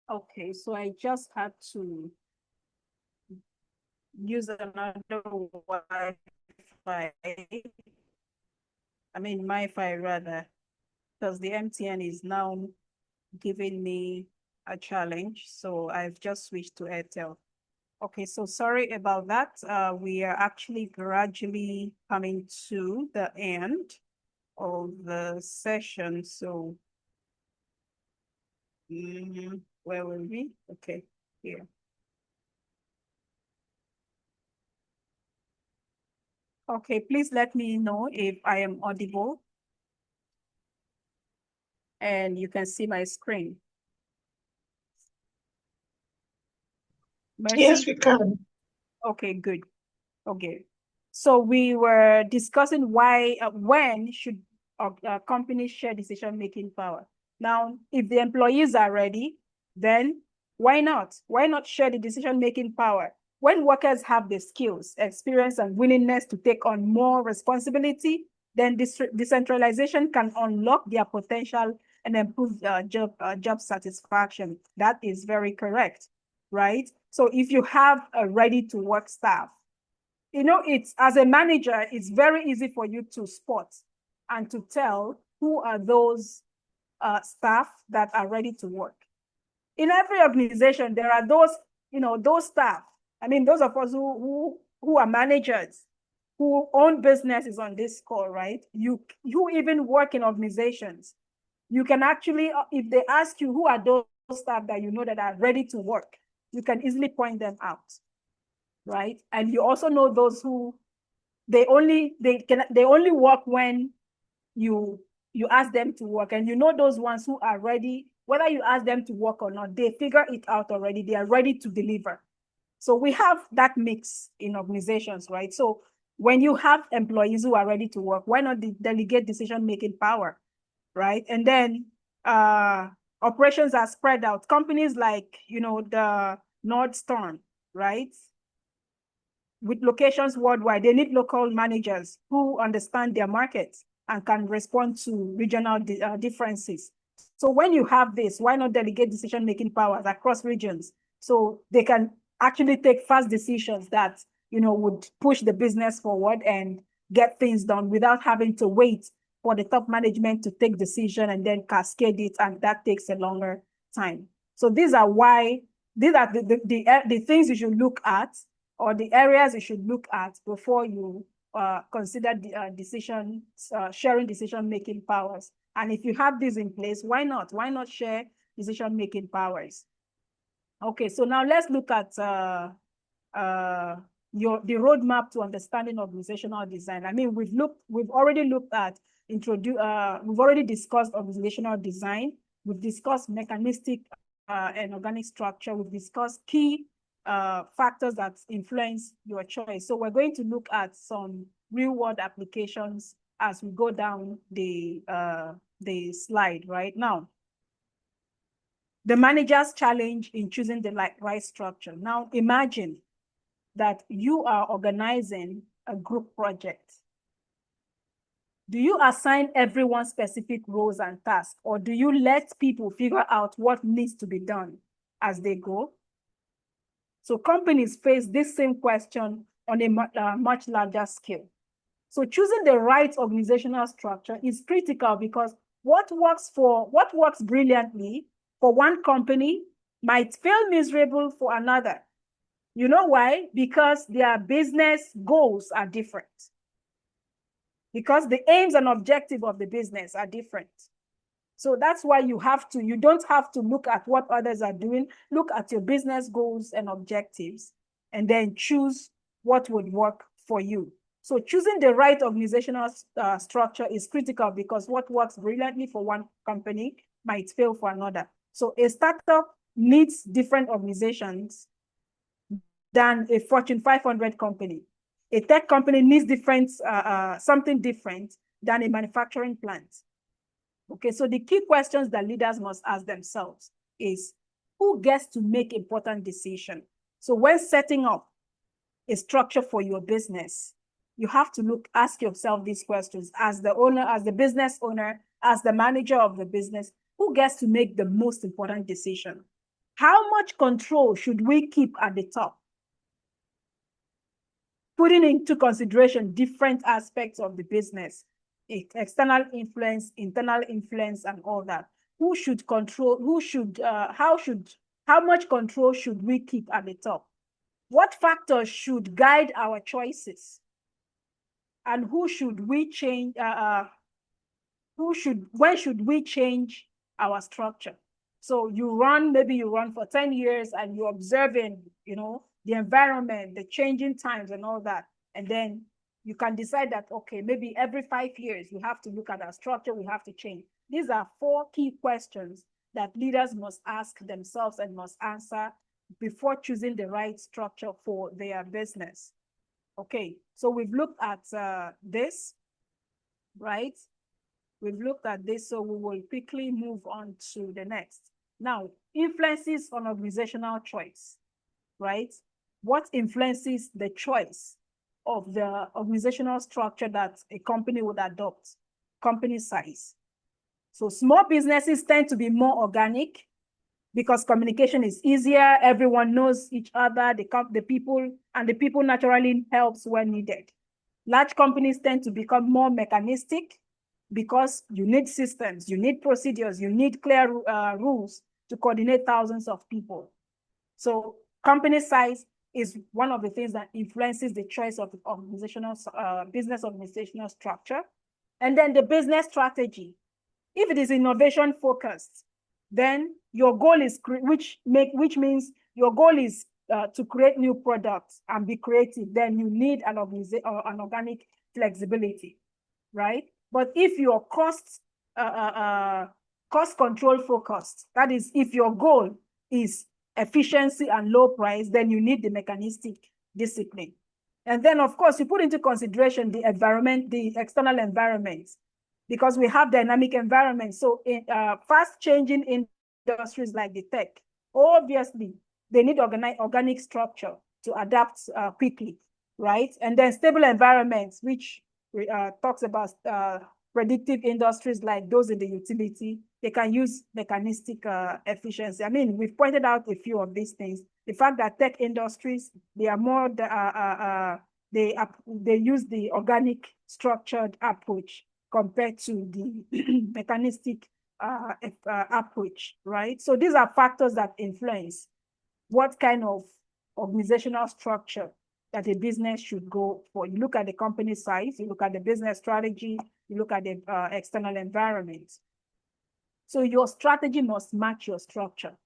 Okay, so I just had to use another Wi-Fi. I mean, MiFi rather, because the MTN is now giving me a challenge. So I've just switched to Airtel. Okay, so sorry about that. We are actually gradually coming to the end of the session. So where were we? Okay, here. Okay, please let me know if I am audible. And you can see my screen. Mercy? Yes, we can. Okay, good. Okay. So we were discussing why, when should companies share decision-making power? Now, if the employees are ready, then why not? Why not share the decision-making power? When workers have the skills, experience, and willingness to take on more responsibility, then decentralization can unlock their potential and improve job satisfaction. That is very correct, right? So if you have a ready-to-work staff, you know, it's as a manager, it's very easy for you to spot and to tell who are those staff that are ready to work. In every organization, there are those, you know, those staff. I mean, those of us who are managers, who own businesses on this call, right? You even work in organizations. You can actually, if they ask you who are those staff that you know that are ready to work, you can easily point them out, right? And you also know those who they only work when you ask them to work, and you know those ones who are ready, whether you ask them to work or not, they figure it out already. They are ready to deliver. So we have that mix in organizations, right? So when you have employees who are ready to work, why not delegate decision-making power, right? And then operations are spread out. Companies like, you know, the Nordstorm, right? With locations worldwide, they need local managers who understand their markets and can respond to regional differences. So when you have this, why not delegate decision-making powers across regions so they can actually take fast decisions that, you know, would push the business forward and get things done without having to wait for the top management to take decision and then cascade it, and that takes a longer time. So these are the things you should look at, or the areas you should look at before you consider the sharing decision-making powers. And if you have these in place, why not? Why not share decision-making powers? Okay, so now let's look at the roadmap to understanding organizational design. I mean, we've already looked at we've already discussed organizational design. We've discussed mechanistic and organic structure. We've discussed key factors that influence your choice. So we're going to look at some real-world applications as we go down the slide right now. The manager's challenge in choosing the right structure. Now imagine that you are organizing a group project. Do you assign everyone specific roles and tasks, or do you let people figure out what needs to be done as they go? So companies face this same question on a much larger scale. So choosing the right organizational structure is critical because what works brilliantly for one company might fail miserable for another. You know why? Because their business goals are different. Because the aims and objectives of the business are different. So that's why you don't have to look at what others are doing. Look at your business goals and objectives, and then choose what would work for you. So choosing the right organizational structure is critical because what works brilliantly for one company might fail for another. So a startup needs different organizations than a Fortune 500 company. A tech company needs something different than a manufacturing plant. Okay, so the key questions that leaders must ask themselves is, who gets to make important decisions? So when setting up a structure for your business, you have to ask yourself these questions. As the owner, as the business owner, as the manager of the business, who gets to make the most important decision? How much control should we keep at the top? Putting into consideration different aspects of the business, external influence, internal influence, and all that. Who should control, how much control should we keep at the top? What factors should guide our choices? And when should we change our structure? So maybe you run for 10 years and you're observing, the environment, the changing times and all that. And then you can decide that, okay, maybe every 5 years, we have to look at our structure, we have to change. These are 4 key questions that leaders must ask themselves and must answer before choosing the right structure for their business. Okay, so we've looked at this, right? We've looked at this, so we will quickly move on to the next. Now, influences on organizational choice, right? What influences the choice of the organizational structure that a company would adopt? Company size. So small businesses tend to be more organic because communication is easier, everyone knows each other, the people naturally helps when needed. Large companies tend to become more mechanistic because you need systems, you need procedures, you need clear rules to coordinate thousands of people. So company size is one of the things that influences the choice of business organizational structure. And then the business strategy. If it is innovation focused, then your goal is, which means your goal is to create new products and be creative, then you need an organic flexibility, right? But if you're cost control focused, that is, if your goal is efficiency and low price, then you need the mechanistic discipline. And then, of course, you put into consideration the environment, the external environment, because we have dynamic environments. So in fast-changing industries like the tech, obviously, they need organic structure to adapt quickly, right? And then stable environments, which talks about predictive industries like those in the utility, they can use mechanistic efficiency. I mean, we've pointed out a few of these things. The fact that tech industries, they are more, they use the organic structured approach compared to the mechanistic approach, right? So these are factors that influence what kind of organizational structure that a business should go for. You look at the company size, you look at the business strategy, you look at the external environment. So your strategy must match your structure.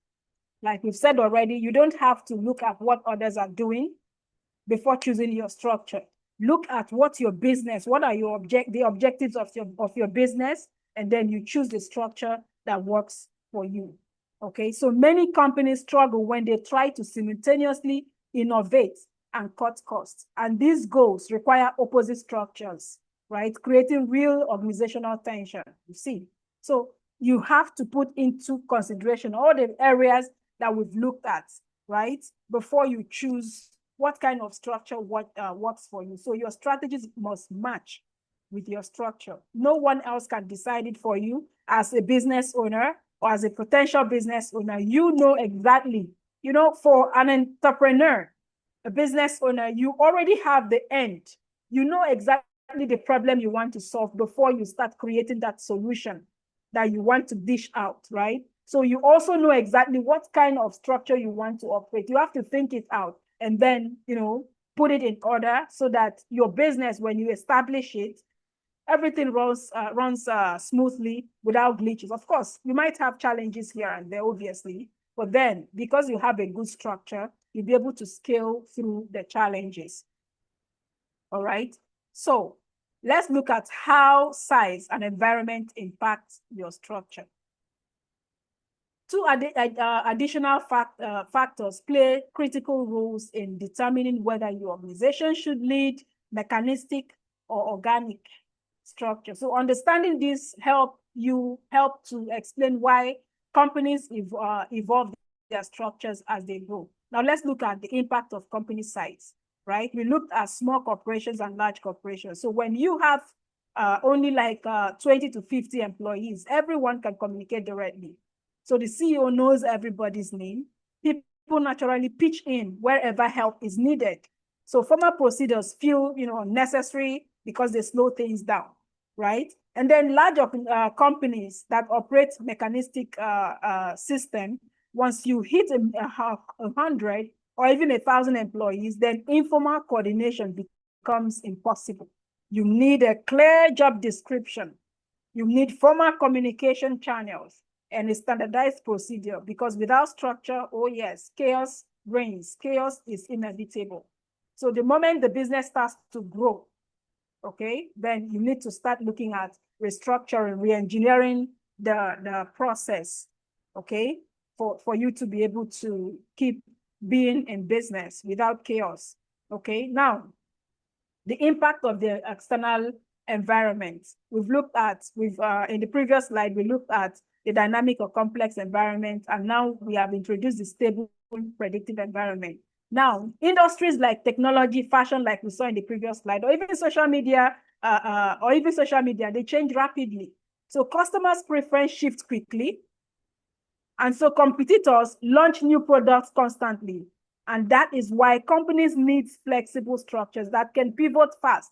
Like we've said already, you don't have to look at what others are doing. before choosing your structure. Look at what your business, what are the objectives of your business, and then you choose the structure that works for you. Okay, so many companies struggle when they try to simultaneously innovate and cut costs. And these goals require opposite structures, right? Creating real organizational tension, you see. So you have to put into consideration all the areas that we've looked at, right? Before you choose what kind of structure works for you. So your strategies must match with your structure. No one else can decide it for you. As a business owner or as a potential business owner, you know exactly, for an entrepreneur, a business owner, you already have the end. You know exactly the problem you want to solve before you start creating that solution that you want to dish out, right? So you also know exactly what kind of structure you want to operate. You have to think it out and then, put it in order so that your business, when you establish it, everything runs smoothly without glitches. Of course, you might have challenges here and there, obviously, but then because you have a good structure, you'll be able to scale through the challenges. All right. So let's look at how size and environment impact your structure. Two additional factors play critical roles in determining whether your organization should lead mechanistic or organic structure. So understanding this help to explain why companies evolve their structures as they grow. Now let's look at the impact of company size, right? We looked at small corporations and large corporations. So when you have only like 20 to 50 employees, everyone can communicate directly. So the CEO knows everybody's name. People naturally pitch in wherever help is needed. So formal procedures feel, necessary because they slow things down, right? And then larger companies that operate mechanistic system, once you hit 100 or even 1,000 employees, then informal coordination becomes impossible. You need a clear job description. You need formal communication channels and a standardized procedure, because without structure, oh yes, chaos reigns. Chaos is inevitable. So the moment the business starts to grow, okay, then you need to start looking at restructuring, re-engineering the process, okay, for you to be able to keep being in business without chaos, okay? Now, the impact of the external environment. We've looked at, in the previous slide, we looked at the dynamic or complex environment, and now we have introduced the stable, predictive environment. Now, industries like technology, fashion, like we saw in the previous slide, or even social media, they change rapidly. So customers' preference shifts quickly, and so competitors launch new products constantly. And that is why companies need flexible structures that can pivot fast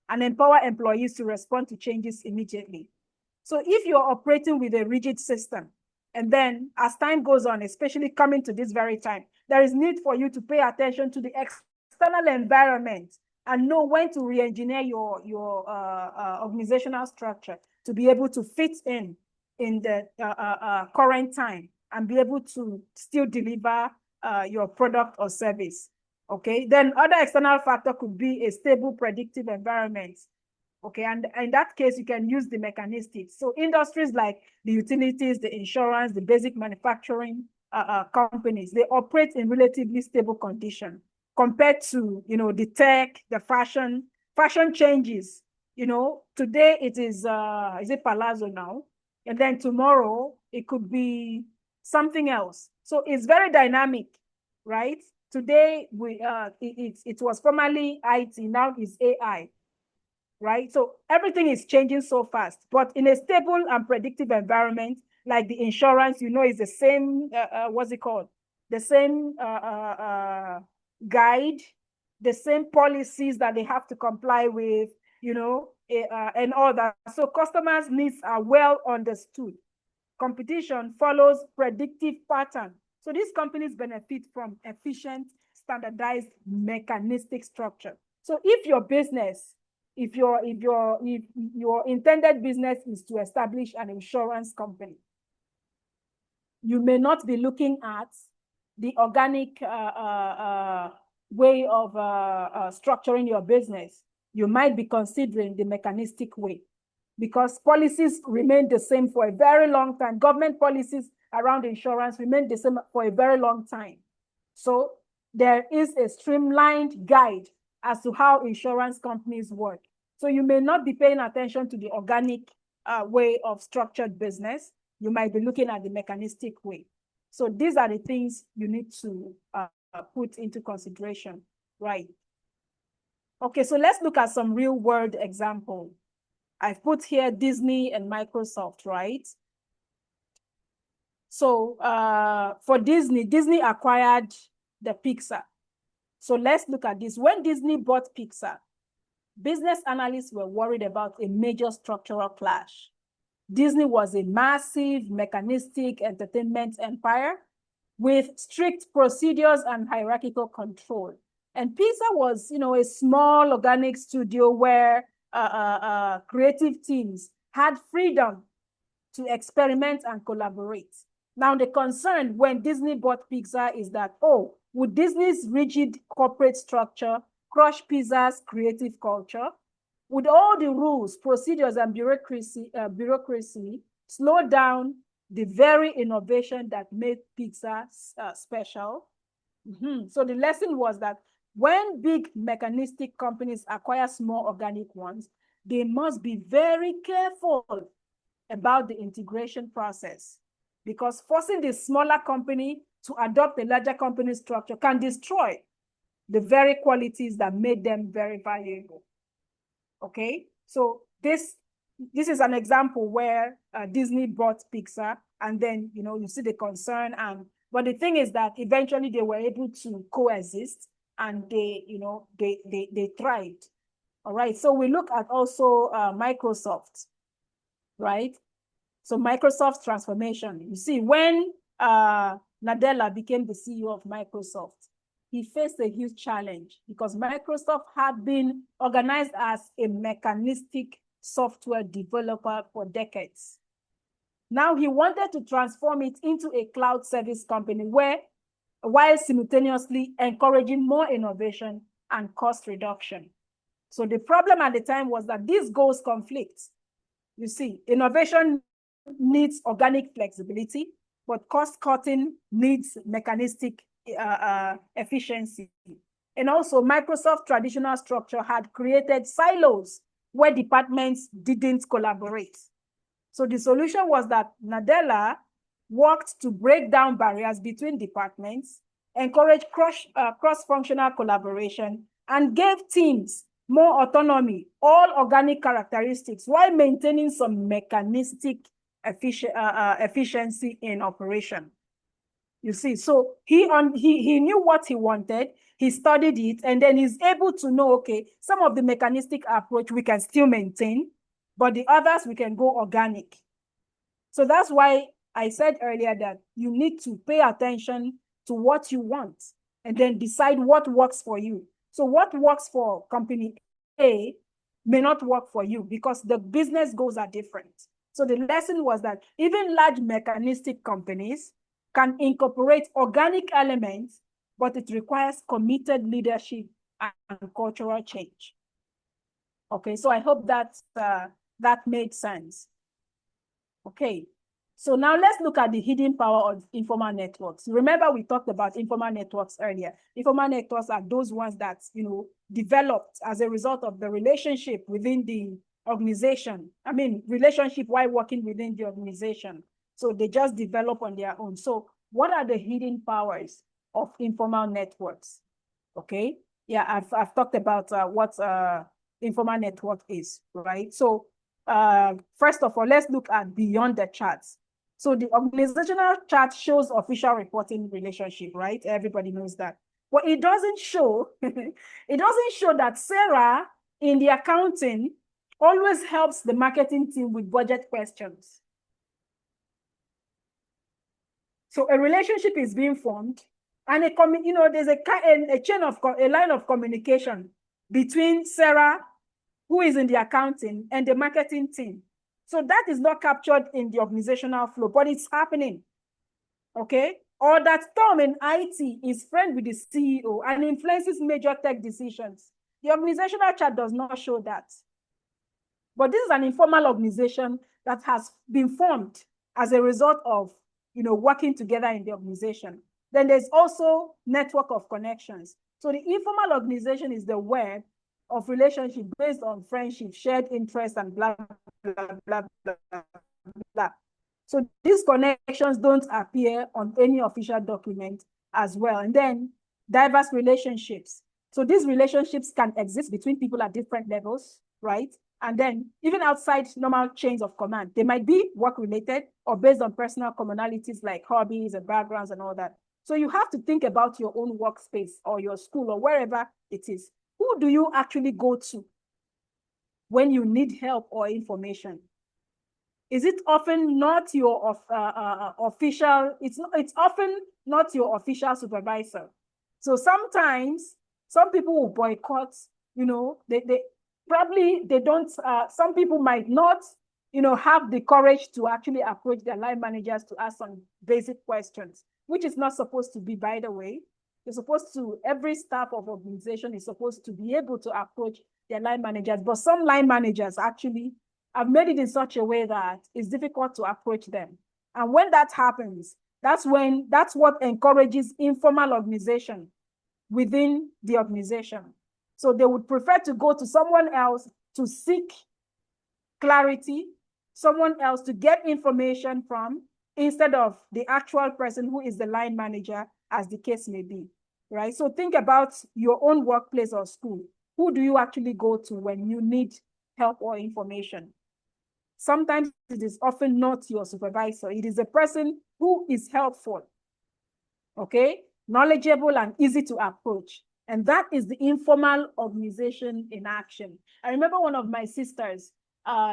and empower employees to respond to changes immediately. So if you're operating with a rigid system, and then as time goes on, especially coming to this very time, there is need for you to pay attention to the external environment and know when to re-engineer your organizational structure to be able to fit in the current time and be able to still deliver your product or service. Okay, then other external factor could be a stable, predictive environment. Okay, and in that case, you can use the mechanistics. So industries like the utilities, the insurance, the basic manufacturing companies, they operate in relatively stable condition compared to, the tech, the fashion changes. Today it is it Palazzo now? And then tomorrow it could be something else. So it's very dynamic, right? Today it was formerly IT, now it's AI, right? So everything is changing so fast, but in a stable and predictive environment, like the insurance, is the same, what's it called? The same guide, the same policies that they have to comply with, and all that. So customers' needs are well understood. Competition follows predictive pattern. So these companies benefit from efficient, standardized, mechanistic structure. So if your intended business is to establish an insurance company, you may not be looking at the organic way of structuring your business, you might be considering the mechanistic way, because policies remain the same for a very long time. Government policies around insurance remain the same for a very long time. So there is a streamlined guide as to how insurance companies work. So you may not be paying attention to the organic way of structured business. You might be looking at the mechanistic way. So these are the things you need to put into consideration, right? Okay, so let's look at some real world example. I've put here Disney and Microsoft, right? So for Disney acquired the Pixar. So let's look at this. When Disney bought Pixar, business analysts were worried about a major structural clash. Disney was a massive mechanistic entertainment empire with strict procedures and hierarchical control. And Pixar was, a small organic studio where creative teams had freedom to experiment and collaborate. Now, the concern when Disney bought Pixar is that, would Disney's rigid corporate structure crush Pixar's creative culture? Would all the rules, procedures, and bureaucracy slow down the very innovation that made Pixar special? So the lesson was that when big mechanistic companies acquire small organic ones, they must be very careful about the integration process, because forcing the smaller company to adopt a larger company structure can destroy the very qualities that made them very valuable. Okay, so this is an example where Disney bought Pixar, and then you see the concern, but the thing is that eventually they were able to coexist, and they thrived. All right, so we look at also Microsoft, right? So Microsoft's transformation. You see, when Nadella became the CEO of Microsoft, he faced a huge challenge because Microsoft had been organized as a mechanistic software developer for decades. Now he wanted to transform it into a cloud service company while simultaneously encouraging more innovation and cost reduction. So the problem at the time was that these goals conflict. You see, innovation needs organic flexibility, but cost cutting needs mechanistic efficiency. And also Microsoft traditional structure had created silos where departments didn't collaborate. So the solution was that Nadella worked to break down barriers between departments, encourage cross-functional collaboration, and gave teams more autonomy, all organic characteristics, while maintaining some mechanistic efficiency in operation. You see, so he knew what he wanted, he studied it, and then he's able to know, okay, some of the mechanistic approach we can still maintain, but the others we can go organic. So that's why I said earlier that you need to pay attention to what you want and then decide what works for you. So what works for company A may not work for you because the business goals are different. So the lesson was that even large mechanistic companies can incorporate organic elements, but it requires committed leadership and cultural change. Okay, so I hope that that made sense. Okay, so now let's look at the hidden power of informal networks. Remember, we talked about informal networks earlier. Informal networks are those ones that, developed as a result of the relationship within the organization. I mean, relationship while working within the organization. So they just develop on their own. So what are the hidden powers of informal networks? Okay, yeah, I've talked about what informal network is, right? So first of all, let's look at beyond the charts. So the organizational chart shows official reporting relationship, right? Everybody knows that. But it doesn't show, it doesn't show that Sarah in the accounting always helps the marketing team with budget questions. So a relationship is being formed, and there's a line of communication between Sarah, who is in the accounting, and the marketing team. So that is not captured in the organizational flow, but it's happening. Okay, or that Tom in IT is friend with the CEO and influences major tech decisions. The organizational chart does not show that. But this is an informal organization that has been formed as a result of, working together in the organization. Then there's also network of connections. So the informal organization is the web of relationship based on friendship, shared interests, and blah, blah, blah, blah, blah. So these connections don't appear on any official document as well. And then diverse relationships. So these relationships can exist between people at different levels, right? And then even outside normal chains of command, they might be work-related or based on personal commonalities like hobbies and backgrounds and all that. So you have to think about your own workspace or your school or wherever it is. Who do you actually go to when you need help or information? Is it often not your official? It's often not your official supervisor. So sometimes some people will boycott. They don't. Some people might not, have the courage to actually approach their line managers to ask some basic questions, which is not supposed to be, by the way. You're supposed to. Every staff of organization is supposed to be able to approach their line managers, but some line managers actually have made it in such a way that it's difficult to approach them. And when that happens, that's what encourages informal organization within the organization. So they would prefer to go to someone else to seek clarity, someone else to get information from, instead of the actual person who is the line manager, as the case may be, right? So think about your own workplace or school. Who do you actually go to when you need help or information? Sometimes it is often not your supervisor. It is a person who is helpful, okay, knowledgeable and easy to approach. And that is the informal organization in action. I remember one of my sisters,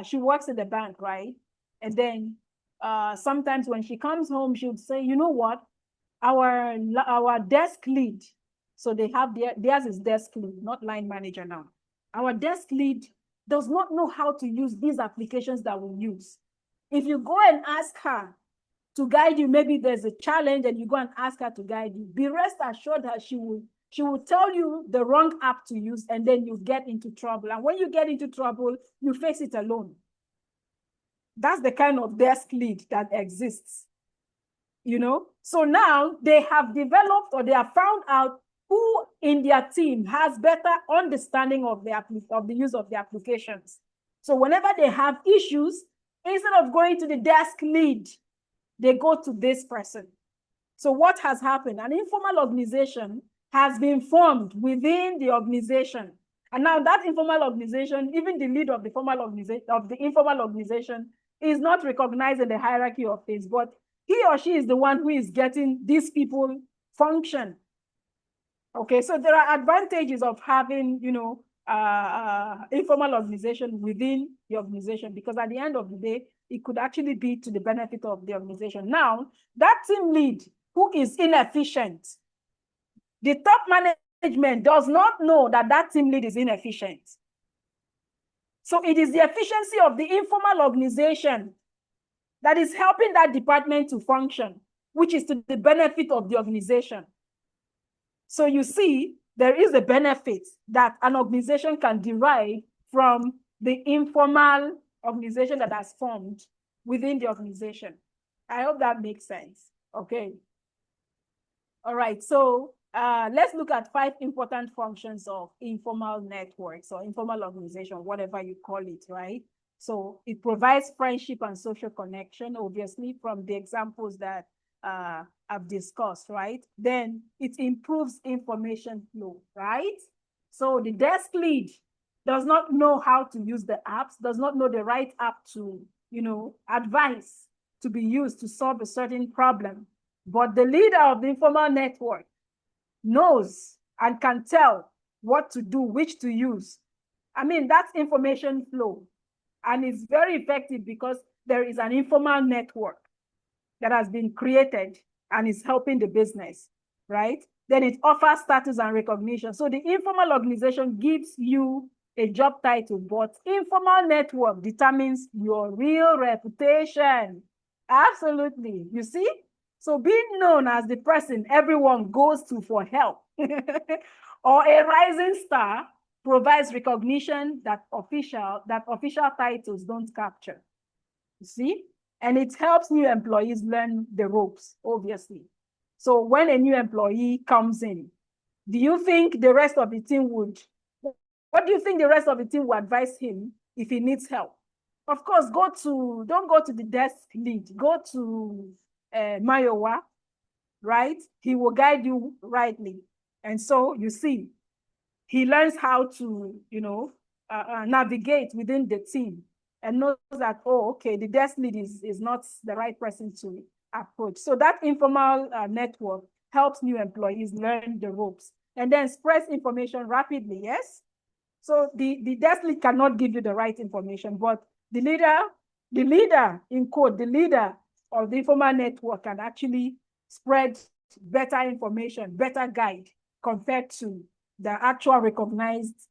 she works at the bank, right? And then sometimes when she comes home, she would say, you know what? Our desk lead, so they have theirs is desk lead, not line manager now. Our desk lead does not know how to use these applications that we use. If you go and ask her to guide you, maybe there's a challenge and you go and ask her to guide you, be rest assured that she will tell you the wrong app to use, and then you get into trouble. And when you get into trouble, you face it alone. That's the kind of desk lead that exists, So now they have developed, or they have found out who in their team has better understanding of the use of the applications. So whenever they have issues, instead of going to the desk lead, they go to this person. So what has happened? An informal organization has been formed within the organization. And now that informal organization, even the lead of the informal organization is not recognized in the hierarchy of things, but he or she is the one who is getting these people function. Okay, so there are advantages of having, informal organization within the organization, because at the end of the day, it could actually be to the benefit of the organization. Now, that team lead who is inefficient, the top management does not know that that team lead is inefficient. So it is the efficiency of the informal organization that is helping that department to function, which is to the benefit of the organization. So you see, there is a benefit that an organization can derive from the informal organization that has formed within the organization. I hope that makes sense. Okay. All right. So let's look at 5 important functions of informal networks or informal organization, whatever you call it, right? So it provides friendship and social connection, obviously, from the examples that I've discussed, right? Then it improves information flow, right? So the desk lead does not know how to use the apps, does not know the right app to, advise to be used to solve a certain problem. But the leader of the informal network knows and can tell what to do, which to use. I mean, that's information flow. And it's very effective because there is an informal network that has been created and is helping the business, right? Then it offers status and recognition. So the informal organization gives you a job title, but informal network determines your real reputation. Absolutely. You see? So being known as the person everyone goes to for help or a rising star provides recognition that official titles don't capture. You see? And it helps new employees learn the ropes, obviously. So when a new employee comes in, do you think the rest of the team would, what do you think the rest of the team would advise him if he needs help? Of course, don't go to the desk lead, go to Mayowa, right? He will guide you rightly. And so you see, he learns how to, navigate within the team and knows that, oh, okay, the desk lead is not the right person to approach. So that informal network helps new employees learn the ropes and then spreads information rapidly, yes? So the desk lead cannot give you the right information, but the leader, in quote, the leader of the informal network can actually spread better information, better guide compared to the actual recognized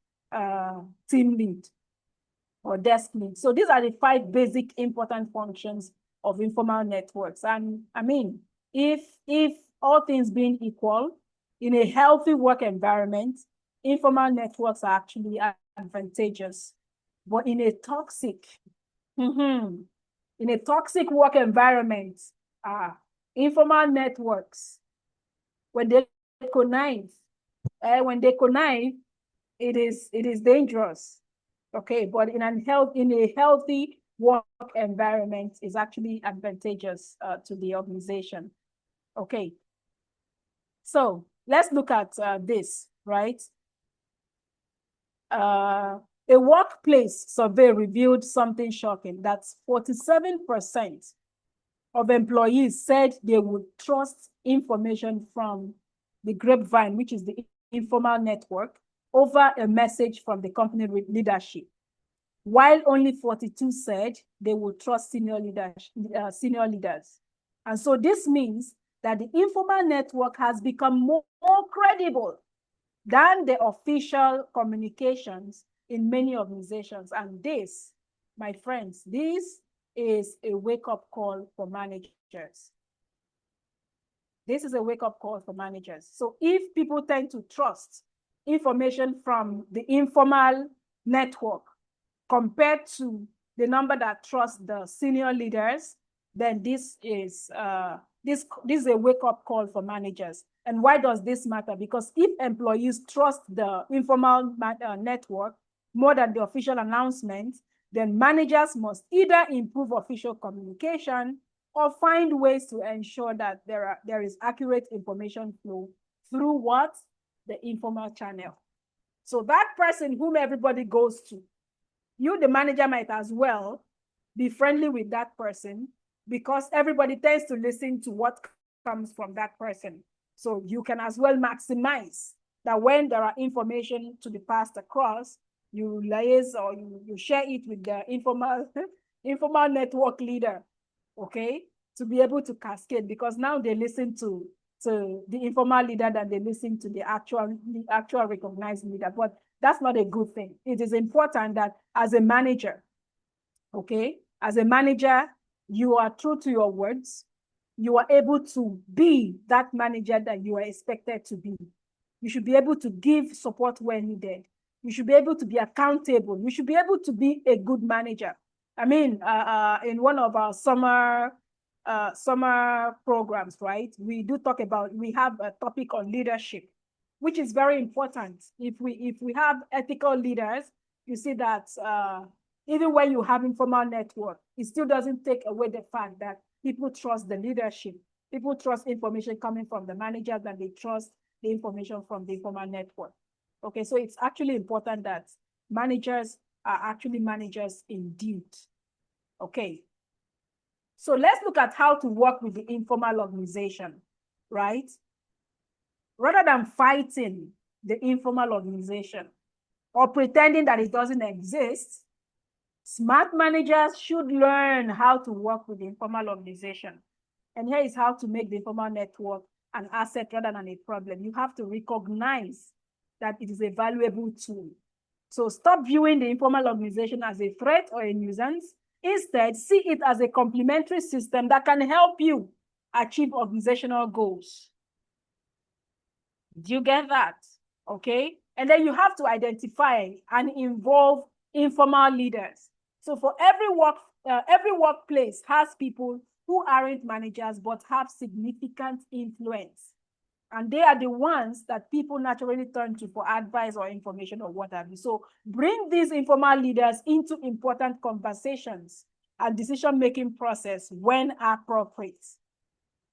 team lead or desk lead. So these are the 5 basic important functions of informal networks. And I mean, if all things being equal, in a healthy work environment, informal networks are actually advantageous. But in a toxic work environment, informal networks, when they connive, it is dangerous. Okay, but in a healthy work environment is actually advantageous to the organization. Okay, so let's look at this, right? A workplace survey revealed something shocking. That's 47% of employees said they would trust information from the grapevine, which is the informal network, over a message from the company leadership, while only 42 said they would trust senior leaders. And so this means that the informal network has become more credible than the official communications in many organizations. And this, my friends, this is a wake-up call for managers. This is a wake-up call for managers. So if people tend to trust information from the informal network compared to the number that trust the senior leaders, then this is a wake-up call for managers. And why does this matter? Because if employees trust the informal network more than the official announcement, then managers must either improve official communication or find ways to ensure that there is accurate information flow through what? The informal channel. So that person whom everybody goes to, you, the manager, might as well be friendly with that person because everybody tends to listen to what comes from that person. So you can as well maximize that when there are information to be passed across, you liaise or you share it with the informal network leader, okay, to be able to cascade, because now they listen to the informal leader than they listen to the actual recognized leader. But that's not a good thing. It is important that as a manager, okay, as a manager, you are true to your words. You are able to be that manager that you are expected to be. You should be able to give support when needed. You should be able to be accountable. You should be able to be a good manager. I mean, in one of our summer programs, right? We have a topic on leadership, which is very important. If we have ethical leaders, you see that even when you have informal network, it still doesn't take away the fact that people trust the leadership. People trust information coming from the manager than they trust the information from the informal network. Okay, so it's actually important that managers are actually managers indeed. Okay, so let's look at how to work with the informal organization, right? Rather than fighting the informal organization or pretending that it doesn't exist, smart managers should learn how to work with the informal organization. And here is how to make the informal network an asset rather than a problem. You have to recognize that it is a valuable tool. So stop viewing the informal organization as a threat or a nuisance. Instead, see it as a complementary system that can help you achieve organizational goals. Do you get that? Okay. And then you have to identify and involve informal leaders. So for every workplace has people who aren't managers but have significant influence. And they are the ones that people naturally turn to for advice or information or what have you. So bring these informal leaders into important conversations and decision-making process when appropriate.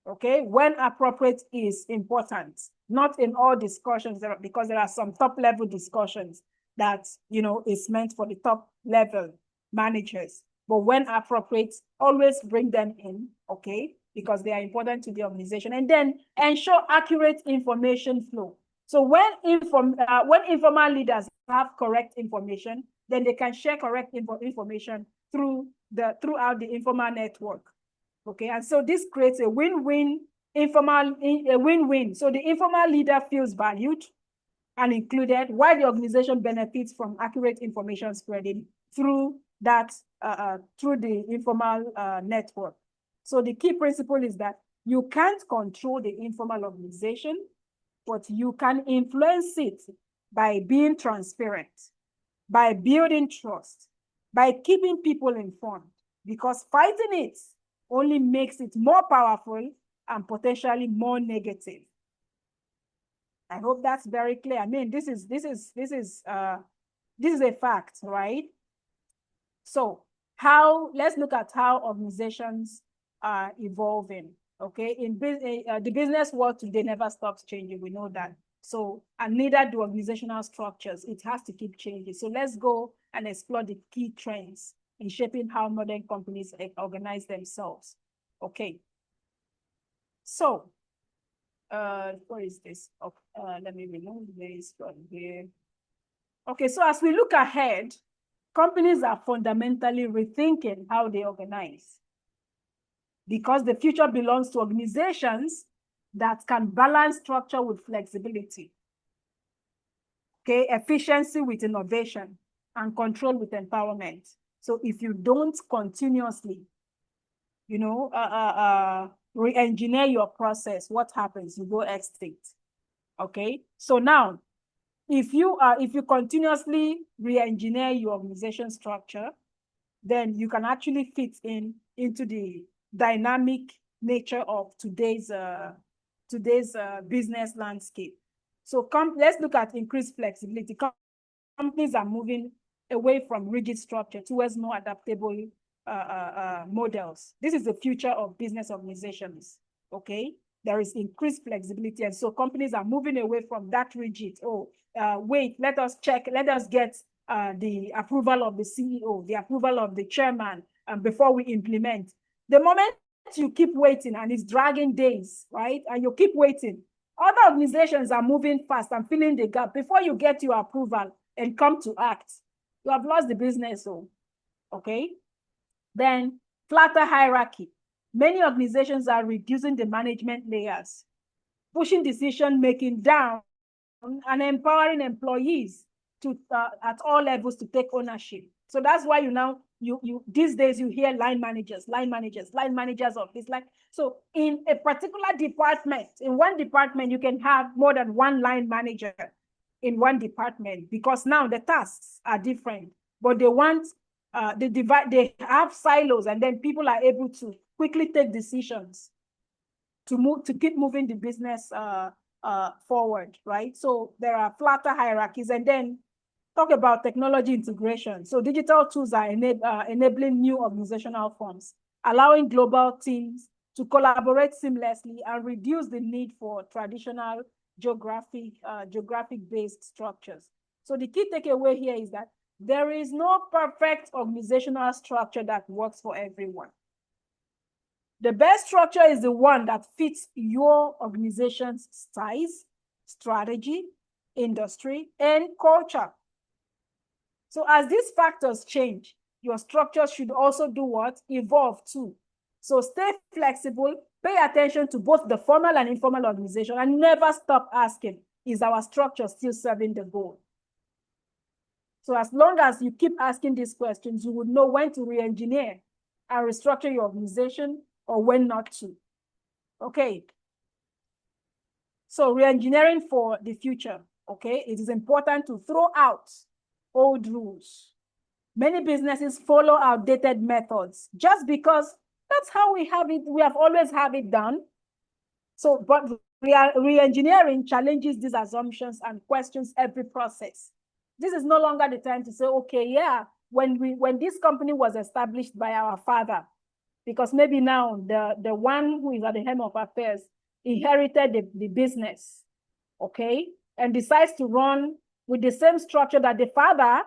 Okay, when appropriate is important, not in all discussions, because there are some top-level discussions that, you know, is meant for the top-level managers. But when appropriate, always bring them in, okay, because they are important to the organization. And then ensure accurate information flow. So when informal leaders have correct information, then they can share correct information throughout the informal network. Okay, and so this creates a win-win, a win-win. So the informal leader feels valued and included, while the organization benefits from accurate information spreading through that, through the informal network. So the key principle is that you can't control the informal organization, but you can influence it by being transparent, by building trust, by keeping people informed, because fighting it only makes it more powerful and potentially more negative. I hope that's very clear. I mean, this is a fact, right? So let's look at how organizations are evolving. Okay, the business world today never stops changing. We know that. So, and neither do organizational structures. It has to keep changing. So let's go and explore the key trends in shaping how modern companies organize themselves. Okay. So, where is this? Let me remove this from here. Okay, so as we look ahead, companies are fundamentally rethinking how they organize, because the future belongs to organizations that can balance structure with flexibility. Okay, efficiency with innovation, and control with empowerment. So if you don't continuously, you know, re-engineer your process, what happens? You go extinct. Okay, so now, if you continuously re-engineer your organization structure, then you can actually fit into the dynamic nature of today's business landscape. So let's look at increased flexibility. Companies are moving away from rigid structure towards more adaptable models. This is the future of business organizations, okay? There is increased flexibility, and so companies are moving away from that rigid, wait, let us get the approval of the CEO, the approval of the chairman, before we implement. The moment you keep waiting and it's dragging days, right? And you keep waiting, other organizations are moving fast and filling the gap. Before you get your approval and come to act, you have lost the business, okay? Then flatter hierarchy. Many organizations are reducing the management layers, pushing decision-making down, and empowering employees to at all levels to take ownership. So that's why these days you hear line managers of this. So in a particular department, in one department, you can have more than one line manager in one department, because now the tasks are different, but they have silos, and then people are able to quickly take decisions to keep moving the business forward, right? So there are flatter hierarchies. And then talk about technology integration. So digital tools are enabling new organizational forms, allowing global teams to collaborate seamlessly and reduce the need for traditional geographic-based structures. So the key takeaway here is that there is no perfect organizational structure that works for everyone. The best structure is the one that fits your organization's size, strategy, industry, and culture. So as these factors change, your structure should also do what? Evolve too. So stay flexible, pay attention to both the formal and informal organization, and never stop asking, is our structure still serving the goal? So as long as you keep asking these questions, you would know when to re-engineer and restructure your organization or when not to. Okay. So re-engineering for the future. Okay. It is important to throw out old rules. Many businesses follow outdated methods just because that's how we have it. We have always have it done. So, but re-engineering challenges these assumptions and questions every process. This is no longer the time to say, okay, yeah, when this company was established by our father, because maybe now the one who is at the helm of affairs inherited the business, okay, and decides to run with the same structure that the father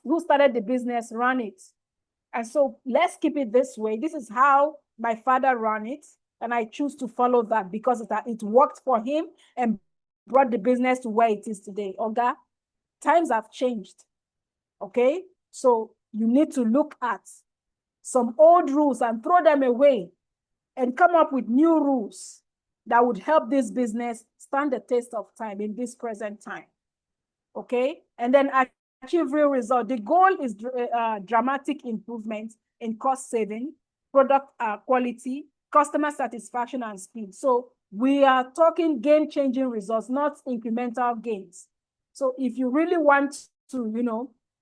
who started the business run it. And so let's keep it this way. This is how my father ran it, and I choose to follow that because it worked for him and brought the business to where it is today. Oga, times have changed, okay? So you need to look at some old rules and throw them away and come up with new rules that would help this business stand the test of time in this present time, okay? And then achieve real result. The goal is dramatic improvement in cost saving, product quality, customer satisfaction, and speed. So we are talking game-changing results, not incremental gains. So if you really want to,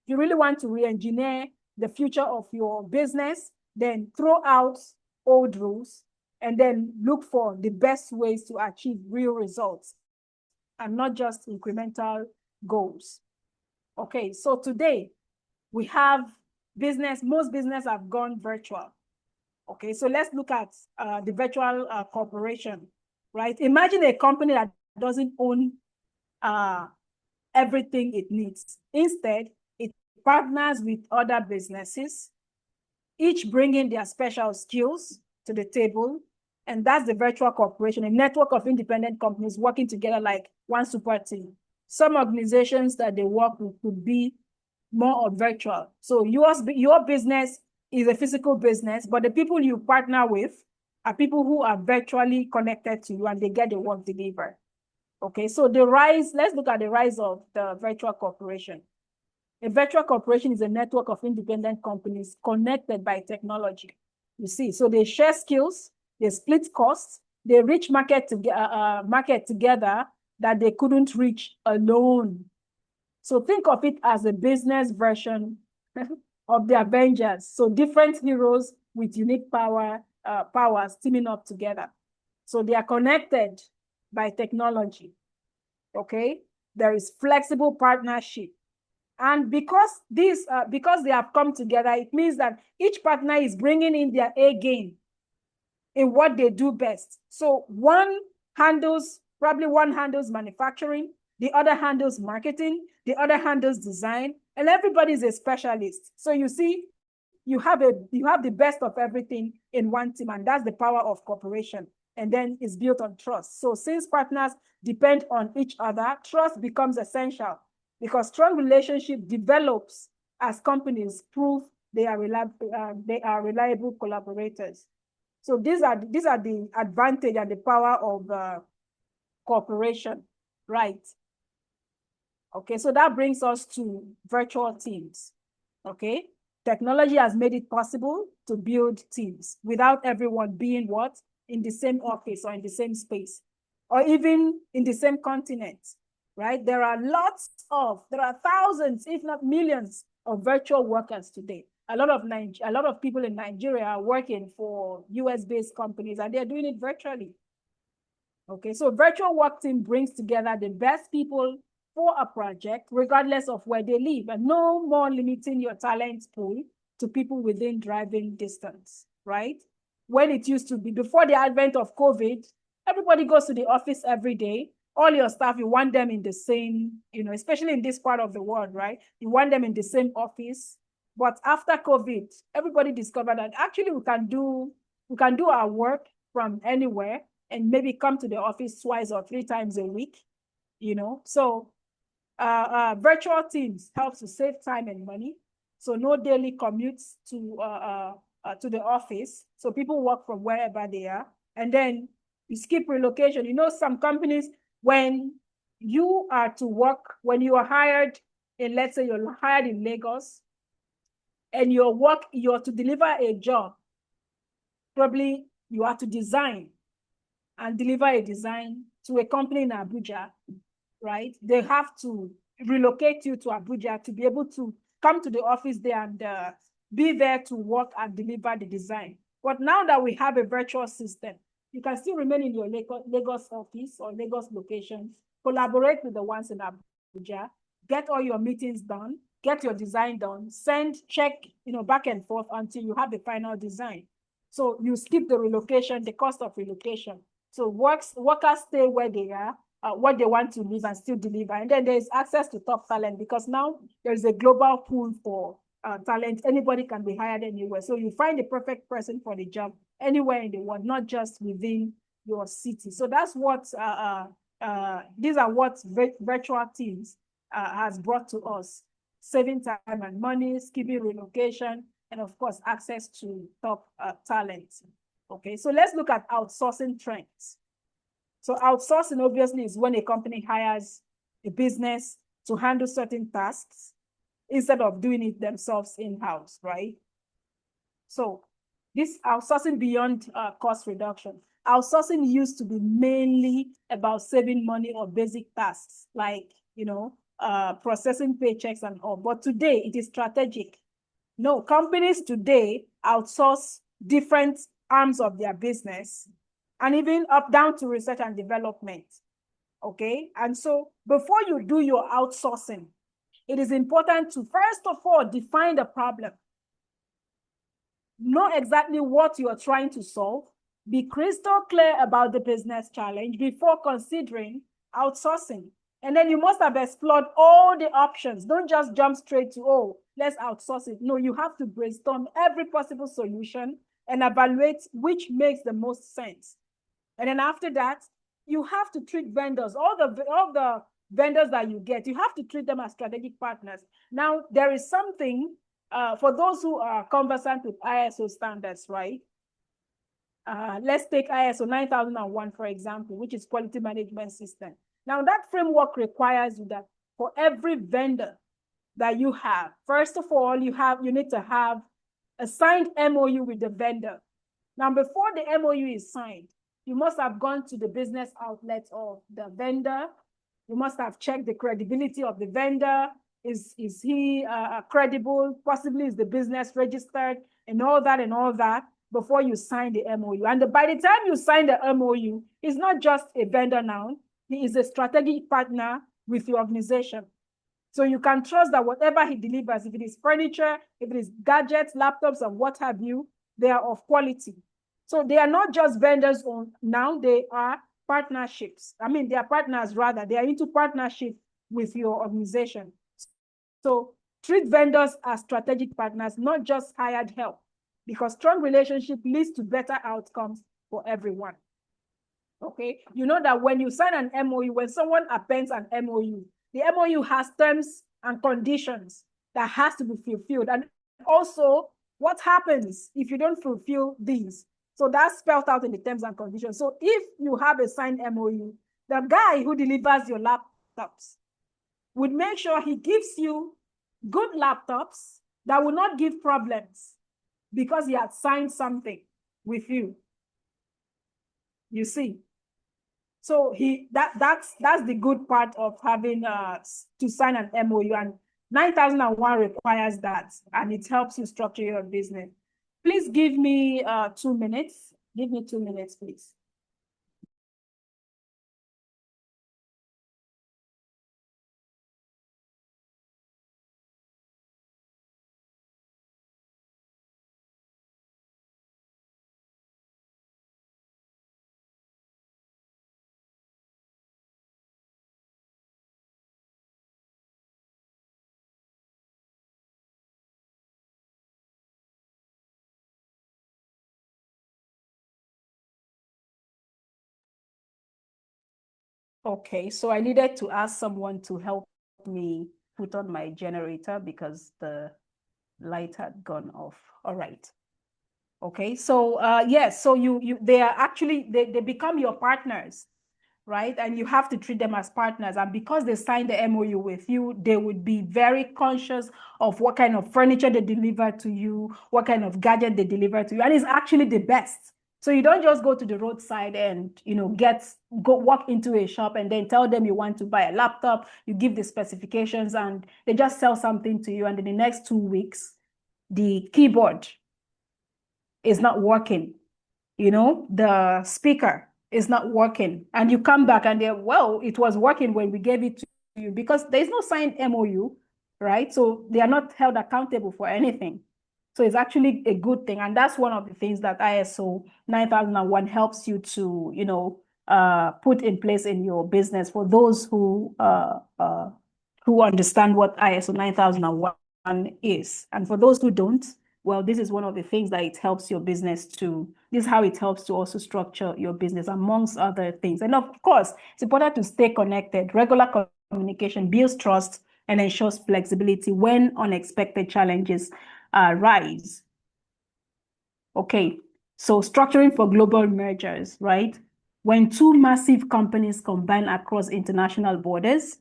re-engineer the future of your business, then throw out old rules and then look for the best ways to achieve real results and not just incremental goals. Okay, so today we have most business have gone virtual. Okay, so let's look at the virtual corporation, right? Imagine a company that doesn't own everything it needs. Instead, it partners with other businesses, each bringing their special skills to the table. And that's the virtual corporation, a network of independent companies working together like one super team. Some organizations that they work with could be more of virtual. So your business is a physical business, but the people you partner with are people who are virtually connected to you and they get the work delivered. Okay, so let's look at the rise of the virtual corporation. A virtual corporation is a network of independent companies connected by technology. You see, so they share skills, they split costs, they reach market together that they couldn't reach alone. So think of it as a business version of the Avengers. So different heroes with unique powers teaming up together. So they are connected by technology. Okay, there is flexible partnership. And because they have come together, it means that each partner is bringing in their A game in what they do best. So one handles manufacturing, the other handles marketing, the other handles design, and everybody is a specialist. So you see, you have the best of everything in one team, and that's the power of cooperation. And then it's built on trust. So since partners depend on each other, trust becomes essential because strong relationship develops as companies prove they are reliable collaborators. So these are the advantage and the power of cooperation, right? Okay, so that brings us to virtual teams. Okay, technology has made it possible to build teams without everyone being in the same office or in the same space, or even in the same continent, right? There are thousands, if not millions, of virtual workers today. A lot of people in Nigeria are working for US-based companies, and they're doing it virtually. Okay, so virtual work team brings together the best people for a project, regardless of where they live, and no more limiting your talent pool to people within driving distance, right? When it used to be, before the advent of COVID, everybody goes to the office every day. All your staff, you want them in the same, especially in this part of the world, right? You want them in the same office. But after COVID, everybody discovered that actually we can do our work from anywhere and maybe come to the office twice or 3 times a week, So virtual teams helps to save time and money. So no daily commutes to the office. So people work from wherever they are. And then you skip relocation. Some companies, when you are hired in, let's say you're hired in Lagos, and you're to deliver a job, probably you are to design and deliver a design to a company in Abuja, right? They have to relocate you to Abuja to be able to come to the office there and be there to work and deliver the design. But now that we have a virtual system, you can still remain in your Lagos office or Lagos location, collaborate with the ones in Abuja, get all your meetings done, get your design done, send, check, back and forth until you have the final design. So you skip the relocation, the cost of relocation. So workers stay where they are, what they want to live and still deliver. And then there's access to top talent because now there's a global pool for talent. Anybody can be hired anywhere. So you find the perfect person for the job anywhere in the world, not just within your city. So that's what, these are what virtual teams has brought to us. Saving time and money, skipping relocation, and of course, access to top talent. Okay, so let's look at outsourcing trends. So outsourcing obviously is when a company hires a business to handle certain tasks instead of doing it themselves in-house, right? So this outsourcing beyond cost reduction. Outsourcing used to be mainly about saving money on basic tasks like, processing paychecks and all, but today it is strategic. No, companies today outsource different arms of their business and even up down to research and development, okay? And so before you do your outsourcing, it is important to first of all define the problem. Know exactly what you are trying to solve, be crystal clear about the business challenge before considering outsourcing. And then you must have explored all the options. Don't just jump straight to, oh, let's outsource it. No, you have to brainstorm every possible solution and evaluate which makes the most sense. And then after that, you have to treat vendors, all the vendors that you get, you have to treat them as strategic partners. Now, there is something for those who are conversant with ISO standards, right? Let's take ISO 9001, for example, which is quality management system. Now, that framework requires you that for every vendor that you have, first of all, you need to have a signed MOU with the vendor. Now, before the MOU is signed, you must have gone to the business outlet of the vendor. You must have checked the credibility of the vendor. Is he credible? Possibly is the business registered and all that before you sign the MOU. And by the time you sign the MOU, it's not just a vendor now. He is a strategic partner with your organization. So you can trust that whatever he delivers, if it is furniture, if it is gadgets, laptops, and what have you, they are of quality. So they are not just vendors now, they are partnerships. I mean, they are partners rather. They are into partnership with your organization. So treat vendors as strategic partners, not just hired help, because strong relationship leads to better outcomes for everyone. Okay, you know that when you sign an MOU, when someone appends an MOU, the MOU has terms and conditions that has to be fulfilled. And also, what happens if you don't fulfill these? So that's spelled out in the terms and conditions. So if you have a signed MOU, the guy who delivers your laptops would make sure he gives you good laptops that will not give problems because he had signed something with you. You see? So that's the good part of having to sign an MOU, and 9001 requires that, and it helps you structure your business. Please give me 2 minutes. Give me 2 minutes, please. Okay, so I needed to ask someone to help me put on my generator because the light had gone off. All right. Okay, so yes, so they are actually, they become your partners, right? And you have to treat them as partners. And because they signed the MOU with you, they would be very conscious of what kind of furniture they deliver to you, what kind of gadget they deliver to you. And it's actually the best. So you don't just go to the roadside and, go walk into a shop and then tell them you want to buy a laptop, you give the specifications and they just sell something to you. And in the next 2 weeks, the keyboard is not working. The speaker is not working. And you come back and it was working when we gave it to you, because there's no signed MOU, right? So they are not held accountable for anything. So it's actually a good thing. And that's one of the things that ISO 9001 helps you to, put in place in your business for those who understand what ISO 9001 is. And for those who don't, well, this is one of the things that it helps your business to, this is how it helps to also structure your business, amongst other things. And of course, it's important to stay connected. Regular communication builds trust and ensures flexibility when unexpected challenges rise. Okay, so structuring for global mergers, right? When two massive companies combine across international borders,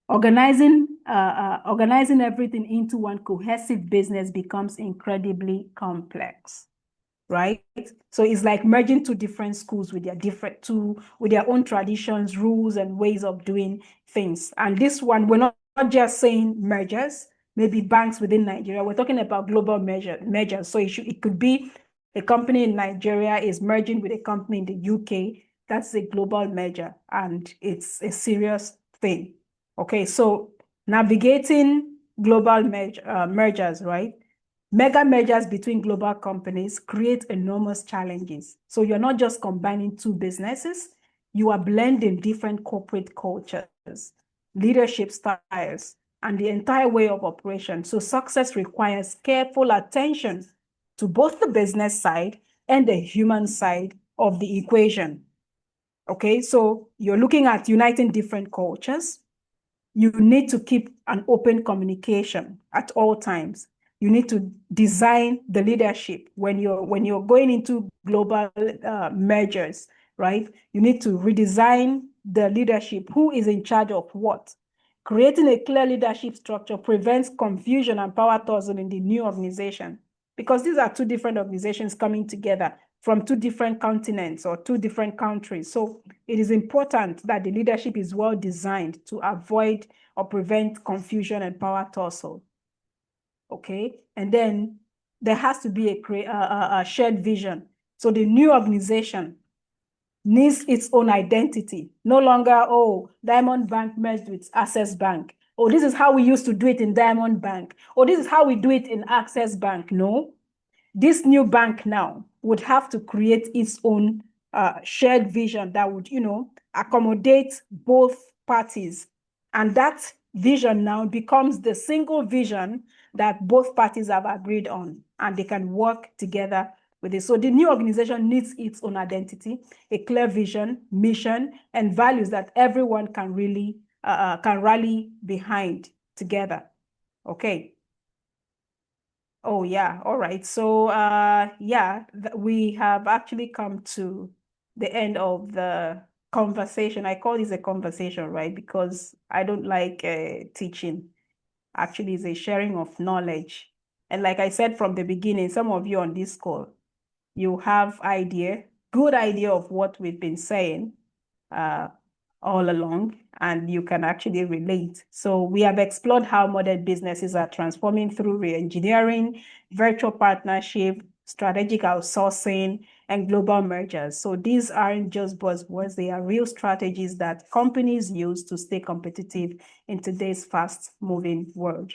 organizing everything into one cohesive business becomes incredibly complex, right? So it's like merging two different schools with their own traditions, rules, and ways of doing things. And this one, we're not just saying mergers, maybe banks within Nigeria. We're talking about global mergers. So it could be a company in Nigeria is merging with a company in the UK. That's a global merger, and it's a serious thing. Okay, so navigating global mergers, right? Mega mergers between global companies create enormous challenges. So you're not just combining two businesses, you are blending different corporate cultures, leadership styles, and the entire way of operation. So success requires careful attention to both the business side and the human side of the equation. Okay, so you're looking at uniting different cultures. You need to keep an open communication at all times. You need to design the leadership when you're going into global mergers, right? You need to redesign the leadership. Who is in charge of what? Creating a clear leadership structure prevents confusion and power tussle in the new organization, because these are two different organizations coming together from two different continents or two different countries. So it is important that the leadership is well designed to avoid or prevent confusion and power tussle. Okay, and then there has to be a shared vision. So the new organization needs its own identity. No longer, Diamond Bank merged with Access Bank. Oh, this is how we used to do it in Diamond Bank. Or this is how we do it in Access Bank. No, this new bank now would have to create its own shared vision that would, accommodate both parties. And that vision now becomes the single vision that both parties have agreed on, and they can work together with it. So the new organization needs its own identity, a clear vision, mission, and values that everyone can really can rally behind together. Okay. Oh, yeah. All right. So, we have actually come to the end of the conversation. I call this a conversation, right? Because I don't like teaching. Actually, it's a sharing of knowledge. And like I said from the beginning, some of you on this call, you have good idea of what we've been saying all along, and you can actually relate. So we have explored how modern businesses are transforming through re-engineering, virtual partnership, strategic outsourcing, and global mergers. So these aren't just buzzwords, they are real strategies that companies use to stay competitive in today's fast-moving world.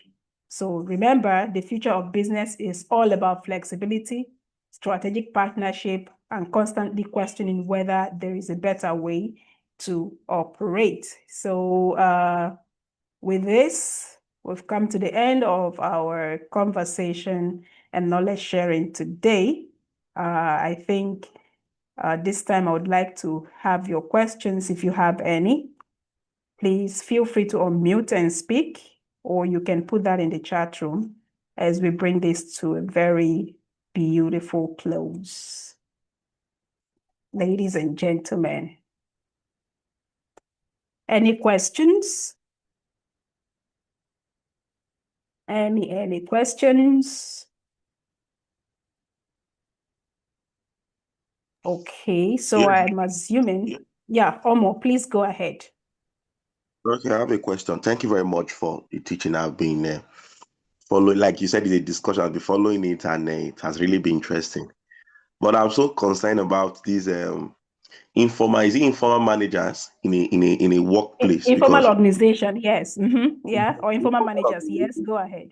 So remember, the future of business is all about flexibility, strategic partnership, and constantly questioning whether there is a better way to operate. So with this, we've come to the end of our conversation and knowledge sharing today. I think this time I would like to have your questions if you have any. Please feel free to unmute and speak, or you can put that in the chat room as we bring this to a very beautiful close. Ladies and gentlemen, any questions? Any questions? Okay, so Yes. I'm assuming, yeah, Omo, please go ahead. Okay, I have a question. Thank you very much for the teaching. I've been following, like you said, it's a discussion. I've been following it, and it has really been interesting. But I'm so concerned about these informal managers in a workplace, Informal because organization, yes. Yeah, or informal managers, yes, go ahead.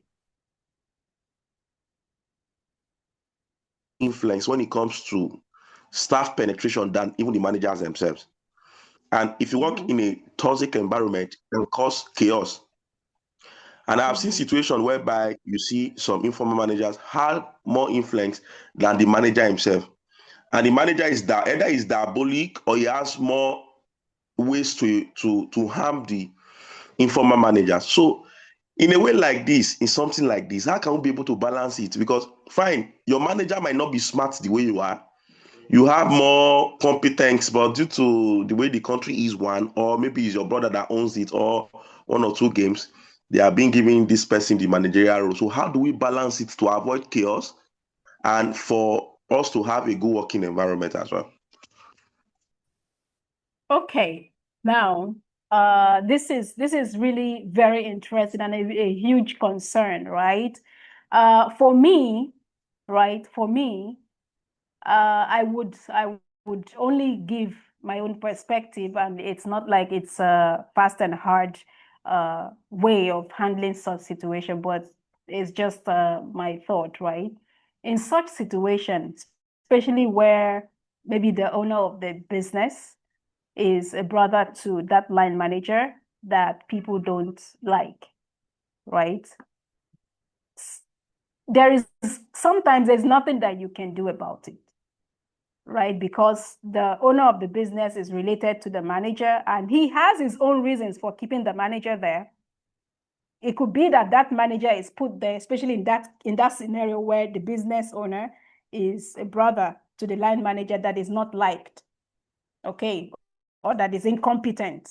influence when it comes to staff penetration than even the managers themselves. And if you work in a toxic environment, it can cause chaos. And I've seen situations whereby you see some informal managers have more influence than the manager himself. And the manager is either is diabolic, or he has more ways to harm the informal manager. So in a way like this, in something like this, how can we be able to balance it? Because fine, your manager might not be smart the way you are. You have more competence, but due to the way the country is one, or maybe it's your brother that owns it, or one or two games, they are being given this person the managerial role. So how do we balance it to avoid chaos and for us to have a good working environment as well? Okay, now this is really very interesting and a huge concern, right? For me, I would only give my own perspective, and it's not like it's a fast and hard way of handling such situation, but it's just my thought, right? In such situations, especially where maybe the owner of the business is a brother to that line manager that people don't like, right? Sometimes there's nothing that you can do about it, right? Because the owner of the business is related to the manager, and he has his own reasons for keeping the manager there. It could be that that manager is put there, especially in that scenario where the business owner is a brother to the line manager that is not liked, okay, or that is incompetent.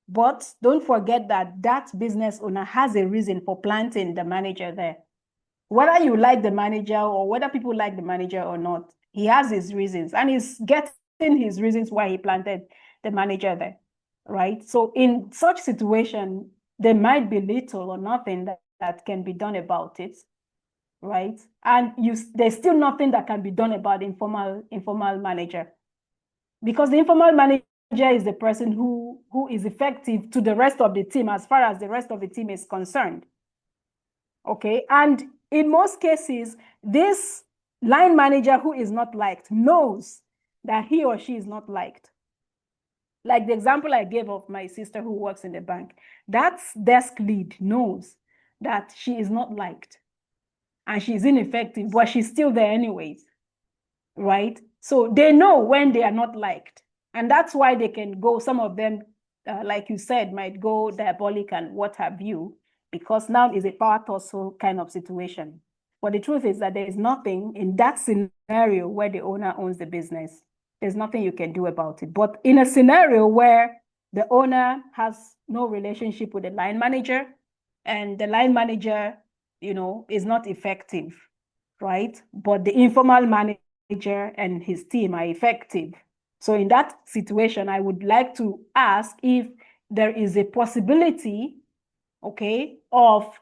But don't forget that that business owner has a reason for planting the manager there. Whether you like the manager or whether people like the manager or not, he has his reasons, and he's getting his reasons why he planted the manager there, right? So in such situation, there might be little or nothing that can be done about it, right? And there's still nothing that can be done about the informal manager, because the informal manager is the person who is effective to the rest of the team as far as the rest of the team is concerned. Okay, and in most cases, this line manager who is not liked knows that he or she is not liked. Like the example I gave of my sister who works in the bank, that desk lead knows that she is not liked and she's ineffective, but she's still there anyways, right? So they know when they are not liked, and that's why they can go, some of them, like you said, might go diabolic and what have you, because now is a power tussle kind of situation. But the truth is that there is nothing in that scenario where the owner owns the business. There's nothing you can do about it. But in a scenario where the owner has no relationship with the line manager, and the line manager, is not effective, right? But the informal manager and his team are effective. So in that situation, I would like to ask if there is a possibility, okay, of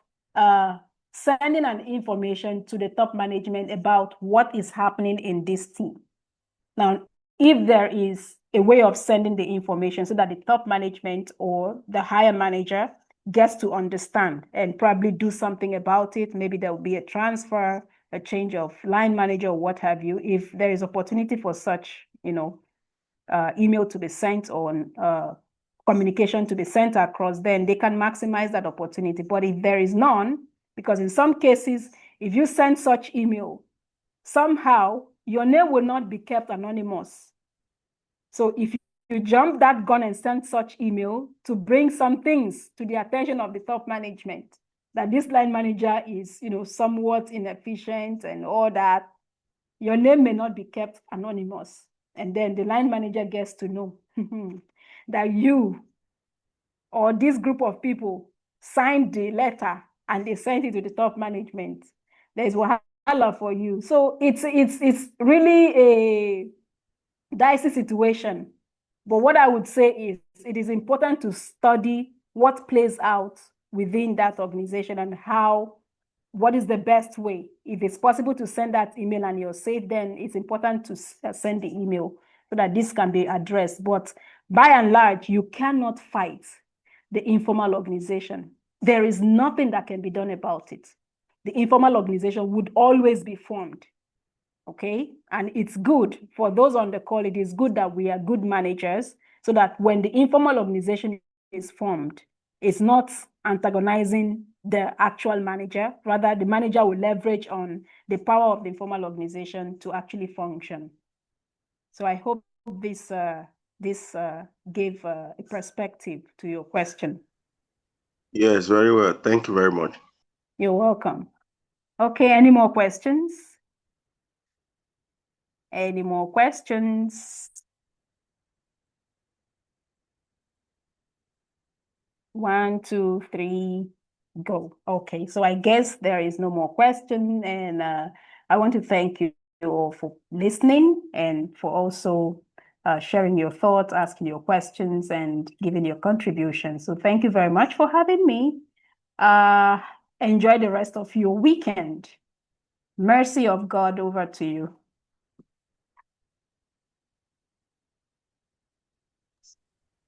sending an information to the top management about what is happening in this team. Now, if there is a way of sending the information so that the top management or the higher manager gets to understand and probably do something about it, maybe there will be a transfer, a change of line manager or what have you, if there is opportunity for such, email to be sent or communication to be sent across, then they can maximize that opportunity. But if there is none, because in some cases, if you send such email, somehow your name will not be kept anonymous. So if you jump that gun and send such email to bring some things to the attention of the top management, that this line manager is, somewhat inefficient and all that, your name may not be kept anonymous. And then the line manager gets to know that you or this group of people signed the letter and they sent it to the top management. There's wahala for you. So it's really dicey situation. But what I would say is it is important to study what plays out within that organization and what is the best way. If it's possible to send that email and you're safe, then it's important to send the email so that this can be addressed. But by and large, you cannot fight the informal organization. There is nothing that can be done about it. The informal organization would always be formed. Okay, and it's good for those on the call. It is good that we are good managers so that when the informal organization is formed, it's not antagonizing the actual manager. Rather, the manager will leverage on the power of the informal organization to actually function. So I hope this gave a perspective to your question. Yes, very well. Thank you very much. You're welcome. Okay, any more questions? Any more questions? 1, 2, 3, go. Okay, so I guess there is no more question, and I want to thank you all for listening and for also sharing your thoughts, asking your questions, and giving your contribution. So thank you very much for having me. Enjoy the rest of your weekend. Mercy of God over to you.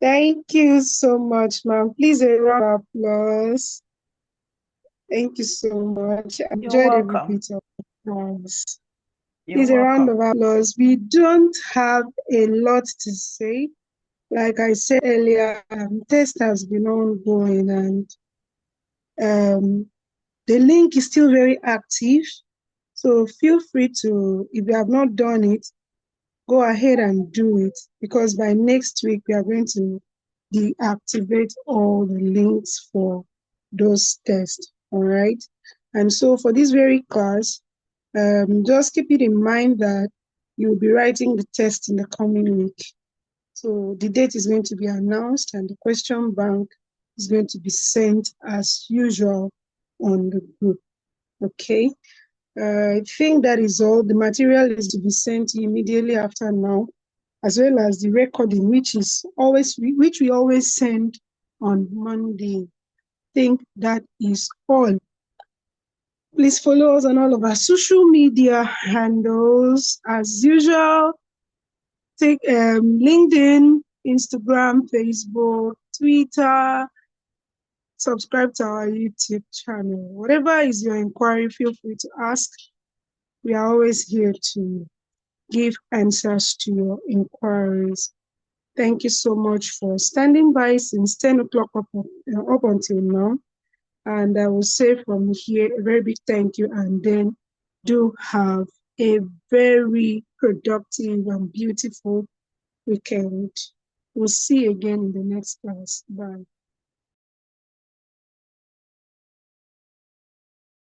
Thank you so much, ma'am. Please, a round of applause. Thank you so much. I You're enjoyed every welcome. bit of applause. You're Please, a round of welcome. applause. We don't have a lot to say. Like I said earlier, test has been ongoing, and the link is still very active. So feel free to, if you have not done it, go ahead and do it, because by next week we are going to deactivate all the links for those tests. All right. And so for this very class, just keep it in mind that you'll be writing the test in the coming week. So the date is going to be announced and the question bank is going to be sent as usual on the group. Okay. I think that is all. The material is to be sent immediately after now, as well as the recording, which we always send on Monday. I think that is all. Please follow us on all of our social media handles as usual. Take LinkedIn, Instagram, Facebook, Twitter. Subscribe to our YouTube channel. Whatever is your inquiry, feel free to ask. We are always here to give answers to your inquiries. Thank you so much for standing by since 10 o'clock up until now. And I will say from here a very big thank you, and then do have a very productive and beautiful weekend. We'll see you again in the next class. Bye.